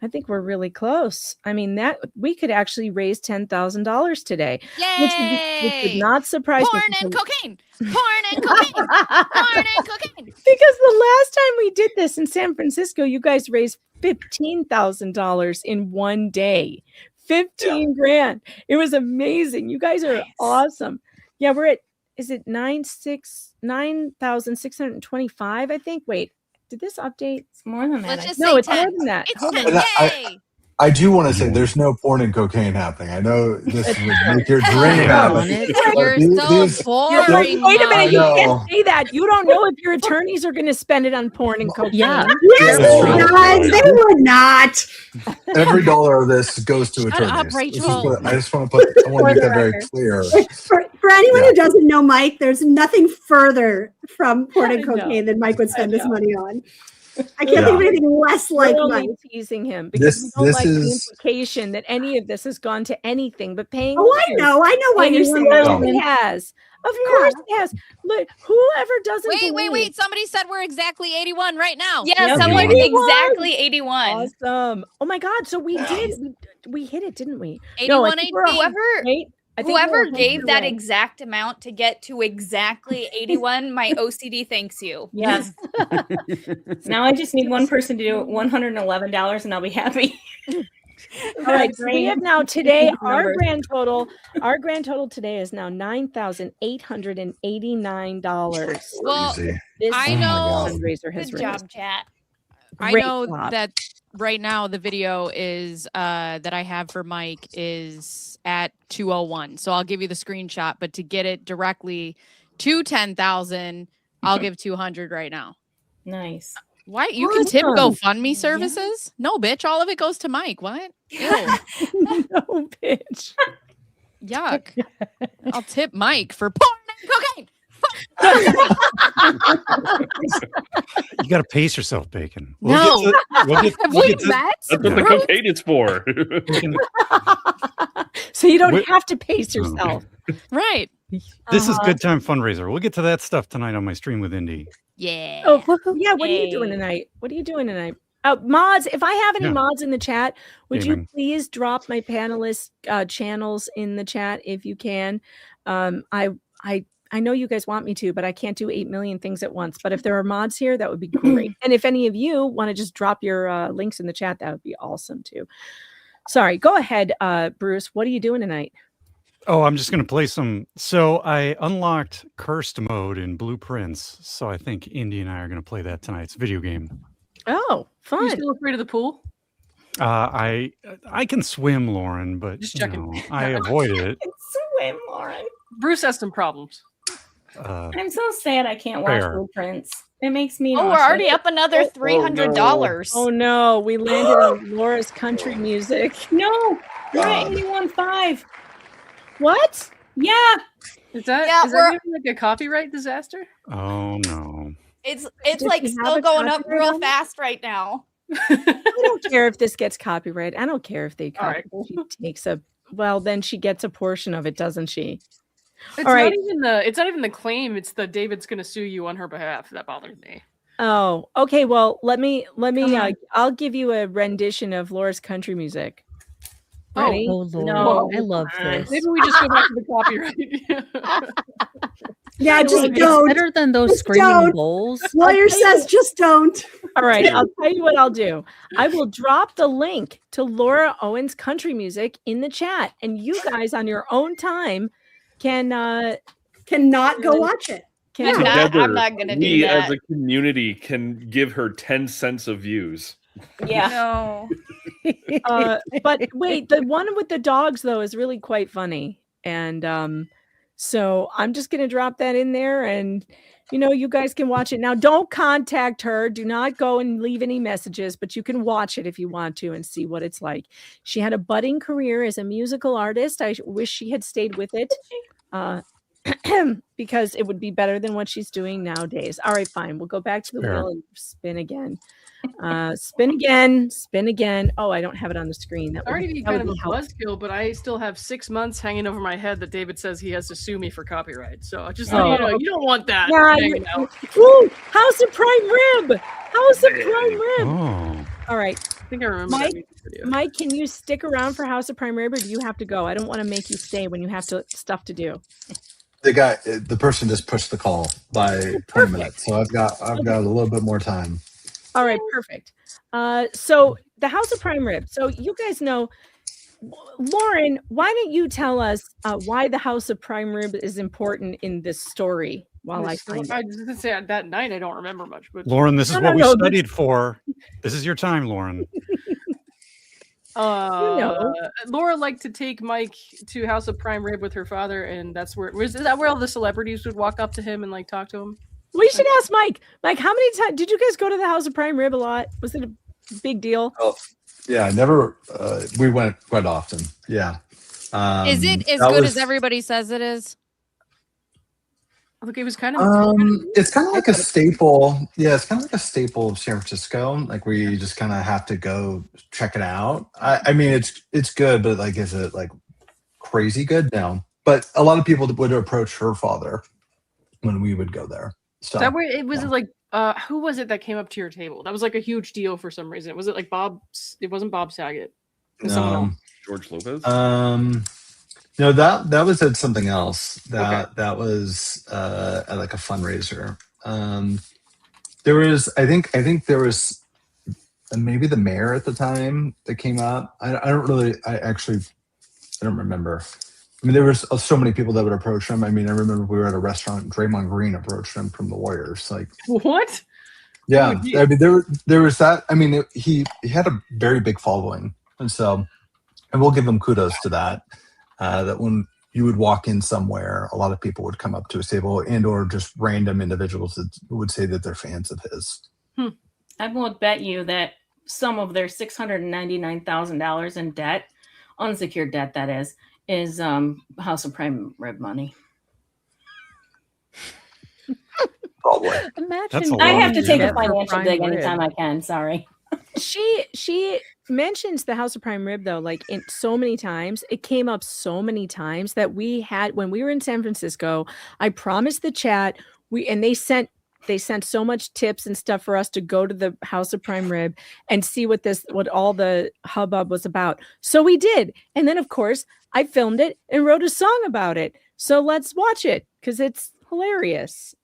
think we're really close. I mean, that we could actually raise $10,000 today. Yay! Which would not surprise me. Porn and cocaine. Porn and cocaine. Porn and cocaine. Because the last time we did this in San Francisco, you guys raised $15,000 in one day. 15 grand. It was amazing. You guys are awesome. Yeah, we're at, is it 9,625, I think? Wait, did this update? It's more than that. Let's just no, say it's 10. more than that. It's Hold 10. on. Yay! I do want to say there's no porn and cocaine happening. I know this would make your dream happen. You're so boring. Wait a minute, you I know. can't say that. You don't know if your attorneys are going to spend it on porn and cocaine. Yeah. Yes, they were not. Every dollar of this goes to Shut up, attorneys. Rachel. I just want to make that very clear. For anyone who doesn't know Mike, there's nothing further from porn and I know. cocaine than Mike would spend his money on. I can't Yeah. think of anything less like We're only Mike. teasing him because we don't This like the is- implication that any of this has gone to anything but paying. Oh, I know why And you're it saying that. certainly has. Of course it has. Look, whoever doesn't Wait. Somebody said we're exactly 81 right now. Yeah, Yep. someone 81. exactly 81. Awesome. Oh my God. So we did. We hit it, didn't we? 81, I think we're 18. Whoever we're gave that 100 exact amount to get to exactly 81, my OCD thanks you. Yes. Now I just need one person to do $111 and I'll be happy. All right, so we have now today Numbers. our grand total today is now $9,889. Well, Crazy. This I know. fundraiser has Good raised. job, chat. I Great know job. that right now the video is that I have for Mike is at 201. So I'll give you the screenshot, but to get it directly to 10,000, I'll give 200 right now. Nice. Why you can tip Awesome. GoFundMe services? No, bitch, all of it goes to Mike. What? Ew. No, bitch. Yuck. I'll tip Mike for porn and cocaine. You got to pace yourself, Bacon. No. Have we met? That's what the cocaine is for. So you don't Wait- have to pace yourself. Right. This is good time fundraiser. We'll get to that stuff tonight on my stream with Indy. Yeah. Oh, yeah. What are you doing tonight? What are you doing tonight? Mods, if I have any Yeah. mods in the chat, would you Gaming. please drop my panelists channels in the chat if you can? I know you guys want me to, but I can't do 8 million things at once. But if there are mods here, that would be great. And if any of you want to just drop your links in the chat, that would be awesome too. Sorry, go ahead, Bruce. What are you doing tonight? Oh, I'm just going to play some. So I unlocked cursed mode in Blueprints. So I think Indy and I are going to play that tonight. It's a video game. Oh, Are you fun. still afraid of the pool? I can swim, Lauren, but Just you checking. know, I avoid it. Swim, Lauren. Bruce has some problems. I'm so sad I can't watch Fair. Blueprints. It makes me. Oh, we're nauseous. already up another $300. Oh no, we landed on Laura's country music. No, we're at 81.5. What? Yeah. Is that Yeah, is that even like a copyright disaster? Oh no. It's Does like he have still a going up copyright real on it? fast right now. I don't care if this gets copyright. I don't care if they All right. she takes a well, then she gets a portion of it, doesn't she? It's All right. not even the claim. It's the David's going to sue you on her behalf that bothers me. Oh, okay. Well, let me Come on. I'll give you a rendition of Laura's country music. Oh, Ready? Oh, Lord. No. I love this. Maybe we just go back to the copyright. Yeah, just It's don't. better than those Just screaming don't. bulls. Lawyer says just don't. All right, I'll tell you what I'll do. I will drop the link to Laura Owens country music in the chat, and you guys on your own time cannot go watch it. Can Together, I'm not gonna do we that. as a community can give her 10 cents of views. Yeah. No. But wait, the one with the dogs though is really quite funny, and so I'm just gonna drop that in there, and you guys can watch it now. Don't contact her. Do not go and leave any messages, but you can watch it if you want to and see what it's like. She had a budding career as a musical artist. I wish she had stayed with it. Because it would be better than what she's doing nowadays. All right, fine. We'll go back to the Fair. wheel and spin again. Spin again. Spin again. Oh, I don't have it on the screen. That Sorry to be that kind of would a helpful. buzzkill, but I still have 6 months hanging over my head that David says he has to sue me for copyright. So just Oh. you don't want that. Yeah, hanging out. Ooh, House of Prime Rib. House of Prime Rib. Oh. All right. I think I remember Mike, that music video. Mike, can you stick around for House of Prime Rib, or do you have to go? I don't want to make you stay when you have stuff to do. The person just pushed the call by 20 minutes, so I've got a little bit more time. All right, perfect. So the House of Prime Rib. So you guys know, Lauren, why don't you tell us why the House of Prime Rib is important in this story while I find I it? was going to say that night I don't remember much, but Lauren, this is No, what no, we no, studied for. This is your time, Lauren. Laura liked to take Mike to House of Prime Rib with her father, and is that where all the celebrities would walk up to him and like talk to him? We should ask Mike. Mike, how many times did you guys go to the House of Prime Rib a lot? Was it a big deal? Oh, yeah, never. We went quite often. Yeah. Is it as good as everybody says it is? Look, it was kind of. It's kind of like a staple. Yeah, it's kind of like a staple of San Francisco. Like where you just kind of have to go check it out. I mean, it's good, but like, is it like crazy good? No. But a lot of people would approach her father when we would go there. So that way, it was like, who was it that came up to your table? That was like a huge deal for some reason. Was it like Bob? It wasn't Bob Saget. It was someone else. George Lopez. No, that was at something else. That was at like a fundraiser. There was, I think there was maybe the mayor at the time that came up. I don't remember. I mean, there was so many people that would approach him. I mean, I remember we were at a restaurant. Draymond Green approached him from the Warriors. Like what? Yeah, I mean, there was that. I mean, he had a very big following, and we'll give him kudos to that. That when you would walk in somewhere, a lot of people would come up to his table or just random individuals that would say that they're fans of his. I won't bet you that some of their $699,000 in debt, unsecured debt that is House of Prime Rib money. Probably. Imagine. I have to take a financial dig anytime I can. Sorry. She mentions the House of Prime Rib though, like in so many times. It came up so many times that we had when we were in San Francisco. I promised the chat they sent so much tips and stuff for us to go to the House of Prime Rib and see what all the hubbub was about. So we did, and then of course I filmed it and wrote a song about it. So let's watch it because it's hilarious.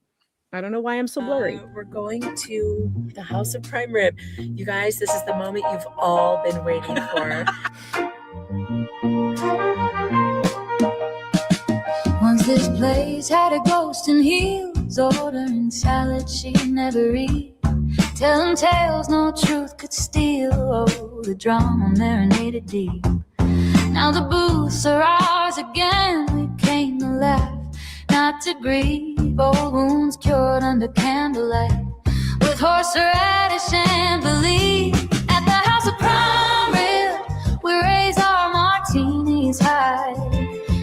I don't know why I'm so blurry. We're going to the House of Prime Rib. You guys, this is the moment you've all been waiting for. Once this place had a ghost in heels, ordering salad she'd never eat, telling tales no truth could steal. Oh, the drama marinated deep. Now the booths are ours again. We came to laugh, not to grieve. Old wounds cured under candlelight, with horseradish and believe. At the House of Prime Rib, we raise our martinis high,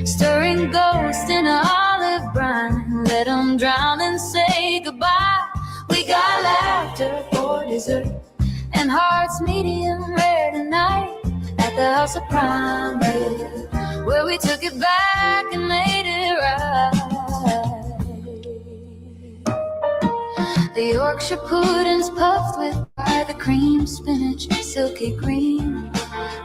stirring ghosts in olive brine. Let them drown and say goodbye. We got laughter for dessert and hearts medium rare tonight. At the House of Prime Rib, where we took it back and made it right. The Yorkshire pudding's puffed with by the cream, spinach, silky green.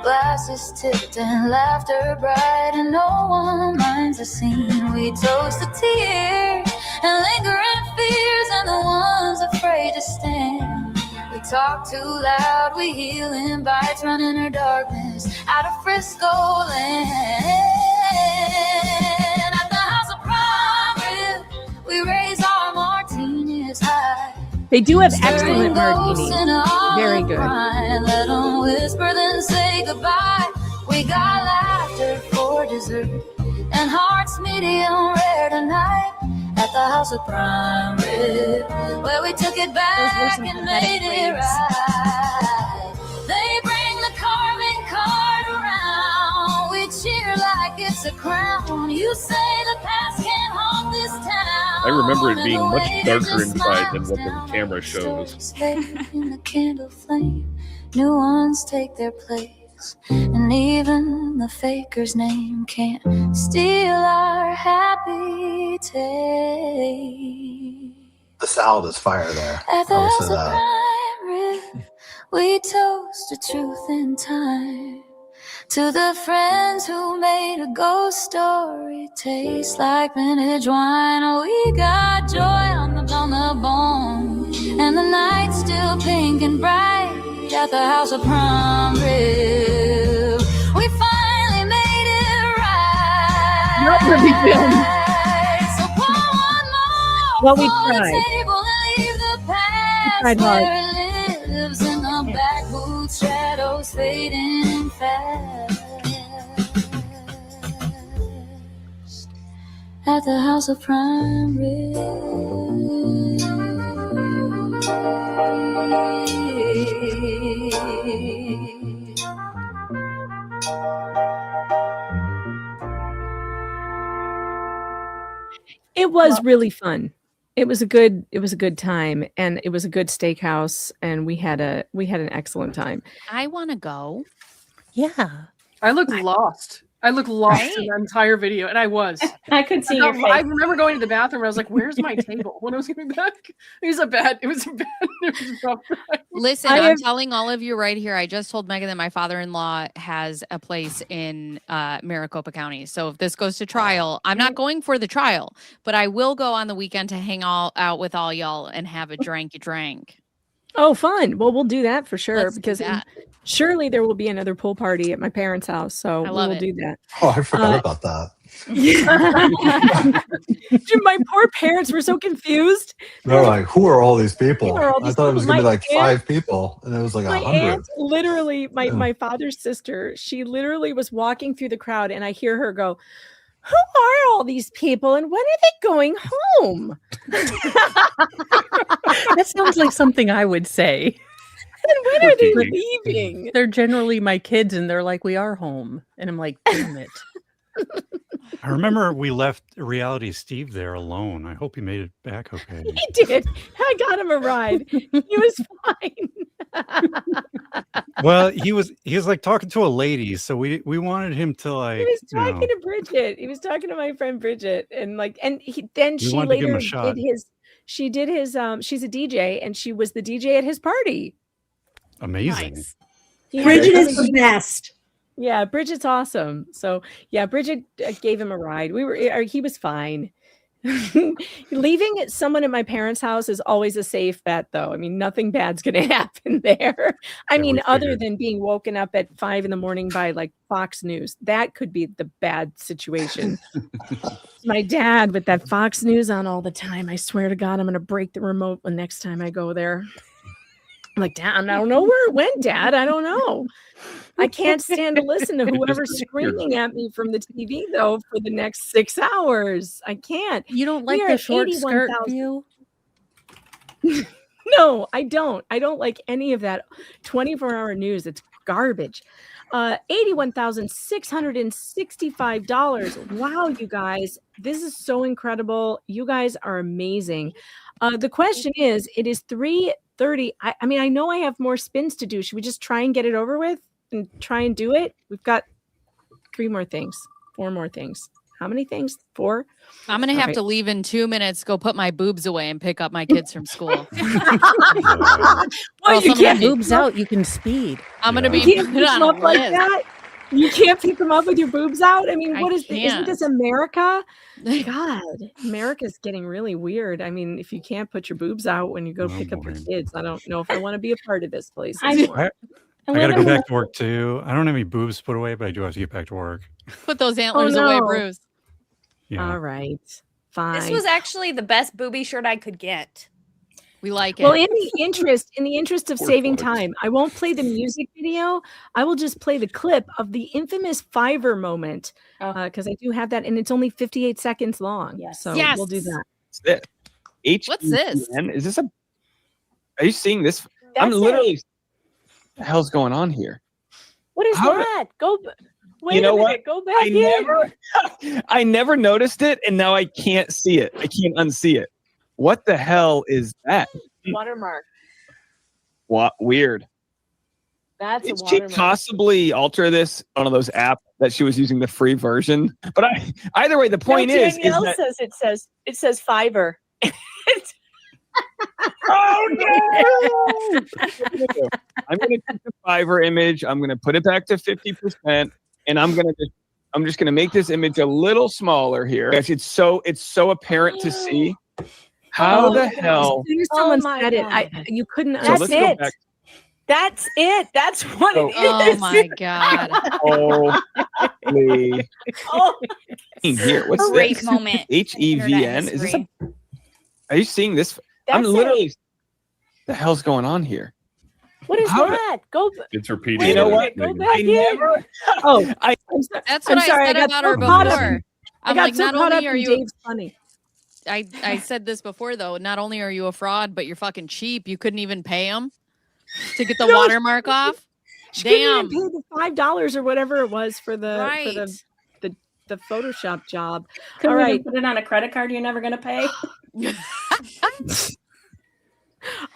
Glasses tipped and laughter bright, and no one minds the scene. We toast the tears and lingering fears, and the ones afraid to stand. We talk too loud, we heal in bites, running our darkness out of Frisco land. At the House of Prime Rib, we raise our martinis high. They do have excellent martinis. Very good. Let them whisper, then say goodbye. We got laughter for dessert and hearts medium rare tonight. At the House of Prime Rib, where we took it back and made it right. They bring the carving card around. We cheer like it's a crown. You say the past can't haunt this town. I remember it being much darker inside than what the camera shows. In the candle flame, new ones take their place, and even the faker's name can't steal our happy taste. The salad is fire there. At the House of Prime Rib, we toast to truth in time. To the friends who made a ghost story taste like vintage wine. Oh, we got joy on the bone, and the night's still pink and bright. At the House of Prime Rib, we finally made it right. Not really film. So pour one more Well, we for the tried. table and leave the past tried hard. where it lives in the back booth, shadows fading. fast at the house of prime rib. It was really fun. It was a good time, and it was a good steakhouse, and we had an excellent time. I want to go. Yeah. I looked lost. I looked lost in the entire video, and I was. I could see your face. I remember going to the bathroom. And I was like, "Where's my table?" When I was coming back, it was a bad. It was a rough ride. Listen, I'm telling all of you right here. I just told Megan that my father-in-law has a place in Maricopa County. So if this goes to trial, I'm not going for the trial, but I will go on the weekend to hang out with all y'all and have a drank. Oh, fun. Well, we'll do that for sure. Let's do because that. Surely there will be another pool party at my parents' house. So we'll do that. Oh, I forgot about that. Dude, my poor parents were so confused. They're like, who are all these people? Who are all I these thought it was people? going to be My like 5 people, and it was like My 100. aunt literally, my father's sister, she literally was walking through the crowd, and I hear her go, "Who are all these people, and when are they going home?" That sounds like something I would say. And when are they leaving? They're generally my kids, and they're like, "We are home," and I'm like, "Damn it." I remember we left Reality Steve there alone. I hope he made it back okay. He did. I got him a ride. He was fine. Well, he was like talking to a lady, so we wanted him to like. He was talking to Bridget. He was talking to my friend Bridget, and she later did his. She did his. She's a DJ, and she was the DJ at his party. Amazing. Nice. Bridget is the best. Yeah, Bridget's awesome. So yeah, Bridget gave him a ride. He was fine. Leaving someone at my parents' house is always a safe bet, though. I mean, nothing bad's going to happen there. I mean, other than being woken up at 5 a.m. by like Fox News, that could be the bad situation. My dad with that Fox News on all the time. I swear to God, I'm going to break the remote the next time I go there. I'm like, Dad, I don't know where it went, Dad. I don't know. I can't stand to listen to whoever's screaming at me from the TV, though, for the next 6 hours. I can't. You don't like the short skirt view? No, I don't. I don't like any of that 24-hour news. It's garbage. $81,665. Wow, you guys. This is so incredible. You guys are amazing. The question is, it is 3:30. I mean, I know I have more spins to do. Should we just try and get it over with and try and do it? We've got 4 more things. How many things? 4? I'm going to have to leave in 2 minutes, go put my boobs away and pick up my kids from school. Well, you can't boobs out. You can speed. I'm going to be You can't put pick on them a up like list. that. You can't pick them up with your boobs out. I mean, I isn't can't. this America? God, America's getting really weird. I mean, if you can't put your boobs out when you go pick up your kids, I don't know if I want to be a part of this place anymore. I got to go back to work too. I don't have any boobs put away, but I do have to get back to work. Put those antlers away, Bruce. Yeah. All right, fine. This was actually the best booby shirt I could get. We like Well, it. in the interest of saving time, I won't play the music video. I will just play the clip of the infamous Fiverr moment because I do have that, and it's only 58 seconds long. Yes. So Yes. we'll do that. What's this? Is this a? Are you seeing this? I'm literally. What the hell's going on here? What is that? Go. Wait You know a what? minute. Go back in. I never noticed it, and now I can't see it. I can't unsee it. What the hell is that? Watermark. What weird? That's Did a she watermark. possibly alter this on one of those apps that she was using the free version? But either way, the point is Danielle that says it says Fiverr. oh no! I'm gonna take the Fiverr image. I'm gonna put it back to 50%, and I'm just gonna make this image a little smaller here. It's so apparent to see. How the hell? As soon as someone said it, you couldn't. So let's go back. That's it. That's what it is. Oh my God. Holy. Here, what's Great this? moment. HEVN. Is this a? Are you seeing this? I'm That's literally. The hell's going on here? What is How that? Go. It's repeating. You know what? Go back in. Oh, That's I'm what sorry, I said got about so her caught up before. in- I I'm got like, so not caught up only are in you Dave's funny. I said this before though. Not only are you a fraud, but you're fucking cheap. You couldn't even pay him to get the watermark off. She Damn. couldn't even pay the $5 or whatever it was for the Right. the Photoshop job. Couldn't All even right. put it on a credit card you're never gonna pay.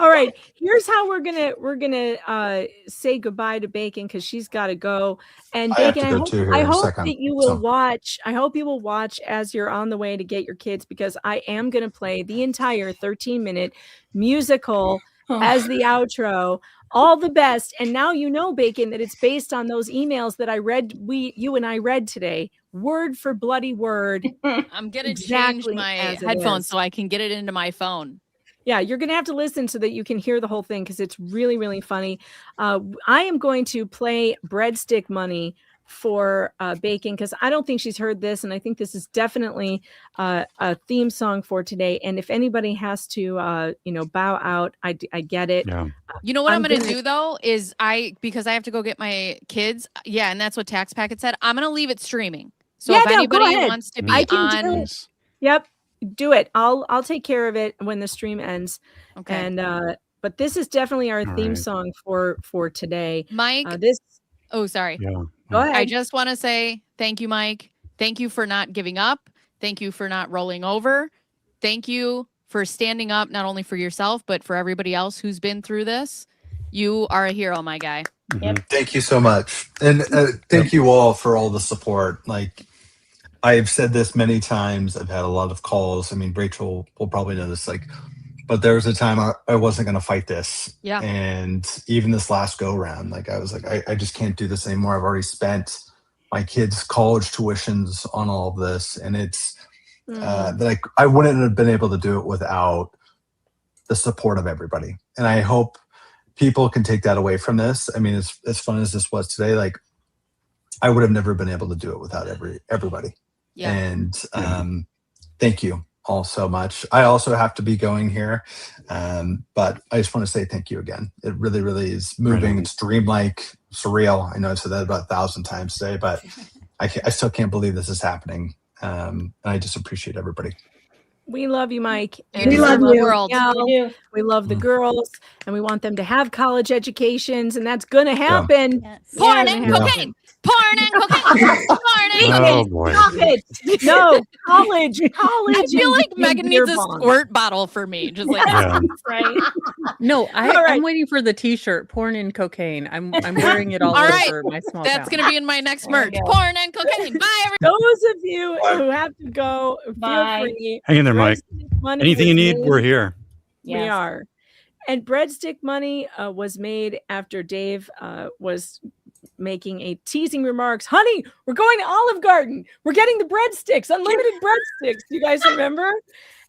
All right. Here's how we're gonna say goodbye to Bacon because she's got to go. And I have Bacon, to go too here I in a hope second, that you will so. watch. I hope you will watch as you're on the way to get your kids because I am gonna play the entire 13-minute musical as the outro. All the best. And now you know, Bacon, that it's based on those emails that I read. You and I read today, word for bloody word. I'm gonna change my headphones so I can get it into my phone. Yeah, you're going to have to listen so that you can hear the whole thing because it's really, really funny. I am going to play Breadstick Money for Bacon because I don't think she's heard this. And I think this is definitely a theme song for today. And if anybody has to, bow out, I get it. Yeah. You know what I'm going to do though is because I have to go get my kids. Yeah. And that's what Tax Packet said. I'm going to leave it streaming. So if anybody wants to be on. Yep. Do it. I'll take care of it when the stream ends. Okay. And but this is definitely our theme song for today. Mike. Oh, sorry. Yeah. Go ahead. I just want to say thank you, Mike. Thank you for not giving up. Thank you for not rolling over. Thank you for standing up, not only for yourself, but for everybody else who's been through this. You are a hero, my guy. Yep. Thank you so much. And thank you all for all the support. Like, I've said this many times. I've had a lot of calls. I mean, Rachel will probably know this. But there was a time I wasn't going to fight this. Yeah. And even this last go round, I was like, I just can't do this anymore. I've already spent my kids' college tuitions on all of this, and it's that I wouldn't have been able to do it without the support of everybody. And I hope people can take that away from this. I mean, as fun as this was today, I would have never been able to do it without everybody. Yeah. And thank you all so much. I also have to be going here, but I just want to say thank you again. It really, really is moving. It's dreamlike, surreal. I know I've said that about 1,000 times today, but I still can't believe this is happening. And I just appreciate everybody. We love you, Mike. We love the world. We love the girls, and we want them to have college educations, and that's going to happen. Yes. Porn and cocaine. Porn and cocaine. Porn and Oh, cocaine. boy. Stop it. No, college. I feel like Megan needs a squirt. squirt bottle for me. Just like, Yeah. Right? No, All right. I'm waiting for the T-shirt. Porn and cocaine. I'm wearing it all over my small That's town. going to be in my next merch. Porn and cocaine. Bye, everybody. Those of you who have to go, Bye. feel free. Hang in there, Mike. Breadstick Money Anything you was need, made- we're here. We Yes. are. And Breadstick Money was made after Dave was making a teasing remarks. Honey, we're going to Olive Garden. We're getting the breadsticks, unlimited breadsticks. You guys remember?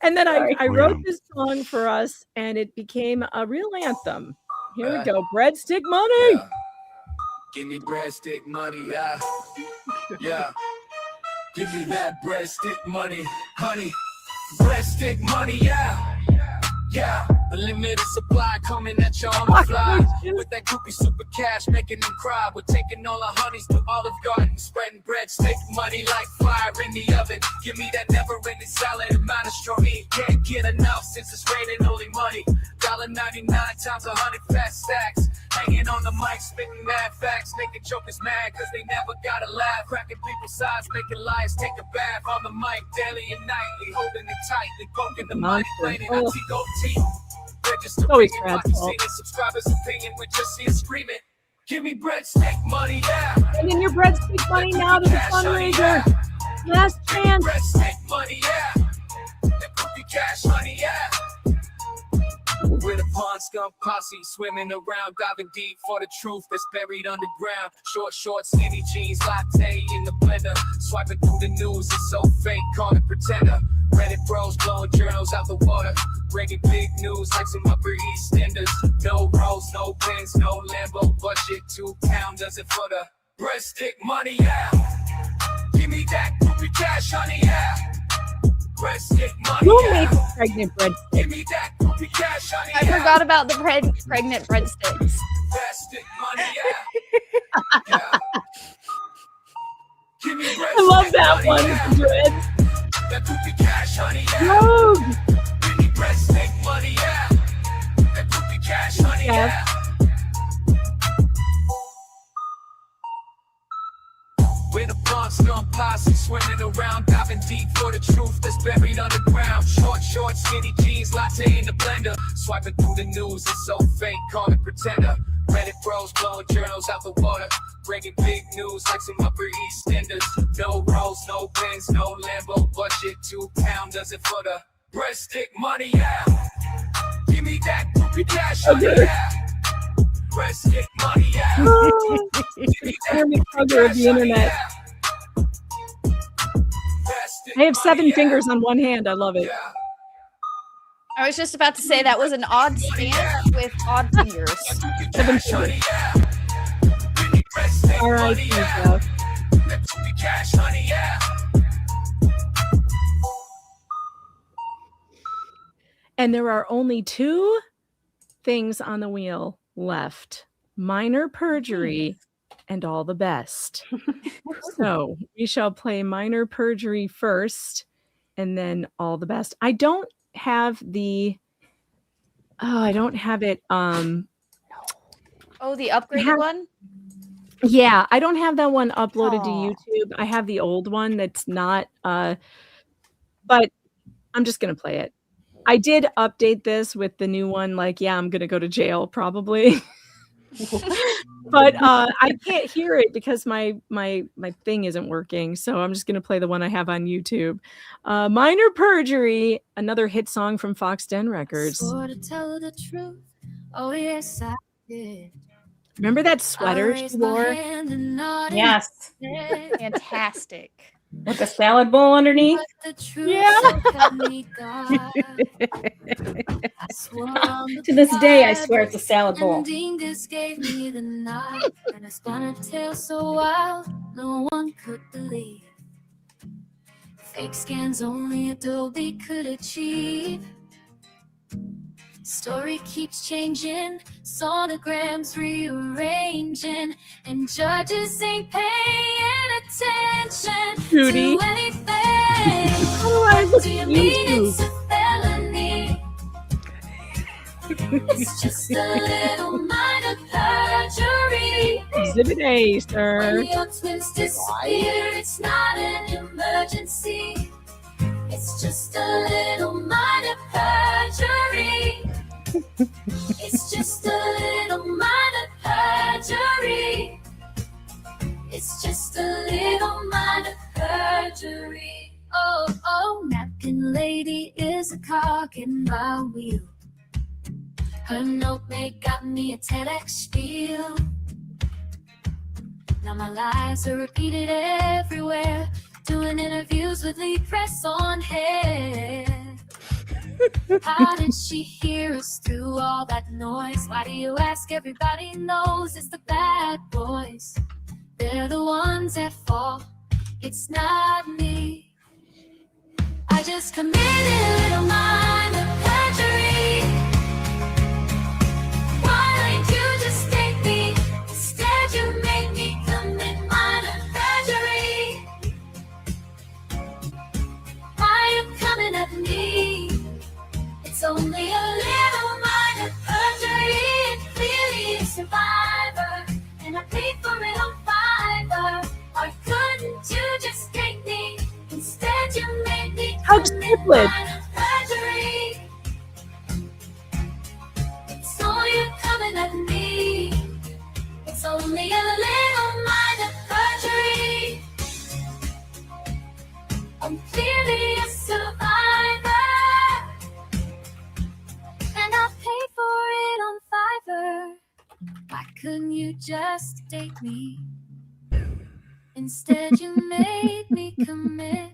And then I wrote this song for us, and it became a real anthem. Here we go. Breadstick Money. Give me breadstick money, yeah. Yeah. Give me that breadstick money, honey. Breadstick money, yeah. Yeah. The limited supply coming at you on the fly. With that groupie super cash making them cry. We're taking all our honeys to Olive Garden, spreading breadstick money like fire in the oven. Give me that never-ending salad and minestrone. Can't get enough since it's raining only money. $1.99 times 100 fat stacks. Hanging on the mic, spitting mad facts, making jokers mad cause they never got a laugh. Cracking people's sides, making liars take a bath on the mic daily and nightly, holding it tightly, poking the money, playing it on T-O-T. Register Always ringing, Brad's watching, fault. seeing subscribers' opinion, we just see it screaming. Give me breadstick money, yeah. And in your breadstick money now to the fundraiser. Last chance. Breadstick money, yeah. That groupie cash money, yeah. We're the pond skunk posse, swimming around, diving deep for the truth that's buried underground. Short, skinny jeans, latte in the blender. Swiping through the news, it's so fake, call it pretender. Reddit bros blowing journals out the water. Bringing big news like some Upper East Enders. No rolls, no pins, no Lambo budget. 2 pounders and for the breadstick money, yeah. Give me that groupie cash, honey, yeah. Who made pregnant breadsticks? I forgot about the pregnant breadsticks. I love that one with the dreads. Yeah. We're the Bronx gun posse, swimming around, diving deep for the truth that's buried underground. Short, skinny jeans, latte in the blender. Swiping through the news, it's so fake, call it pretender. Reddit bros blowing journals out the water, bringing big news like some Upper East Enders. No rolls, no pens, no Lambo budget. 2 pounders and for the breadstick money, yeah. Give me that groupie cash, yeah. Breadstick money, yeah. Jeremy Kroger of the internet. I have 7 fingers on one hand. I love it. I was just about to say that was an odd stance with odd fingers. 7 fingers. All right, Jeff. And there are only 2 things on the wheel left: minor perjury and all the best. So we shall play minor perjury first and then all the best. I don't have the I don't have it the upgraded one? Yeah, I don't have that one uploaded to YouTube. I have the old one that's not but I'm just gonna play it. I did update this with the new one, like, yeah, I'm gonna go to jail probably. But I can't hear it because my thing isn't working. So I'm just gonna play the one I have on YouTube. Minor Perjury, another hit song from Fox Den Records. Swore to tell the truth. Oh yes, I did. Remember that sweater she wore? Yes. Fantastic. With the salad bowl underneath. Yeah. To this day, I swear it's a salad bowl. This gave me the knife, and I spun a tale so wild no one could believe. Fake scans only Adobe could achieve. Story keeps changing, sonograms rearranging, and judges ain't paying attention Judy. to anything. How do I look Do you at mean YouTube? it's a felony? It's just a little minor perjury. Exhibit A, sir. When your twins disappear, it's not an emergency. It's just a little minor perjury. It's just a little minor perjury. It's just a little minor perjury. Oh, napkin lady is a cock in my wheel. Her notemaid got me a TEDx spiel. Now my lies are repeated everywhere. Doing interviews with lead press on hair. How did she hear us through all that noise? Why do you ask? Everybody knows it's the bad boys. They're the ones at fault. It's not me. I just committed a little minor perjury. Why didn't you just take me? Instead you made me commit minor perjury. Why you coming at me? It's only a little minor perjury, and clearly a survivor, and I paid for it on Fiverr. Why couldn't you just take me? Instead you made me commit minor perjury. It's all you coming at me. It's only a little minor perjury. I'm clearly a survivor. And I paid for it on Fiverr. Why couldn't you just date me? Instead you made me commit.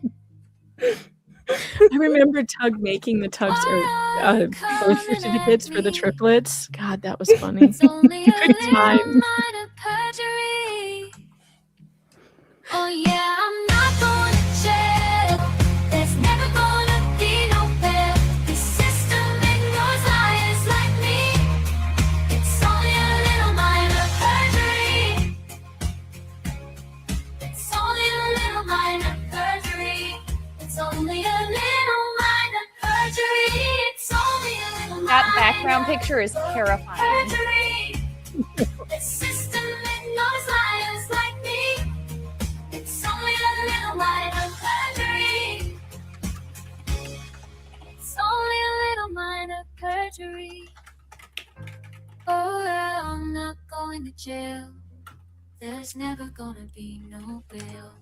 I remember Tug making the Tugs birth certificates for the triplets. God, that was funny. Good time. Oh yeah, I'm not going to jail. There's never gonna background picture is terrifying. The system ignores liars like me. It's only a little minor perjury. It's only a little minor perjury. Oh, I'm not going to jail. There's never gonna be no bail.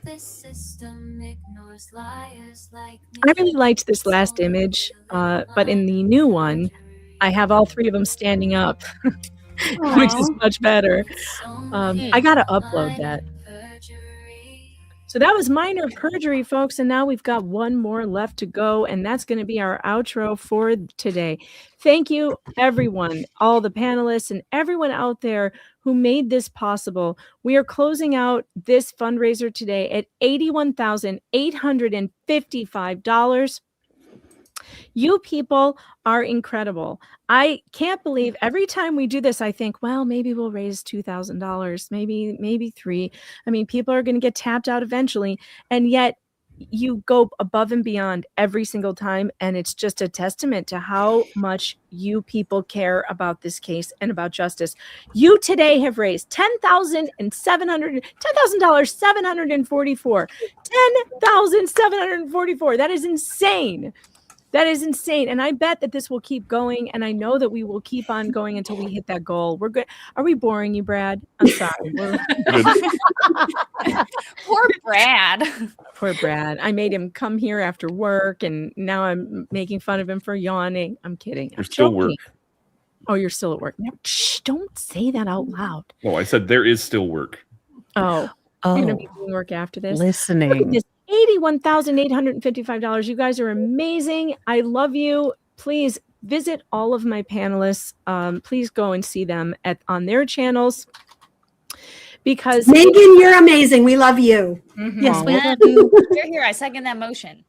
This system ignores liars like me. I really liked this last image, but in the new one, I have all three of them standing up, which is much better. I gotta upload that. So that was minor perjury, folks, and now we've got one more left to go, and that's going to be our outro for today. Thank you, everyone, all the panelists, and everyone out there who made this possible. We are closing out this fundraiser today at $81,855. You people are incredible. I can't believe every time we do this, I think, well, maybe we'll raise $2,000, maybe $3,000. I mean, people are going to get tapped out eventually. And yet you go above and beyond every single time. And it's just a testament to how much you people care about this case and about justice. You today have raised $10,744. $10,744. That is insane. That is insane. And I bet that this will keep going. And I know that we will keep on going until we hit that goal. We're good. Are we boring you, Brad? I'm sorry. Poor Brad. Poor Brad. I made him come here after work, and now I'm making fun of him for yawning. I'm kidding. There's still work. Oh, you're still at work. No, shh, don't say that out loud. Oh, I said there is still work. Oh. You're going to be doing work after this? Listening. Look at this. $81,855. You guys are amazing. I love you. Please visit all of my panelists. Please go and see them on their channels. Because Megan, you're amazing. We love you. Mm-hmm. Yes, we love you. Here, I second that motion.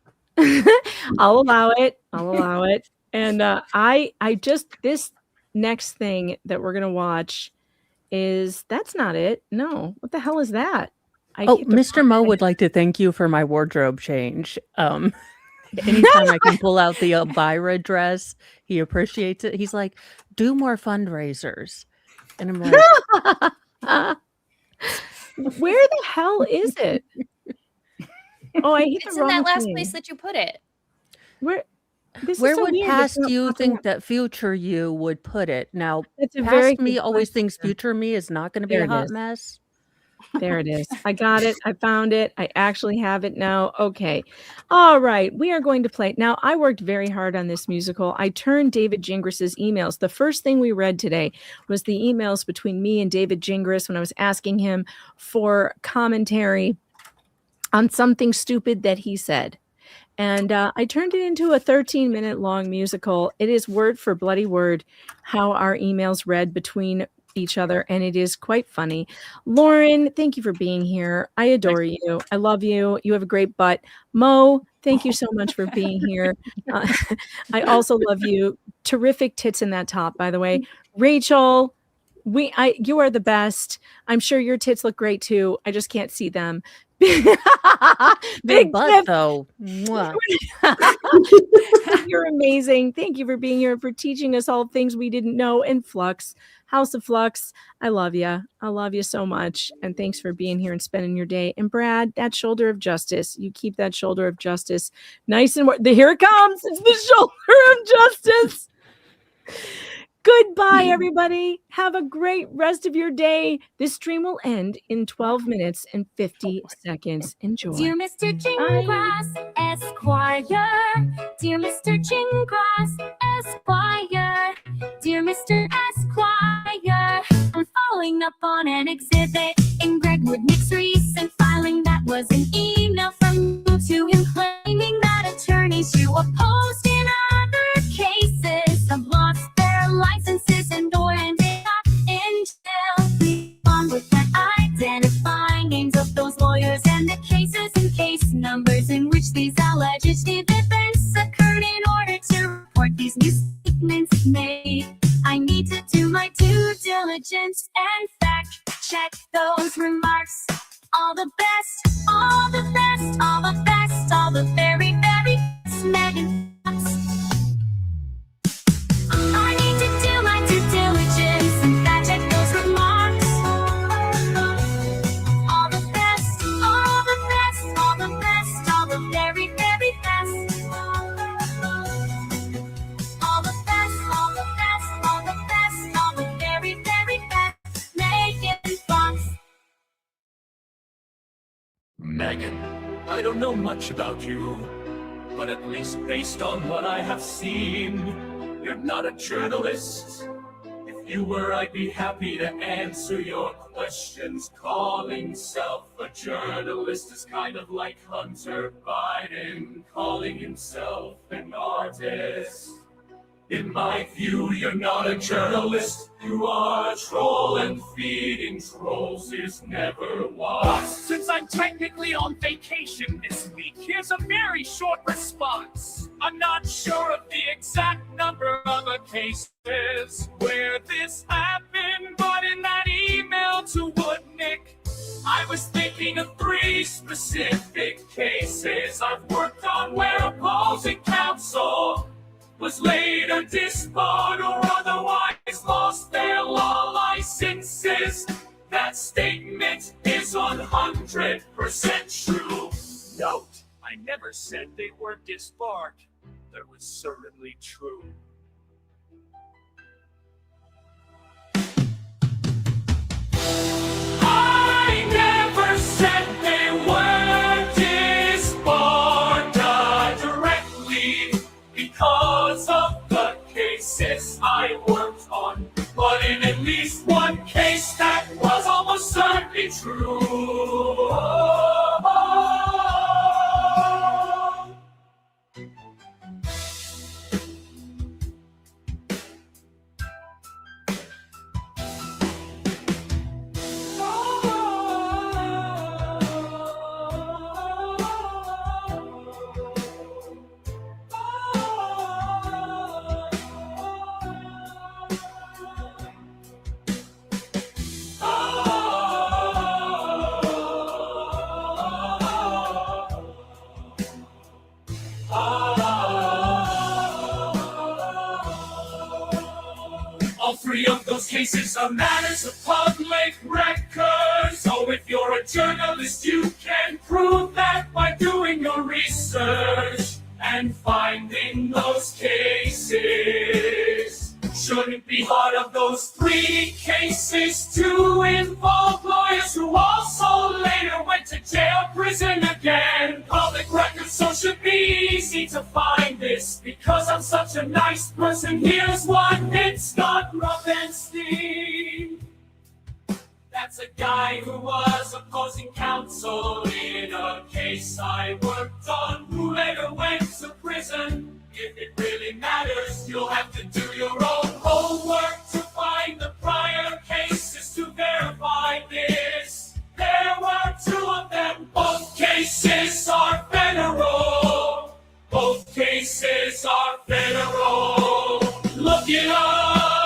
I'll allow it. And I just, this next thing that we're gonna watch that's not it. No, what the hell is that? Mr. Mo would like to thank you for my wardrobe change. Anytime I can pull out the Elvira dress, he appreciates it. He's like, do more fundraisers. And I'm like, where the hell is it? Oh, I hit It's the in wrong that last thing. place that you put it. Where would past you think that future you would put it? Now, That's a past very me good always thinks future me is not going to be There a it hot is. mess. There it is. I got it. I found it. I actually have it now. Okay. All right. We are going to play. Now, I worked very hard on this musical. I turned David Gingras' emails. The first thing we read today was the emails between me and David Gingras when I was asking him for commentary on something stupid that he said. And I turned it into a 13-minute long musical. It is word for bloody word how our emails read between each other, and it is quite funny. Lauren, thank you for being here. I adore you. I love you. You have a great butt. Mo, thank you so much for being here. I also love you. Terrific tits in that top, by the way. Rachel, you are the best. I'm sure your tits look great too. I just can't see them. Big butt, though. Mwah. You're amazing. Thank you for being here, for teaching us all things we didn't know. And Flux, House of Flux, I love you. I love you so much. And thanks for being here and spending your day. And Brad, that shoulder of justice, you keep that shoulder of justice nice and here it comes. It's the shoulder of justice. Goodbye, everybody. Have a great rest of your day. This stream will end in 12 minutes and 50 seconds. Enjoy. Dear Mr. Gingras, Esquire. Dear Mr. Gingras, Esquire. Dear Mr. Esquire, I'm following up on an exhibit in Gregwood Nick's recent filing. That was an email from you to him claiming that attorneys who opposed in other cases have lost their licenses and or ended up in jail. We on with that, identify names of those lawyers and the cases and case numbers in which these alleged events occurred in order to report these new statements made. I need to do my due diligence and fact check those remarks. All the best, all the best, all the best, all the very, very best, Megan Fox. I need Megan, I don't know much about you, but at least based on what I have seen, you're not a journalist. If you were, I'd be happy to answer your questions. Calling self a journalist is kind of like Hunter Biden calling himself an artist. In my view, you're not a journalist, you are a troll, and feeding trolls is never wise. Since I'm technically on vacation this week, here's a very short response. I'm not sure of the exact number of cases where this happened, but in that email to Woodnick, I was thinking of 3 specific cases I've worked on where opposing counsel was later disbarred or otherwise lost their law licenses. That statement is 100% true. Note, I never said they were disbarred. That was certainly true. I never said they were disbarred directly because of the cases I worked on, but in at least one case that was almost certainly true. All 3 of those cases are matters of public record. So if you're a journalist, you can prove that by doing your research and finding those cases. Shouldn't be hard of those 3 cases to involve lawyers who also later went to jail, prison again. Public records, so should be easy to find this. Because I'm such a nice person, here's one. It's Scott Rubinstein. That's a guy who was opposing counsel in a case I worked on, who later went to prison. If it really matters, you'll have to do your own homework to find the prior cases to verify this. There were 2 of them. Both cases are federal. Both cases are federal. Look it up.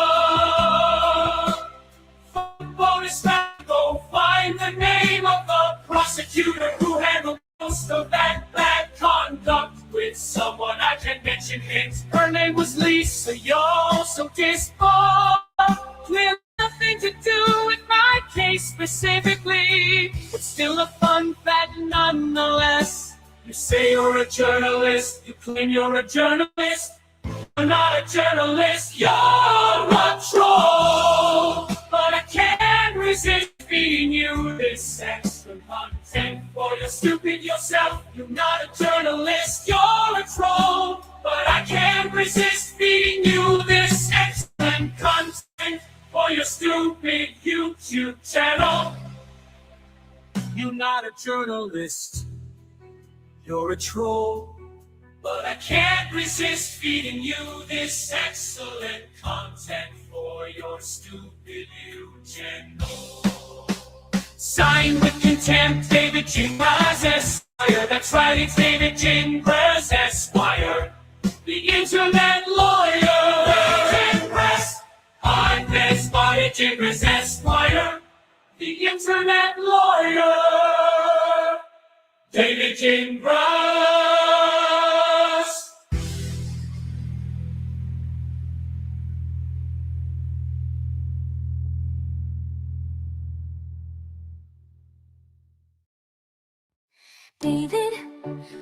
Bonus fact, go find the name of the prosecutor who handled most of that bad conduct with someone I can mention hint. Her name was Lisa, y'all, so disbarred. Clearly nothing to do with my case specifically, but still a fun fact nonetheless. You say you're a journalist, you claim you're a journalist. You're not a journalist, you're a troll. But I can't resist feeding you this extra content for you're stupid yourself. You're not a journalist, you're a troll. But I can't resist feeding you this excellent content for your stupid YouTube channel. You're not a journalist, you're a troll. But I can't resist feeding you this excellent content for your stupid YouTube channel. Signed with contempt, David Bearzz, Esquire. That's right, it's David Bearzz, Esquire. The internet lawyer. I'm best by Bearzz, Esquire. The internet lawyer. David Bearzz. David,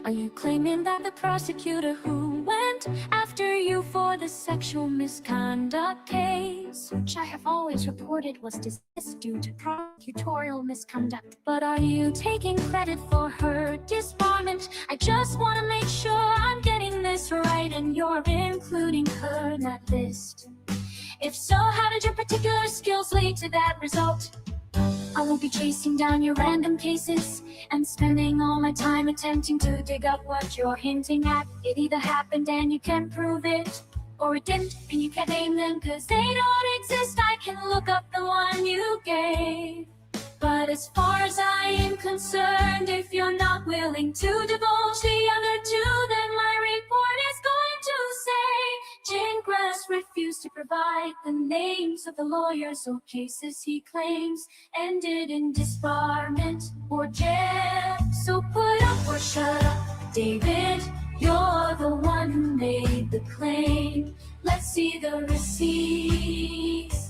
are you claiming that the prosecutor who went went after you for the sexual misconduct case, which I have always reported was dismissed due to prosecutorial misconduct. But are you taking credit for her disbarment? I just want to make sure I'm getting this right and you're including her in that list. If so, how did your particular skills lead to that result? I won't be chasing down your random cases and spending all my time attempting to dig up what you're hinting at. It either happened and you can prove it, or it didn't and you can't name them because they don't exist. I can look up the one you gave. But as far as I am concerned, if you're not willing to divulge the other two, then my report is going to say Gingras refused to provide the names of the lawyers or cases he claims ended in disbarment or jail. So put up or shut up, David, you're the one who made the claim. Let's see the receipts.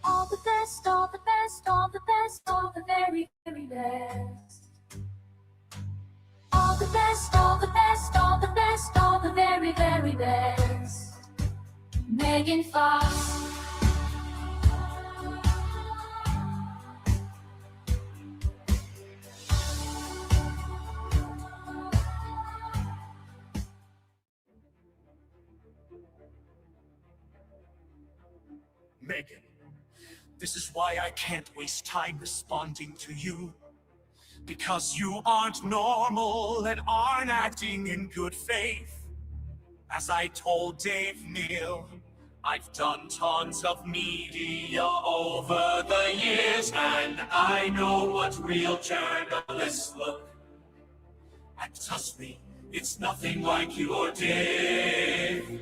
All the best, all the best, all the best, all the very, very best. All the best, all the best, all the best, all the very, very best. Megan Fox. Megan, this is why I can't waste time responding to you. Because you aren't normal and aren't acting in good faith. As I told Dave Neal, I've done tons of media over the years, and I know what real journalists look. And trust me, it's nothing like you or Dave.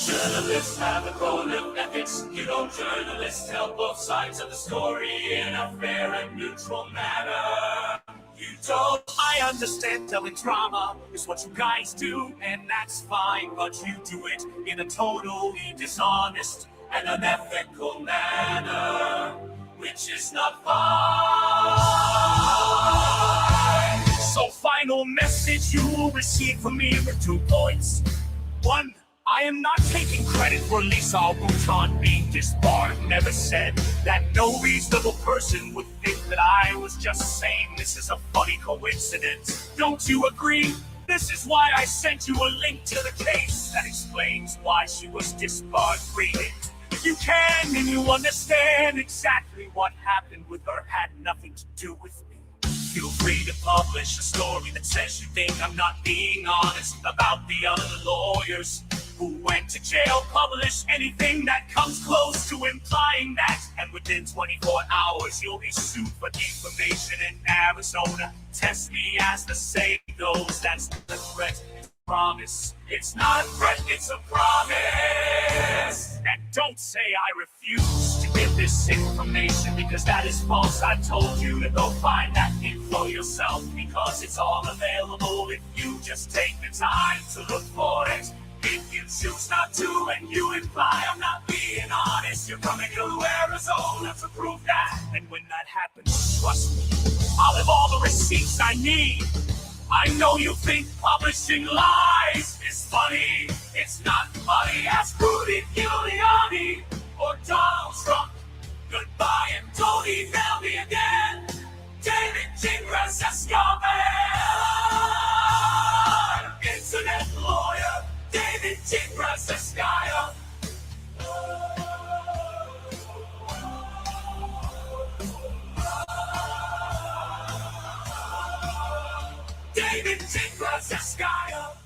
Journalists have a code of ethics. You know, journalists tell both sides of the story in a fair and neutral manner. You don't. I understand telling drama is what you guys do, and that's fine, but you do it in a totally dishonest and unethical manner, which is not fine. So final message you will receive from me for 2 points. 1, I am not taking credit for Lisa Bouton being disbarred. Never said that. No reasonable person would think that I was just saying this is a funny coincidence. Don't you agree? This is why I sent you a link to the case that explains why she was disbarred. Read it. If you can and you understand exactly what happened with her had nothing to do with me. Feel free to publish a story that says you think I'm not being honest about the other lawyers who went to jail. Publish anything that comes close to implying that, and within 24 hours you'll be sued for defamation in Arizona. Test me as the saying goes. That's the threat. It's a promise. It's not a threat, it's a promise. And don't say I refuse to give this information, because that is false. I've told you to go find that info yourself, because it's all available if you just take the time to look for it. If you choose not to and you imply I'm not being honest, you're coming to Arizona to prove that. And when that happens, trust me, I'll have all the receipts I need. I know you think publishing lies is funny. It's not funny. Ask Rudy Giuliani or Donald Trump. Goodbye and don't email me again. David Gingras Escobar, internet lawyer. David Gingras Escobar. David Gingras Escobar.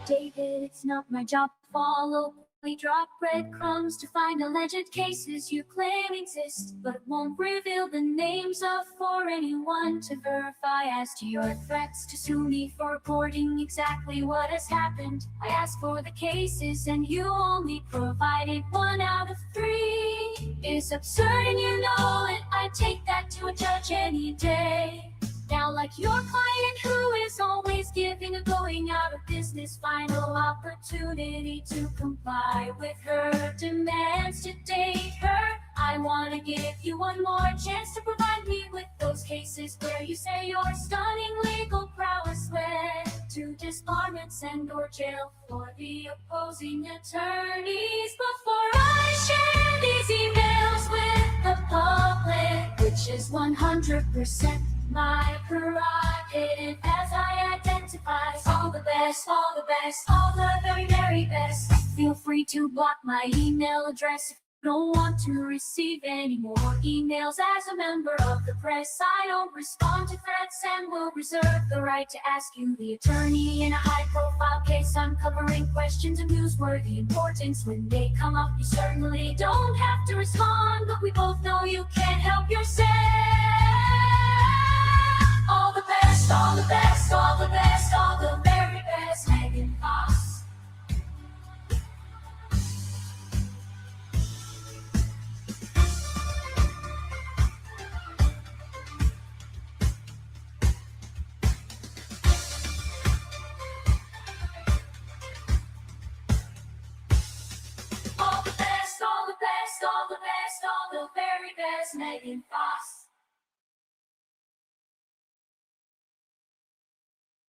David, it's not my job to follow. We drop breadcrumbs to find alleged cases you claim exist, but won't reveal the names of for anyone to verify. As to your threats to sue me for reporting exactly what has happened, I asked for the cases and you only provided 1 out of 3. It's absurd and you know it. I'd take that to a judge any day. Now, like your client who is always giving a going out of business final opportunity to comply with her demands to date her, I want to give you one more chance to provide me with those cases where you say your stunning legal prowess led to disbarments and or jail for the opposing attorneys. Before I share these emails with the public, which is 100% my prerogative, as I identify all the best, all the best, all the very, very best. Feel free to block my email address if you don't want to receive any more emails. As a member of the press, I don't respond to threats and will reserve the right to ask you, the attorney, in a high-profile case. I'm covering questions of newsworthy importance. When they come up, you certainly don't have to respond, but we both know you can't help yourself.